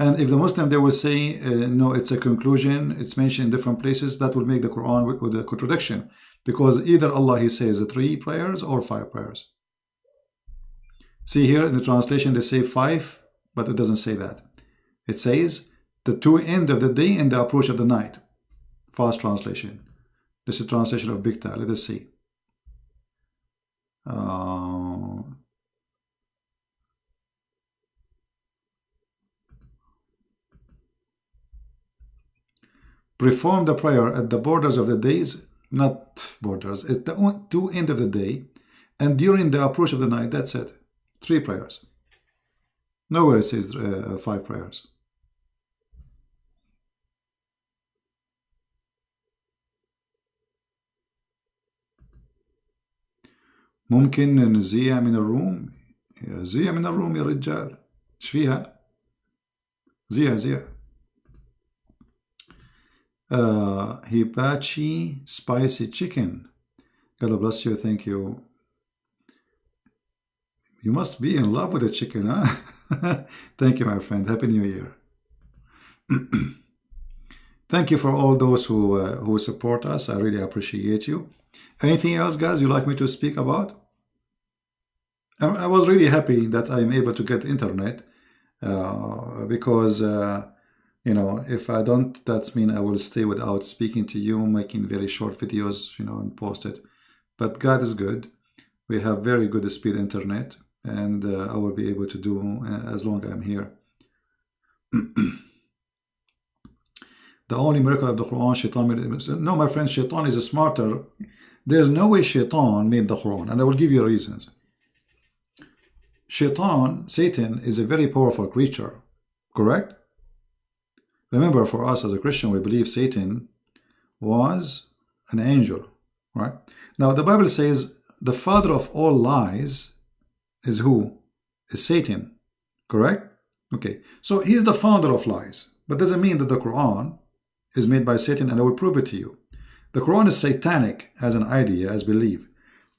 And if the Muslim, they will say, no, it's a conclusion, it's mentioned in different places, that will make the Quran with a contradiction. Because either Allah, he says 3 prayers or 5 prayers. See here in the translation, they say 5, but it doesn't say that. It says the 2 end of the day and the approach of the night. Fast translation. This is translation of Big Ta. Let us see. Perform the prayer at the borders of the days, not borders, at the 2 end of the day, and during the approach of the night. That's it. 3 prayers. Nowhere it says 5 prayers. ممكن نزيع من الروم. زيع من الروم يا رجال. ايش فيها؟ زيع. Hibachi spicy chicken. God bless you. Thank you. You must be in love with the chicken, huh? Thank you, my friend. Happy New Year. Thank you for all those who support us. I really appreciate you. Anything else, guys, you'd like me to speak about? I was really happy that I'm able to get internet because, if I don't, that means I will stay without speaking to you, making very short videos, and post it. But God is good. We have very good speed internet, and I will be able to do as long as I'm here. The only miracle of the Quran, Shaitan. No, my friend, Shaitan is smarter. There's no way Shaitan made the Quran, and I will give you reasons. Shaitan, Satan, is a very powerful creature, correct? Remember, for us as a Christian, we believe Satan was an angel, right? Now, the Bible says the father of all lies is who? Is Satan, correct? Okay, so he's the father of lies, but doesn't mean that the Quran is made by Satan, and I will prove it to you. The Quran is satanic as an idea, as belief,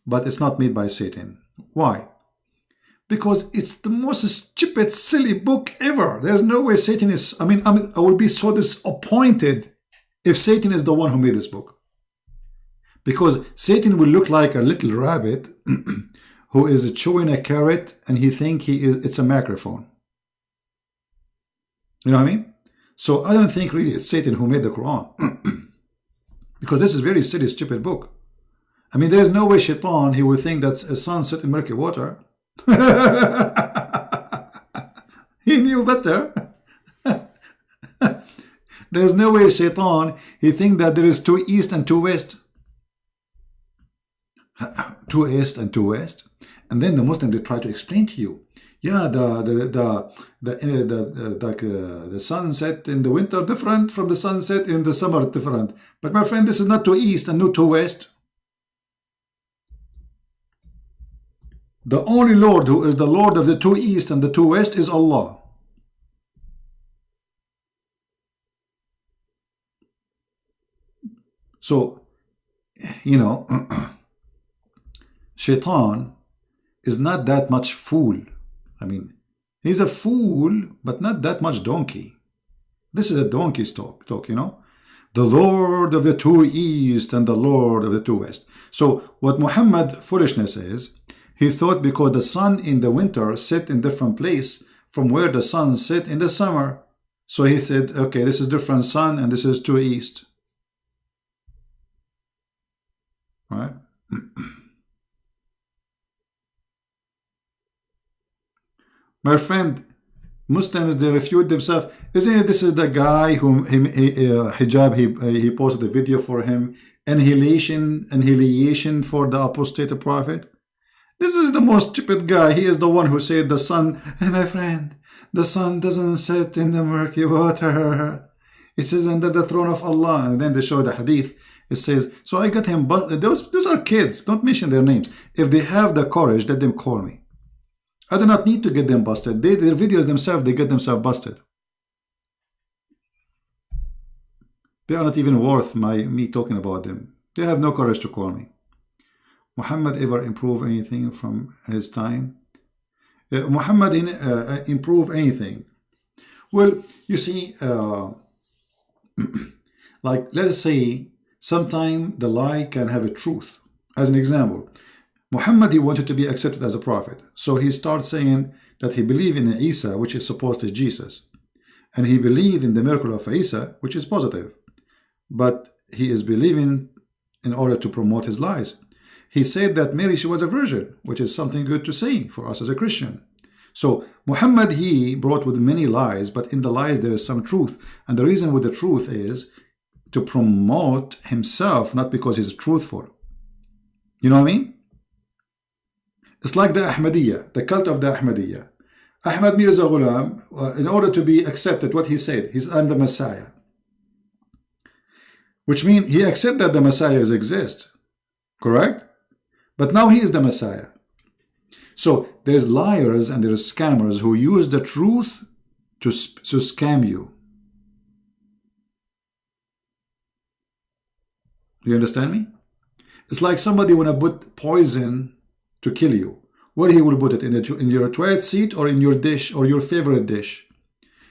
but it's not made by Satan. Why? Because it's the most stupid, silly book ever. There's no way Satan is... I would be so disappointed if Satan is the one who made this book. Because Satan will look like a little rabbit who is chewing a carrot and he thinks it's a microphone. You know what I mean? So I don't think really it's Satan who made the Quran. Because this is a very silly, stupid book. There's no way Shaitan, he would think that a sun set in murky water. He knew better. There's no way Shaitan, he think that there is 2 east and 2 west. 2 east and 2 west. And then the Muslim, they try to explain to you. Yeah, the sunset in the winter different from the sunset in the summer different. But my friend, this is not 2 east and not 2 west. The only Lord who is the Lord of the 2 east and the 2 west is Allah. So, Shaitan is not that much fool. He's a fool, but not that much donkey. This is a donkey's talk, The Lord of the 2 east and the Lord of the 2 west. So what Muhammad foolishness is, He thought because the sun in the winter set in different place from where the sun set in the summer. So he said, okay, this is different sun and this is to east. Right? My friend, Muslims, they refute themselves. Isn't it this is the guy whom hijab, he posted a video for him, annihilation for the apostate prophet? This is the most stupid guy. He is the one who said the sun, hey, my friend, the sun doesn't set in the murky water. It says under the throne of Allah. And then they show the hadith. It says, so I got him, but those are kids. Don't mention their names. If they have the courage, let them call me. I do not need to get them busted. Their videos themselves, they get themselves busted. They are not even worth me talking about them. They have no courage to call me. Muhammad ever improve anything from his time? Muhammad improve anything? Well, you see, like let us say, sometime the lie can have a truth. As an example, Muhammad, he wanted to be accepted as a prophet. So he starts saying that he believed in Isa, which is supposed to Jesus. And he believed in the miracle of Isa, which is positive. But he is believing in order to promote his lies. He said that Mary, she was a virgin, which is something good to say for us as a Christian. So Muhammad, he brought with many lies, but in the lies there is some truth. And the reason with the truth is to promote himself, not because he's truthful. You know what I mean? It's like the Ahmadiyya, the cult of the Ahmadiyya. Ahmad Mirza Ghulam, in order to be accepted, what he said, he's I'm the Messiah. Which means he accepted that the Messiahs exist. Correct? But now he is the Messiah. So there's liars and there's scammers who use the truth to scam you. Do you understand me? It's like somebody want to put poison to kill you. Where he will put it? In your toilet seat or in your dish or your favorite dish?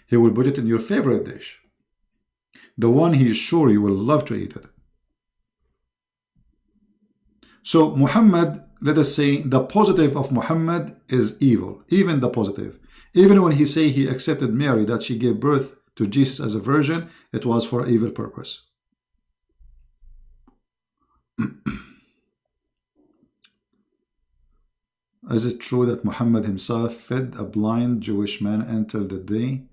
He will put it in your favorite dish. The one he is sure you will love to eat it. So Muhammad, let us say, the positive of Muhammad is evil. Even the positive. Even when he say he accepted Mary, that she gave birth to Jesus as a virgin, it was for evil purpose. Is it true that Muhammad himself fed a blind Jewish man until the day?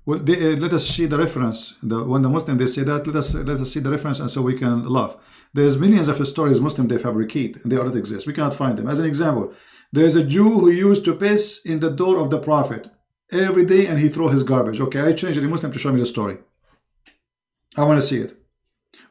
Well, let us see the reference. When the Muslims, they say that, let us see the reference, and so we can laugh. There's millions of stories Muslims they fabricate, and they do not exist. We cannot find them. As an example, there's a Jew who used to piss in the door of the Prophet every day, and he throw his garbage. Okay, I changed the Muslim to show me the story. I want to see it.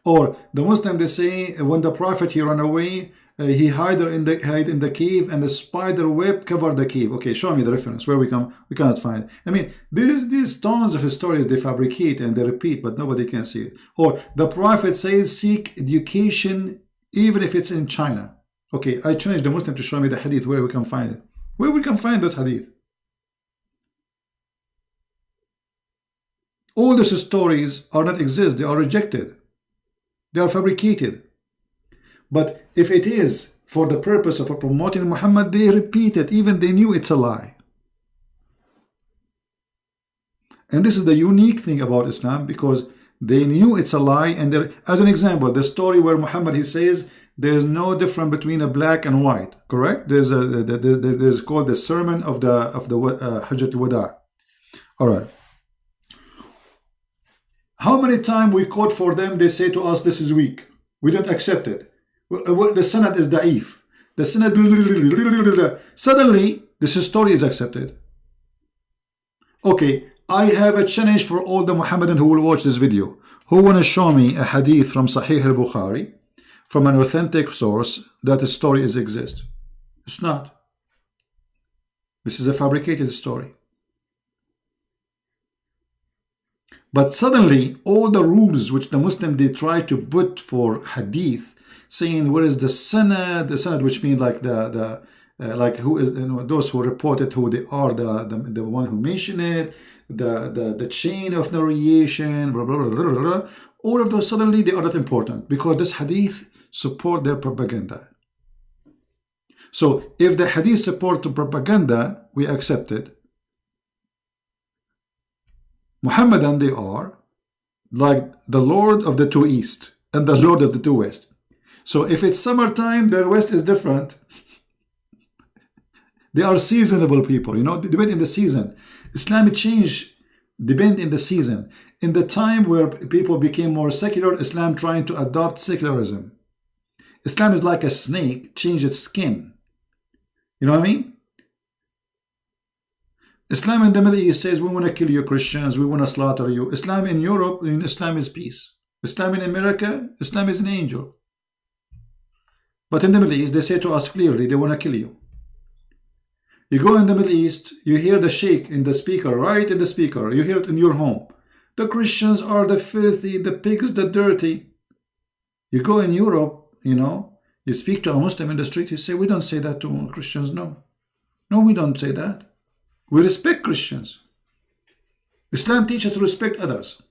Or the Muslim, they say when the Prophet he ran away, he hide in the cave, and the spider web covered the cave. Okay, show me the reference where we cannot find it. I mean, these tons of stories they fabricate and they repeat, but nobody can see it. Or the Prophet says seek education even if it's in China. Okay, I challenge the Muslim to show me the hadith where we can find it. Where we can find this hadith. All these stories are not exist. They are rejected. They are fabricated. But if it is for the purpose of promoting Muhammad, they repeat it. Even they knew it's a lie. And this is the unique thing about Islam, because they knew it's a lie. And as an example, the story where Muhammad, he says, there's no difference between a black and white. Correct? There's called the sermon of the Hajjat al-Wada. All right. How many times we quote for them, they say to us, this is weak. We don't accept it. The sanad is da'if. The sanad, suddenly this story is accepted. Okay, I have a challenge for all the Muhammadan who will watch this video. Who want to show me a hadith from Sahih al-Bukhari, from an authentic source, that the story is exist? It's not. This is a fabricated story. But suddenly, all the rules which the Muslim they try to put for hadith, saying where is the sanad, which means like like who is, you know, those who report it, who they are, the one who mentioned it, the chain of narration, blah, blah, blah, blah, blah. All of those suddenly they are not important because this hadith support their propaganda. So if the hadith support to propaganda, we accept it. Muhammadan they are like the Lord of the two East and the Lord of the two West. So if it's summertime, the West is different. They are seasonable people, you know, they depend in the season. Islamic change depend in the season. In the time where people became more secular, Islam trying to adopt secularism. Islam is like a snake, change its skin. You know what I mean? Islam in the Middle East says, we want to kill you Christians, we want to slaughter you. Islam in Europe, Islam is peace. Islam in America, Islam is an angel. But in the Middle East, they say to us clearly, they want to kill you. You go in the Middle East, you hear the sheikh in the speaker, right in the speaker, you hear it in your home. The Christians are the filthy, the pigs, the dirty. You go in Europe, you know, you speak to a Muslim in the street, you say, we don't say that to Christians, no. No, we don't say that. We respect Christians. Islam teaches to respect others.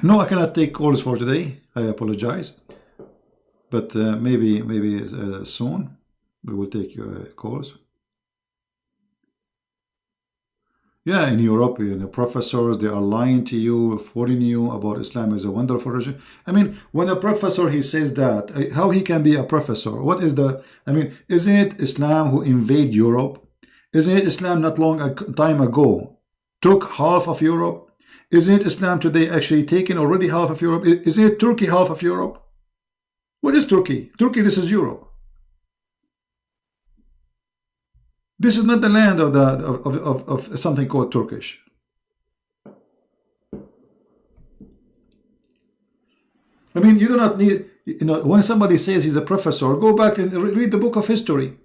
No, I cannot take calls for today. I apologize. But maybe soon we will take your calls. Yeah, in Europe, you know, professors, they are lying to you, fooling you about Islam is a wonderful religion. I mean, when a professor, he says that, how he can be a professor? What is the, I mean, isn't it Islam who invade Europe? Isn't it Islam not long a time ago took half of Europe? Isn't it Islam today actually taking already half of Europe? Isn't it Turkey half of Europe? What is Turkey? Turkey, this is Europe. This is not the land of something called Turkish. I mean, you do not need, you know, when somebody says he's a professor, go back and read the book of history.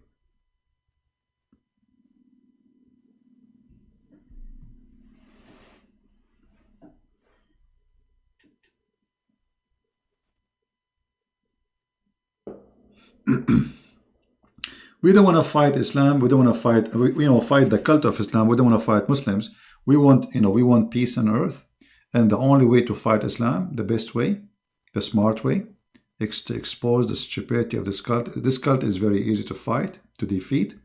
We don't want to fight Islam. We don't want to fight, fight the cult of Islam. We don't want to fight Muslims. We want, we want peace on earth. And the only way to fight Islam, the best way, the smart way, is to expose the stupidity of this cult. This cult is very easy to fight, to defeat.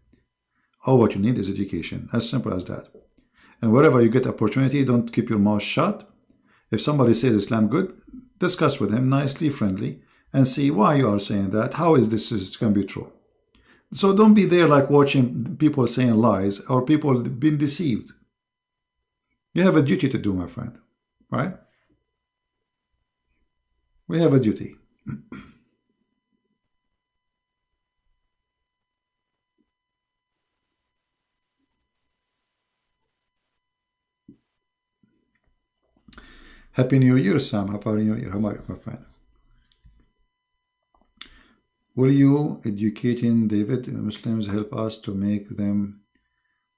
All what you need is education. As simple as that. And wherever you get opportunity, don't keep your mouth shut. If somebody says Islam good, discuss with him nicely, friendly, and see why you are saying that. How is this can be true? So don't be there like watching people saying lies or people being deceived. You have a duty to do, my friend, right? We have a duty. Happy New Year, Sam. Happy New Year. How are you, my friend? Will you, educating David, Muslims, help us to make them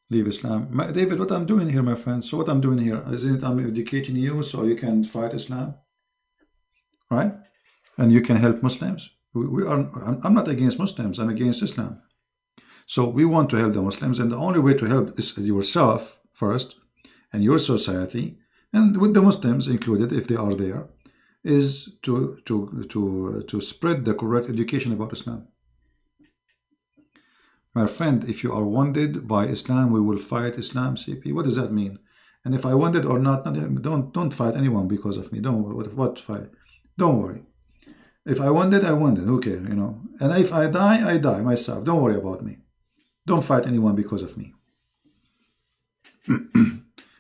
leave Islam? David, what I'm doing here, my friend, so what I'm doing here, isn't it I'm educating you so you can fight Islam? Right? And you can help Muslims. I'm not against Muslims, I'm against Islam. So we want to help the Muslims, and the only way to help is yourself first, and your society, and with the Muslims included, if they are there, is to spread the correct education about Islam. My friend, if you are wounded by Islam, we will fight Islam, CP. What does that mean? And if I wounded or not, don't fight anyone because of me. Don't what fight? Don't worry. If I wounded, I wounded. Okay, And if I die, I die myself. Don't worry about me. Don't fight anyone because of me.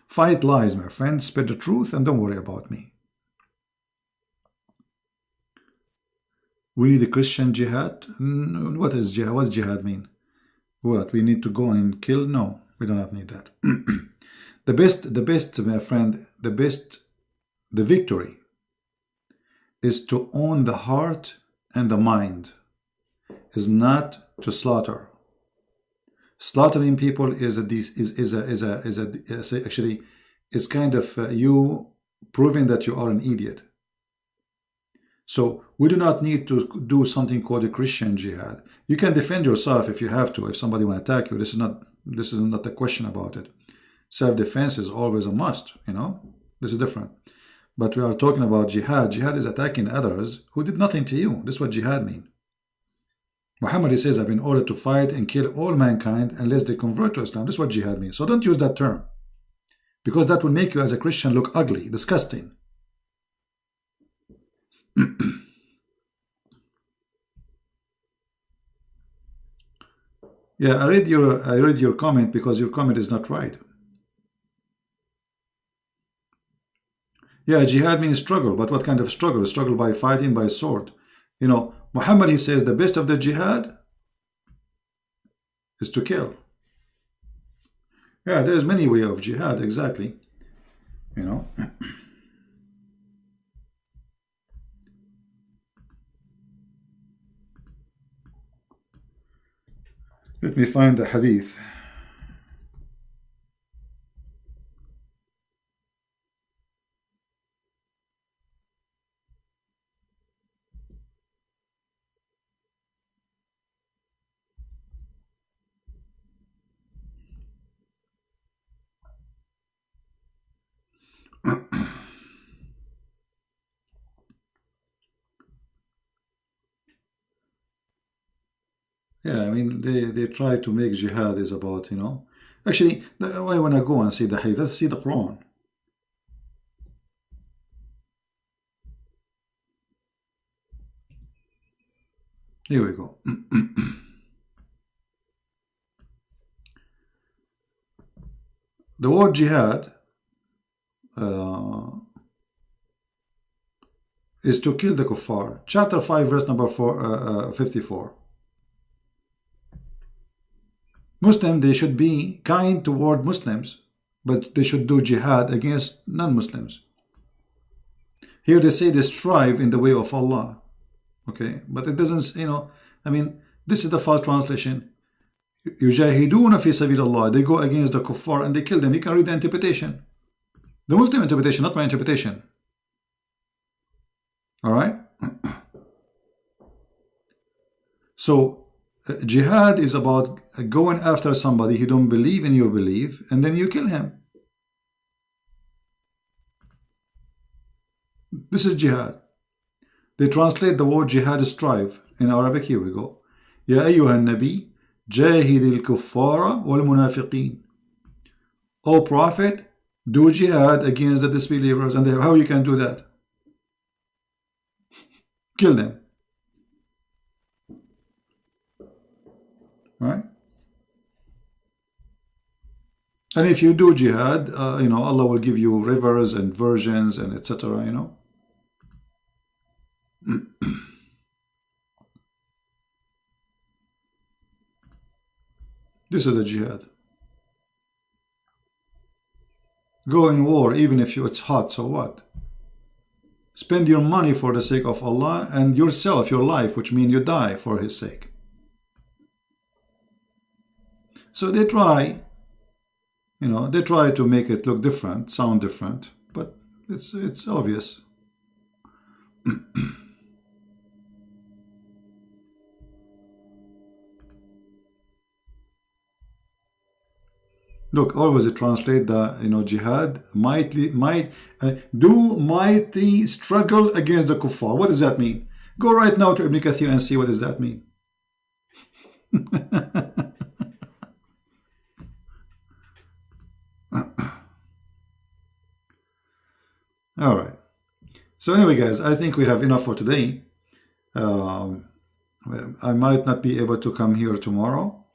Fight lies, my friend. Spread the truth and don't worry about me. We need a Christian jihad. What is jihad? What does jihad mean? What? We need to go and kill? No, we do not need that. The best, my friend, the victory is to own the heart and the mind, is not to slaughter. Slaughtering people actually kind of you proving that you are an idiot. So we do not need to do something called a Christian jihad. You can defend yourself if you have to. If somebody will attack you, this is not a question about it. Self-defense is always a must. This is different. But we are talking about jihad. Jihad is attacking others who did nothing to you. This is what jihad means. Muhammad, he says, I've been ordered to fight and kill all mankind unless they convert to Islam. This is what jihad means. So don't use that term, because that will make you as a Christian look ugly, disgusting. Yeah, I read your comment because your comment is not right. Yeah, jihad means struggle, but what kind of struggle? Struggle by fighting by sword. You know, Muhammad, he says the best of the jihad is to kill. Yeah, there's many ways of jihad, exactly. You know. Let me find the hadith. Yeah, I mean, they try to make jihad is about, you know. Actually, I want to go and see the hadith. Let's see the Quran. Here we go. The word jihad is to kill the kuffar. Chapter 5, verse number 54. Muslim, they should be kind toward Muslims, but they should do jihad against non-Muslims. Here they say they strive in the way of Allah. Okay, but it doesn't, you know, I mean, this is the first translation. يُجَاهِدُونَ فِي سَبِيلِ اللَّهِ. They go against the kuffar and they kill them. You can read the interpretation. The Muslim interpretation, not my interpretation. All right? So, jihad is about going after somebody who don't believe in your belief, and then you kill him. This is jihad. They translate the word jihad strive in Arabic. Here we go. يا أيها النبي جاهد الكفار والمنافقين. O Prophet, do jihad against the disbelievers. And how you can do that? Kill them. Right? And if you do jihad, you know, Allah will give you rivers and virgins and etc. You know. This is the jihad. Go in war even if it's hot, so what? Spend your money for the sake of Allah and yourself, your life, which means you die for His sake. So they try, you know, they try to make it look different, sound different, but it's obvious. Look, always translate the, you know, jihad, do mighty struggle against the kuffar. What does that mean? Go right now to Ibn Kathir and see what does that mean. All right. So anyway, guys, I think we have enough for today. I might not be able to come here tomorrow,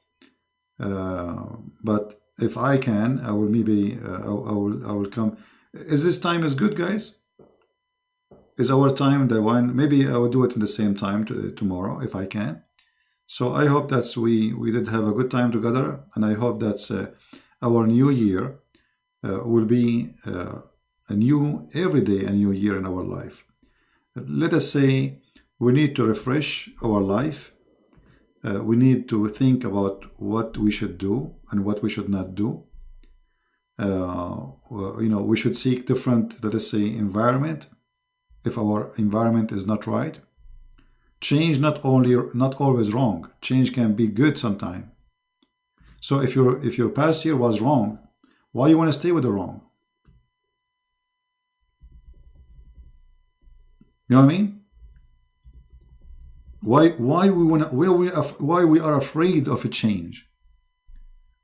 but if I can, I will maybe I will come. Is this time is good, guys? Is our time the one? Maybe I will do it in the same time tomorrow if I can. So I hope that's we did have a good time together, and I hope that's our new year will be a new every day, a new year in our life. Let us say we need to refresh our life. We need to think about what we should do and what we should not do. You know, we should seek different, let us say, environment if our environment is not right. Change not always wrong. Change can be good sometime. So if your past year was wrong, why you want to stay with the wrong? You know what I mean? Why we wanna why we are afraid of a change?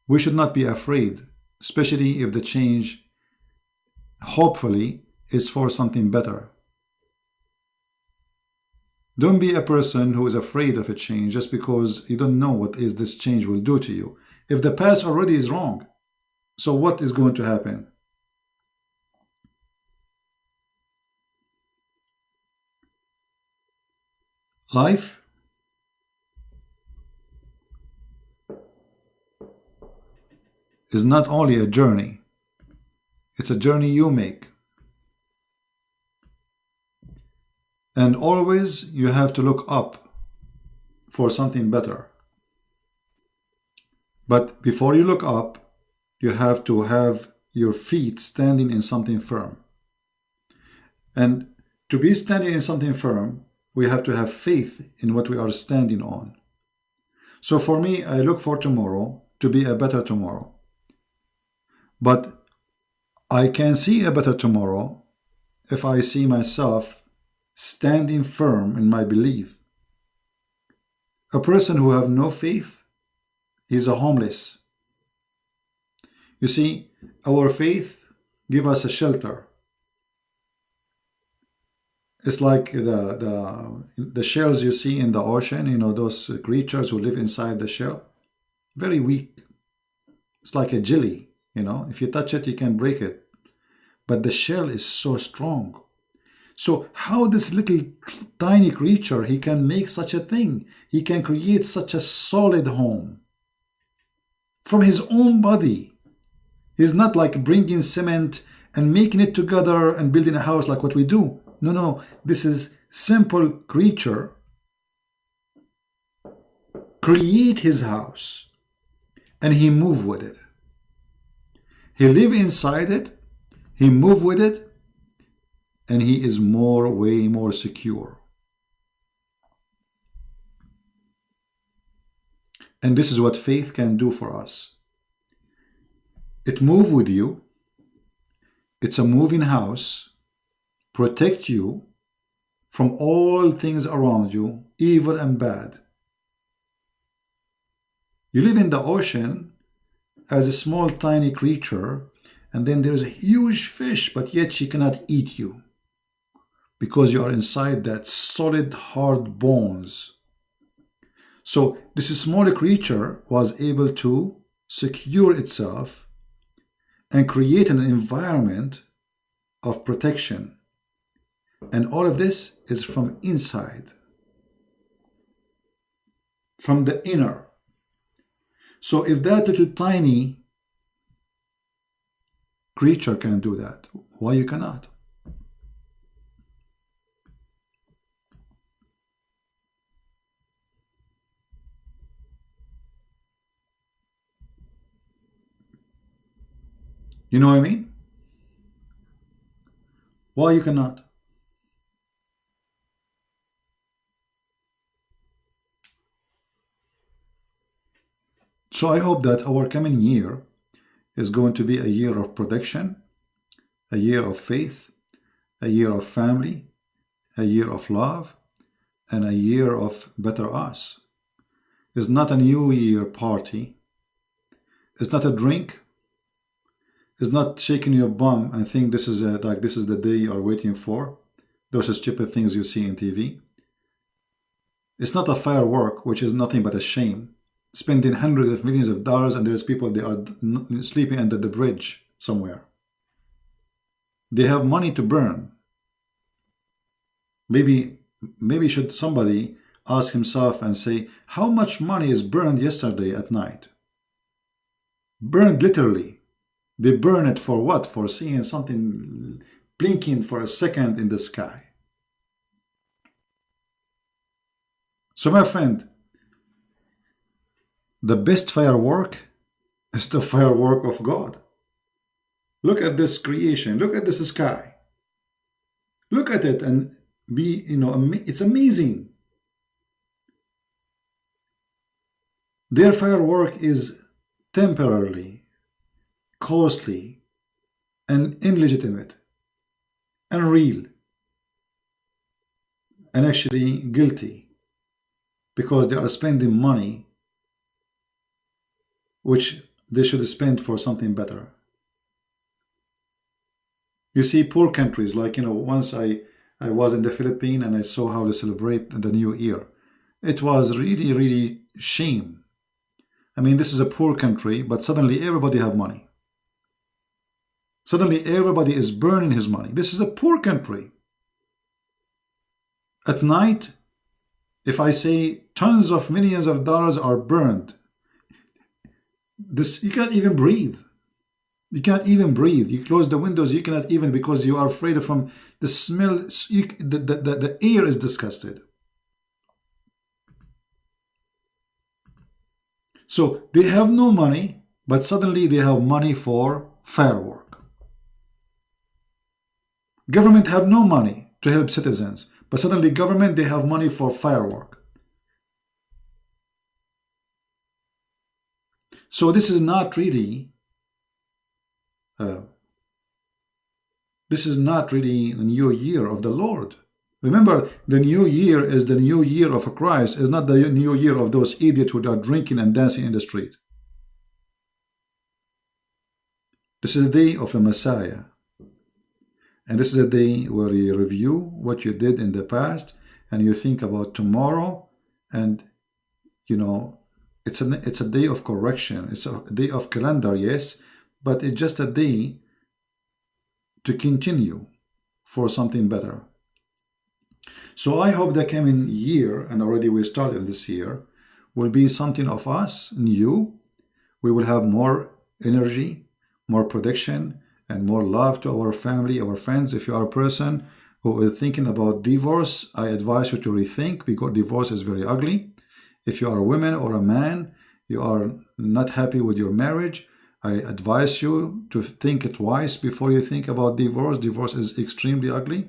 We should not be afraid, especially if the change, hopefully, is for something better. Don't be a person who is afraid of a change just because you don't know what is this change will do to you. If the past already is wrong, so what is going to happen? Life is not only a journey, it's a journey you make. And always you have to look up for something better. But before you look up, you have to have your feet standing in something firm. And to be standing in something firm, we have to have faith in what we are standing on. So for me, I look for tomorrow to be a better tomorrow. But I can see a better tomorrow if I see myself standing firm in my belief. A person who have no faith is a homeless. You see, our faith give us a shelter. It's like the shells you see in the ocean, you know, those creatures who live inside the shell. Very weak. It's like a jelly, you know. If you touch it, you can break it. But the shell is so strong. So how this little tiny creature, he can make such a thing? He can create such a solid home from his own body. He's not like bringing cement and making it together and building a house like what we do. No, no, this is simple creature create his house and he move with it. He live inside it, he move with it, and he is way more secure. And this is what faith can do for us. It move with you. It's a moving house. Protect you from all things around you, evil and bad. You live in the ocean as a small tiny creature, and then there's a huge fish, but yet she cannot eat you because you are inside that solid hard bones. So this small creature was able to secure itself and create an environment of protection. And all of this is from inside, from the inner. So if that little tiny creature can do that, why you cannot? You know what I mean? Why you cannot? So I hope that our coming year is going to be a year of protection, a year of faith, a year of family, a year of love, and a year of better us. It's not a New Year party. It's not a drink. It's not shaking your bum and think this is this is the day you are waiting for. Those are stupid things you see in TV. It's not a firework, which is nothing but a shame. Spending hundreds of millions of dollars, and there's people they are sleeping under the bridge somewhere. They have money to burn. Maybe should somebody ask himself and say, how much money is burned yesterday at night? Burned literally. They burn it for what? For seeing something blinking for a second in the sky. So my friend, the best firework is the firework of God. Look at this creation. Look at this sky. Look at it and be, it's amazing. Their firework is temporarily, costly, and illegitimate, unreal. and actually guilty because they are spending money which they should spend for something better. You see, poor countries, like, once I was in the Philippines and I saw how they celebrate the New Year. It was really, really shame. I mean, this is a poor country, but suddenly everybody have money. Suddenly everybody is burning his money. This is a poor country. At night, if I say tons of millions of dollars are burned, you cannot even breathe. You cannot even breathe. You close the windows, you cannot even, because you are afraid from the smell. The air is disgusted. So they have no money, but suddenly they have money for firework. Government have no money to help citizens, but suddenly government, they have money for firework. So this is not really the new year of the Lord. Remember, the new year is the new year of Christ. It's not the new year of those idiots who are drinking and dancing in the street. This is the day of the Messiah. And this is a day where you review what you did in the past and you think about tomorrow. And, it's a day of correction. It's a day of calendar, yes, but it's just a day to continue for something better. So I hope the coming year, and already we started this year, will be something of us new. We will have more energy, more protection, and more love to our family, our friends. If you are a person who is thinking about divorce, I advise you to rethink, because divorce is very ugly. If you are a woman or a man, you are not happy with your marriage, I advise you to think twice before you think about divorce. Divorce is extremely ugly.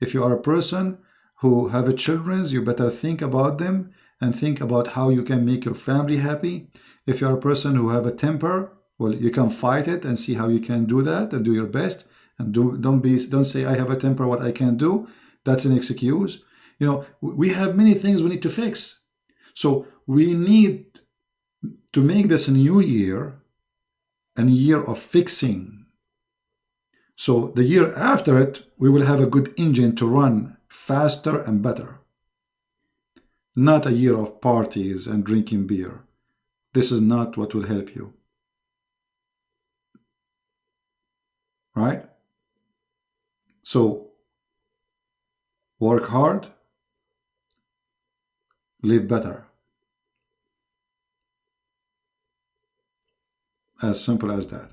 If you are a person who have children, you better think about them and think about how you can make your family happy. If you are a person who have a temper, well, you can fight it and see how you can do that and do your best. And don't say I have a temper, what I can do. That's an excuse. We have many things we need to fix. So we need to make this a new year, a year of fixing. So the year after it, we will have a good engine to run faster and better. Not a year of parties and drinking beer. This is not what will help you. Right? So work hard, live better. As simple as that.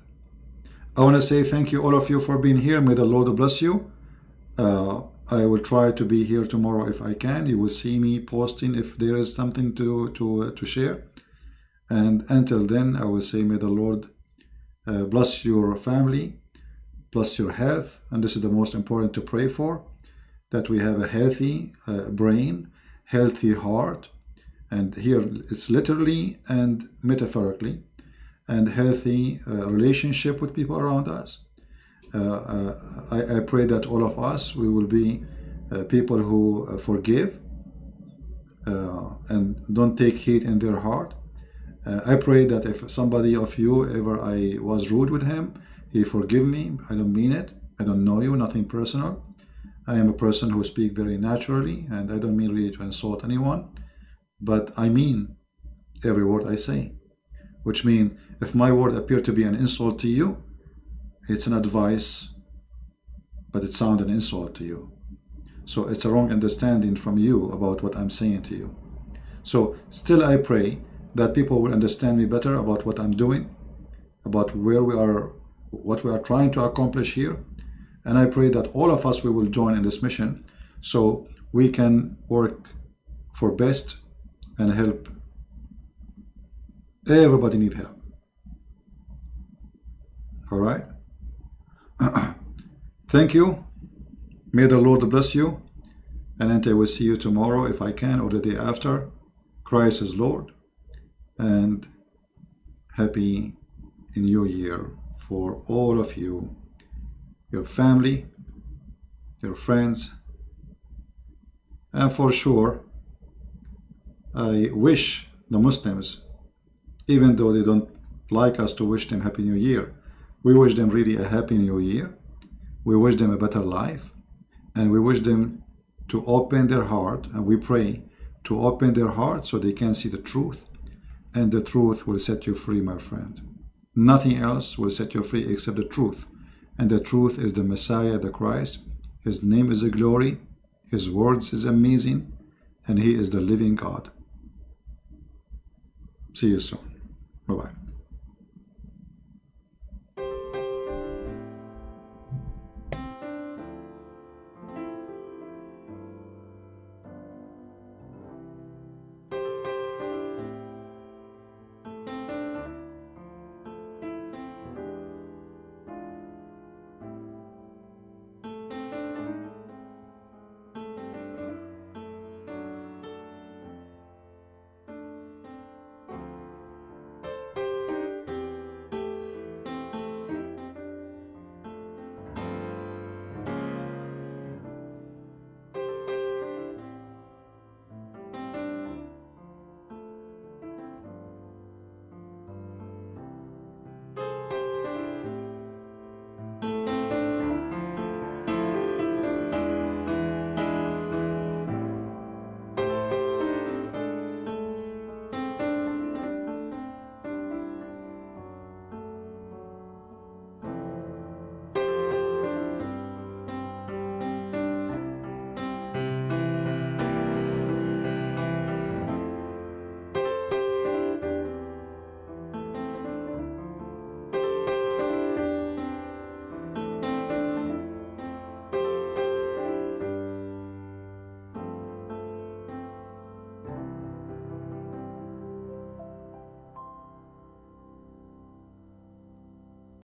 I want to say thank you, all of you, for being here. May the Lord bless you. I will try to be here tomorrow if I can. You will see me posting if there is something to share. And until then, I will say, may the Lord bless your family, bless your health. And this is the most important to pray for, that we have a healthy brain, healthy heart. And here it's literally and metaphorically, and healthy relationship with people around us. I pray that all of us, we will be people who forgive and don't take heat in their heart. I pray that if somebody of you ever I was rude with him, he forgive me. I don't mean it. I don't know you, nothing personal. I am a person who speaks very naturally, and I don't mean really to insult anyone, but I mean every word I say. Which means, if my word appear to be an insult to you, it's an advice, but it sounds an insult to you. So it's a wrong understanding from you about what I'm saying to you. So still I pray that people will understand me better about what I'm doing, about where we are, what we are trying to accomplish here. And I pray that all of us, we will join in this mission so we can work for best and help. Everybody need help. All right. Thank you. May the Lord bless you. And I will see you tomorrow if I can, or the day after. Christ is Lord. And happy New Year for all of you, your family, your friends, And for sure, I wish the Muslims, even though they don't like us to wish them Happy New Year, we wish them really a Happy New Year. We wish them a better life. And we wish them to open their heart, and we pray to open their heart so they can see the truth. And the truth will set you free, my friend. Nothing else will set you free except the truth. And the truth is the Messiah, the Christ. His name is a glory. His words is amazing. And he is the living God. See you soon. Bye-bye.